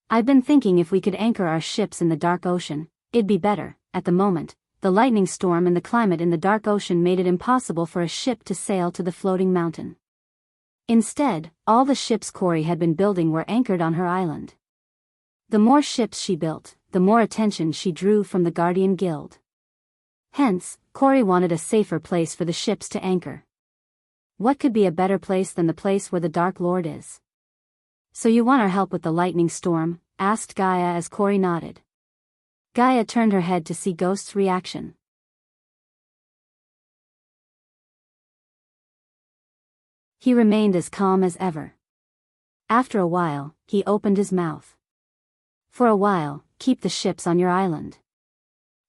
I've been thinking if we could anchor our ships in the dark ocean, it'd be better. At the moment, the lightning storm and the climate in the dark ocean made it impossible for a ship to sail to the floating mountain. Instead, all the ships Corey had been building were anchored on her island. The more ships she built, the more attention she drew from the Guardian Guild. Hence, Corey wanted a safer place for the ships to anchor. What could be a better place than the place where the Dark Lord is? So you want our help with the lightning storm? Asked Gaia as Corey nodded. Gaia turned her head to see Ghost's reaction. He remained as calm as ever. After a while, he opened his mouth. For a while, keep the ships on your island.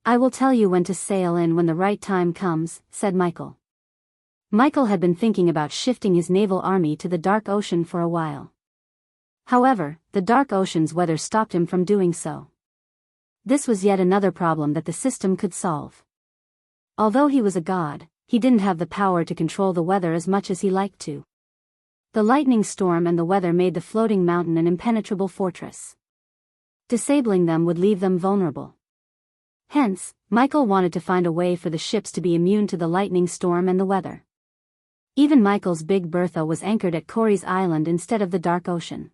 I will tell you when to sail in when the right time comes, said Michael. Michael had been thinking about shifting his naval army to the Dark Ocean for a while. However, the Dark Ocean's weather stopped him from doing so. This was yet another problem that the system could solve. Although he was a god, he didn't have the power to control the weather as much as he liked to. The lightning storm and the weather made the floating mountain an impenetrable fortress. Disabling them would leave them vulnerable. Hence, Michael wanted to find a way for the ships to be immune to the lightning storm and the weather. Even Michael's Big Bertha was anchored at Corey's Island instead of the Dark Ocean.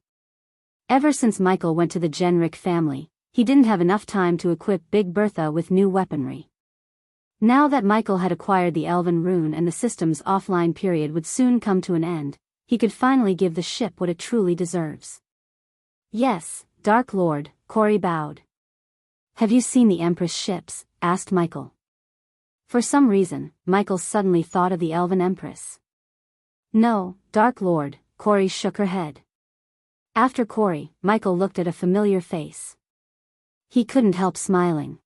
Ever since Michael went to the Genrick family, he didn't have enough time to equip Big Bertha with new weaponry. Now that Michael had acquired the Elven rune and the system's offline period would soon come to an end, he could finally give the ship what it truly deserves. Yes, Dark Lord, Corey bowed. Have you seen the Empress ships? Asked Michael. For some reason, Michael suddenly thought of the Elven Empress. No, Dark Lord, Corey shook her head. After Corey, Michael looked at a familiar face. He couldn't help smiling.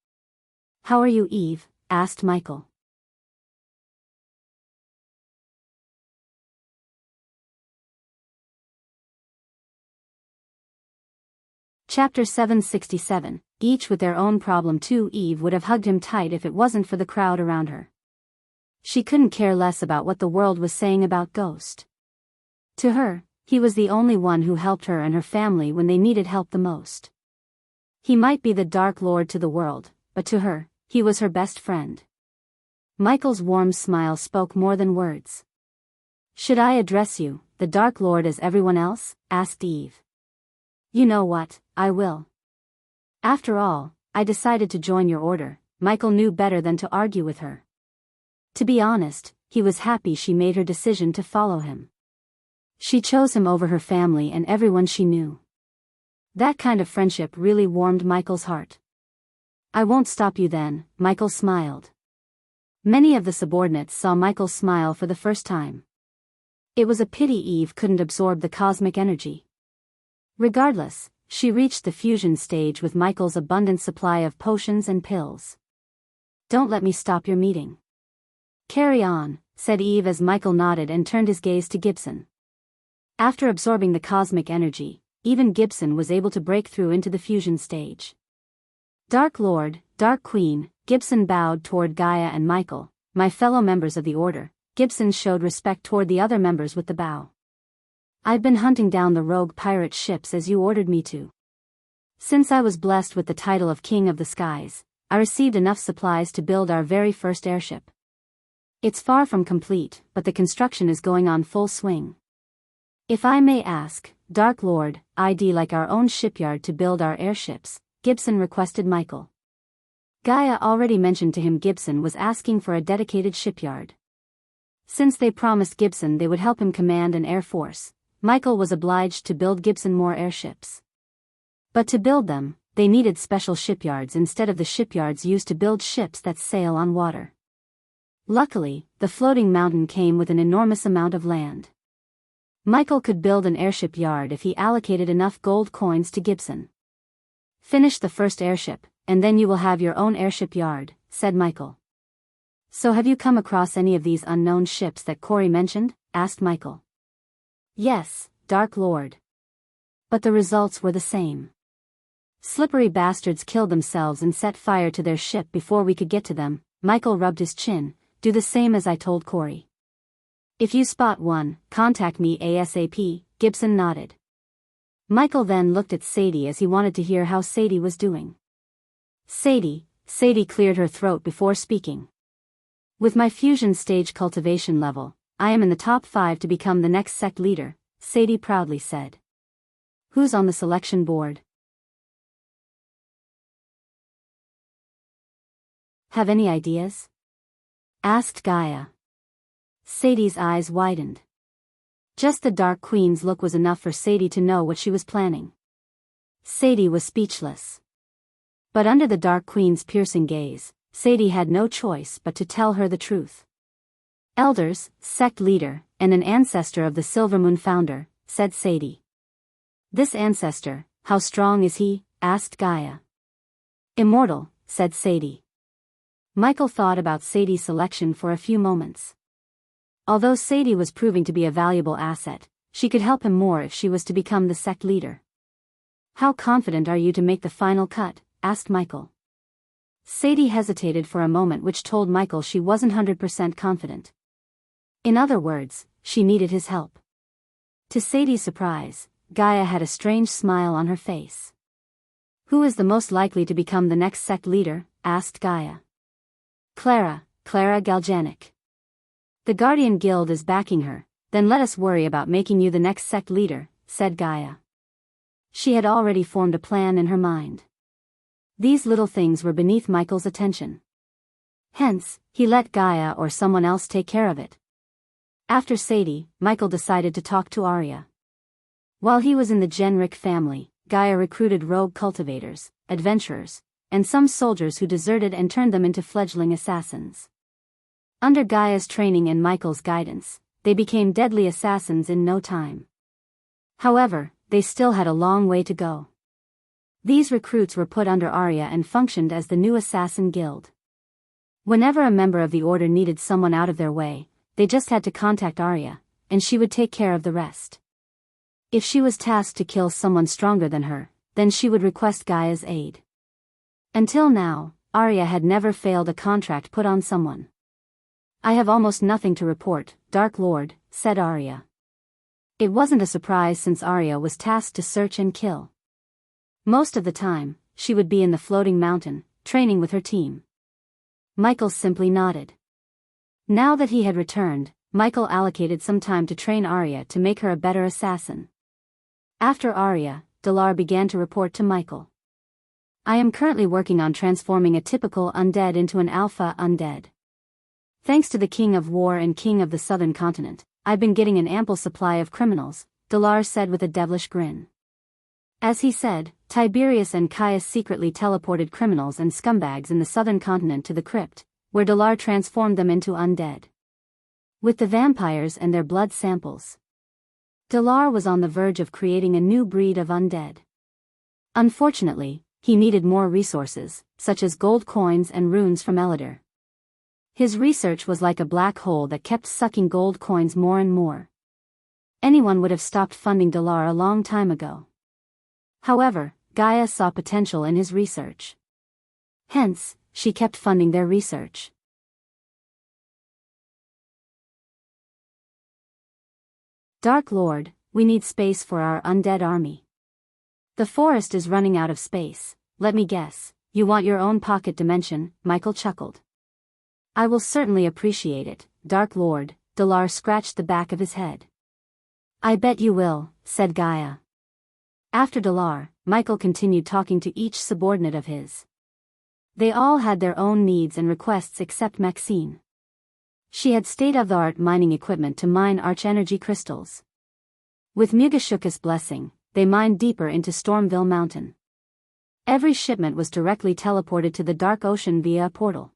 How are you, Eve? Asked Michael. Chapter 767, each with their own problem too. Eve would have hugged him tight if it wasn't for the crowd around her. She couldn't care less about what the world was saying about Ghost. To her, he was the only one who helped her and her family when they needed help the most. He might be the Dark Lord to the world, but to her, he was her best friend. Michael's warm smile spoke more than words. Should I address you, the Dark Lord, as everyone else? Asked Eve. You know what, I will. After all, I decided to join your order. Michael knew better than to argue with her. To be honest, he was happy she made her decision to follow him. She chose him over her family and everyone she knew. That kind of friendship really warmed Michael's heart. I won't stop you then, Michael smiled. Many of the subordinates saw Michael smile for the first time. It was a pity Eve couldn't absorb the cosmic energy. Regardless, she reached the fusion stage with Michael's abundant supply of potions and pills. Don't let me stop your meeting. Carry on, said Eve as Michael nodded and turned his gaze to Gibson. After absorbing the cosmic energy, even Gibson was able to break through into the fusion stage. Dark Lord, Dark Queen, Gibson bowed toward Gaia and Michael, my fellow members of the Order. Gibson showed respect toward the other members with the bow. I've been hunting down the rogue pirate ships as you ordered me to. Since I was blessed with the title of King of the Skies, I received enough supplies to build our very first airship. It's far from complete, but the construction is going on full swing. If I may ask, Dark Lord, I'd like our own shipyard to build our airships, Gibson requested Michael. Gaia already mentioned to him Gibson was asking for a dedicated shipyard. Since they promised Gibson they would help him command an air force, Michael was obliged to build Gibson more airships. But to build them, they needed special shipyards instead of the shipyards used to build ships that sail on water. Luckily, the floating mountain came with an enormous amount of land. Michael could build an airship yard if he allocated enough gold coins to Gibson. Finish the first airship, and then you will have your own airship yard, said Michael. So have you come across any of these unknown ships that Corey mentioned? Asked Michael. Yes, Dark Lord. But the results were the same. Slippery bastards killed themselves and set fire to their ship before we could get to them. Michael rubbed his chin. Do the same as I told Corey. If you spot one, contact me ASAP, Gibson nodded. Michael then looked at Sadie as he wanted to hear how Sadie was doing. Sadie cleared her throat before speaking. With my fusion stage cultivation level, I am in the top 5 to become the next sect leader, Sadie proudly said. Who's on the selection board? Have any ideas? Asked Gaia. Sadie's eyes widened. Just the Dark Queen's look was enough for Sadie to know what she was planning. Sadie was speechless. But under the Dark Queen's piercing gaze, Sadie had no choice but to tell her the truth. Elders, sect leader, and an ancestor of the Silvermoon founder, said Sadie. This ancestor, how strong is he? Asked Gaia. Immortal, said Sadie. Michael thought about Sadie's selection for a few moments. Although Sadie was proving to be a valuable asset, she could help him more if she was to become the sect leader. "How confident are you to make the final cut?" asked Michael. Sadie hesitated for a moment, which told Michael she wasn't 100% confident. In other words, she needed his help. To Sadie's surprise, Gaia had a strange smile on her face. "Who is the most likely to become the next sect leader?" asked Gaia. Clara Galganic. "The Guardian Guild is backing her, then let us worry about making you the next sect leader," said Gaia. She had already formed a plan in her mind. These little things were beneath Michael's attention. Hence, he let Gaia or someone else take care of it. After Sadie, Michael decided to talk to Arya. While he was in the Enrich family, Gaia recruited rogue cultivators, adventurers, and some soldiers who deserted and turned them into fledgling assassins. Under Gaia's training and Michael's guidance, they became deadly assassins in no time. However, they still had a long way to go. These recruits were put under Arya and functioned as the new assassin guild. Whenever a member of the order needed someone out of their way, they just had to contact Arya, and she would take care of the rest. If she was tasked to kill someone stronger than her, then she would request Gaia's aid. Until now, Arya had never failed a contract put on someone. "I have almost nothing to report, Dark Lord," said Arya. It wasn't a surprise since Arya was tasked to search and kill. Most of the time, she would be in the floating mountain, training with her team. Michael simply nodded. Now that he had returned, Michael allocated some time to train Arya to make her a better assassin. After Arya, Dalar began to report to Michael. "I am currently working on transforming a typical undead into an alpha undead. Thanks to the King of War and King of the Southern Continent, I've been getting an ample supply of criminals," Dalar said with a devilish grin. As he said, Tiberius and Caius secretly teleported criminals and scumbags in the Southern Continent to the crypt, where Dalar transformed them into undead. With the vampires and their blood samples, Dalar was on the verge of creating a new breed of undead. Unfortunately, he needed more resources, such as gold coins and runes from Elidar. His research was like a black hole that kept sucking gold coins more and more. Anyone would have stopped funding Dalar a long time ago. However, Gaia saw potential in his research. Hence, she kept funding their research. "Dark Lord, we need space for our undead army. The forest is running out of space. Let me guess, you want your own pocket dimension," Michael chuckled. "I will certainly appreciate it, Dark Lord," Dalar scratched the back of his head. "I bet you will," said Gaia. After Dalar, Michael continued talking to each subordinate of his. They all had their own needs and requests except Maxine. She had state-of-the-art mining equipment to mine arch-energy crystals. With Mugashuka's blessing, they mined deeper into Stormville Mountain. Every shipment was directly teleported to the Dark Ocean via a portal.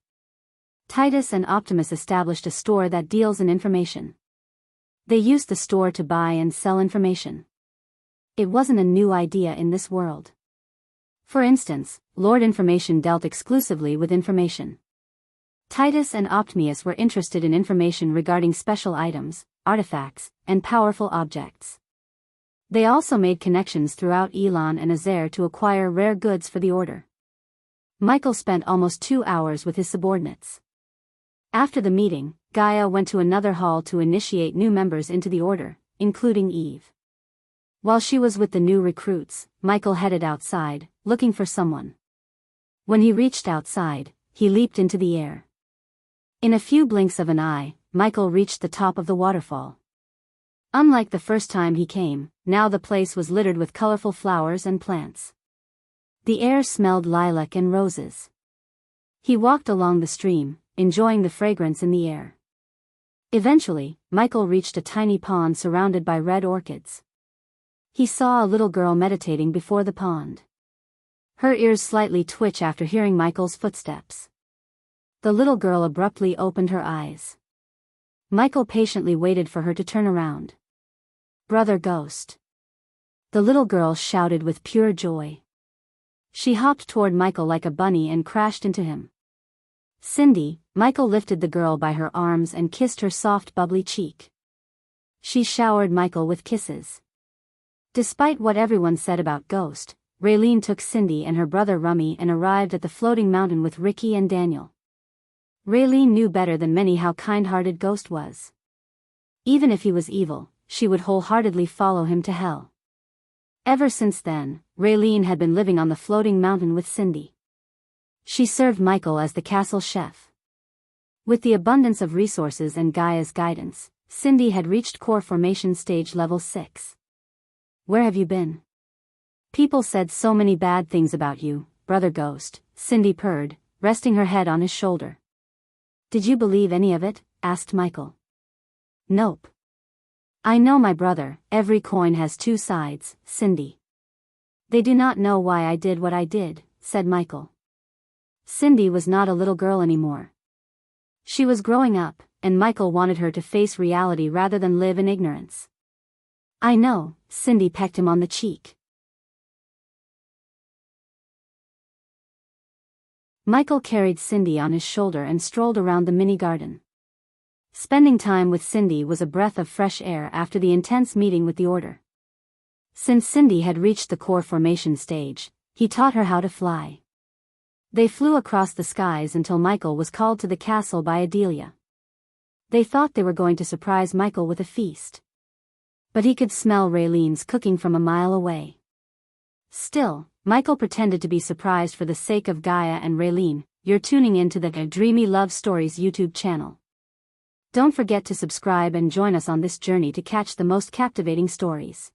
Titus and Optimus established a store that deals in information. They used the store to buy and sell information. It wasn't a new idea in this world. For instance, Lord Information dealt exclusively with information. Titus and Optimus were interested in information regarding special items, artifacts, and powerful objects. They also made connections throughout Elon and Azer to acquire rare goods for the Order. Michael spent almost 2 hours with his subordinates. After the meeting, Gaia went to another hall to initiate new members into the Order, including Eve. While she was with the new recruits, Michael headed outside, looking for someone. When he reached outside, he leaped into the air. In a few blinks of an eye, Michael reached the top of the waterfall. Unlike the first time he came, now the place was littered with colorful flowers and plants. The air smelled lilac and roses. He walked along the stream, enjoying the fragrance in the air. Eventually, Michael reached a tiny pond surrounded by red orchids. He saw a little girl meditating before the pond. Her ears slightly twitched after hearing Michael's footsteps. The little girl abruptly opened her eyes. Michael patiently waited for her to turn around. "Brother Ghost!" the little girl shouted with pure joy. She hopped toward Michael like a bunny and crashed into him. Cindy, Michael lifted the girl by her arms and kissed her soft bubbly cheek. She showered Michael with kisses. Despite what everyone said about Ghost, Raylene took Cindy and her brother Rummy and arrived at the floating mountain with Ricky and Daniel. Raylene knew better than many how kind-hearted Ghost was. Even if he was evil, she would wholeheartedly follow him to hell. Ever since then, Raylene had been living on the floating mountain with Cindy. She served Michael as the castle chef. With the abundance of resources and Gaia's guidance, Cindy had reached core formation stage level 6. Where have you been? People said so many bad things about you, Brother Ghost, Cindy purred, resting her head on his shoulder. Did you believe any of it? Asked Michael. Nope. I know my brother, every coin has two sides, Cindy. They do not know why I did what I did, said Michael. Cindy was not a little girl anymore. She was growing up, and Michael wanted her to face reality rather than live in ignorance. I know, Cindy pecked him on the cheek. Michael carried Cindy on his shoulder and strolled around the mini garden. Spending time with Cindy was a breath of fresh air after the intense meeting with the Order. Since Cindy had reached the core formation stage, he taught her how to fly. They flew across the skies until Michael was called to the castle by Adelia. They thought they were going to surprise Michael with a feast. But he could smell Raylene's cooking from a mile away. Still, Michael pretended to be surprised for the sake of Gaia and Raylene. You're tuning into the Dreamy Love Stories YouTube channel. Don't forget to subscribe and join us on this journey to catch the most captivating stories.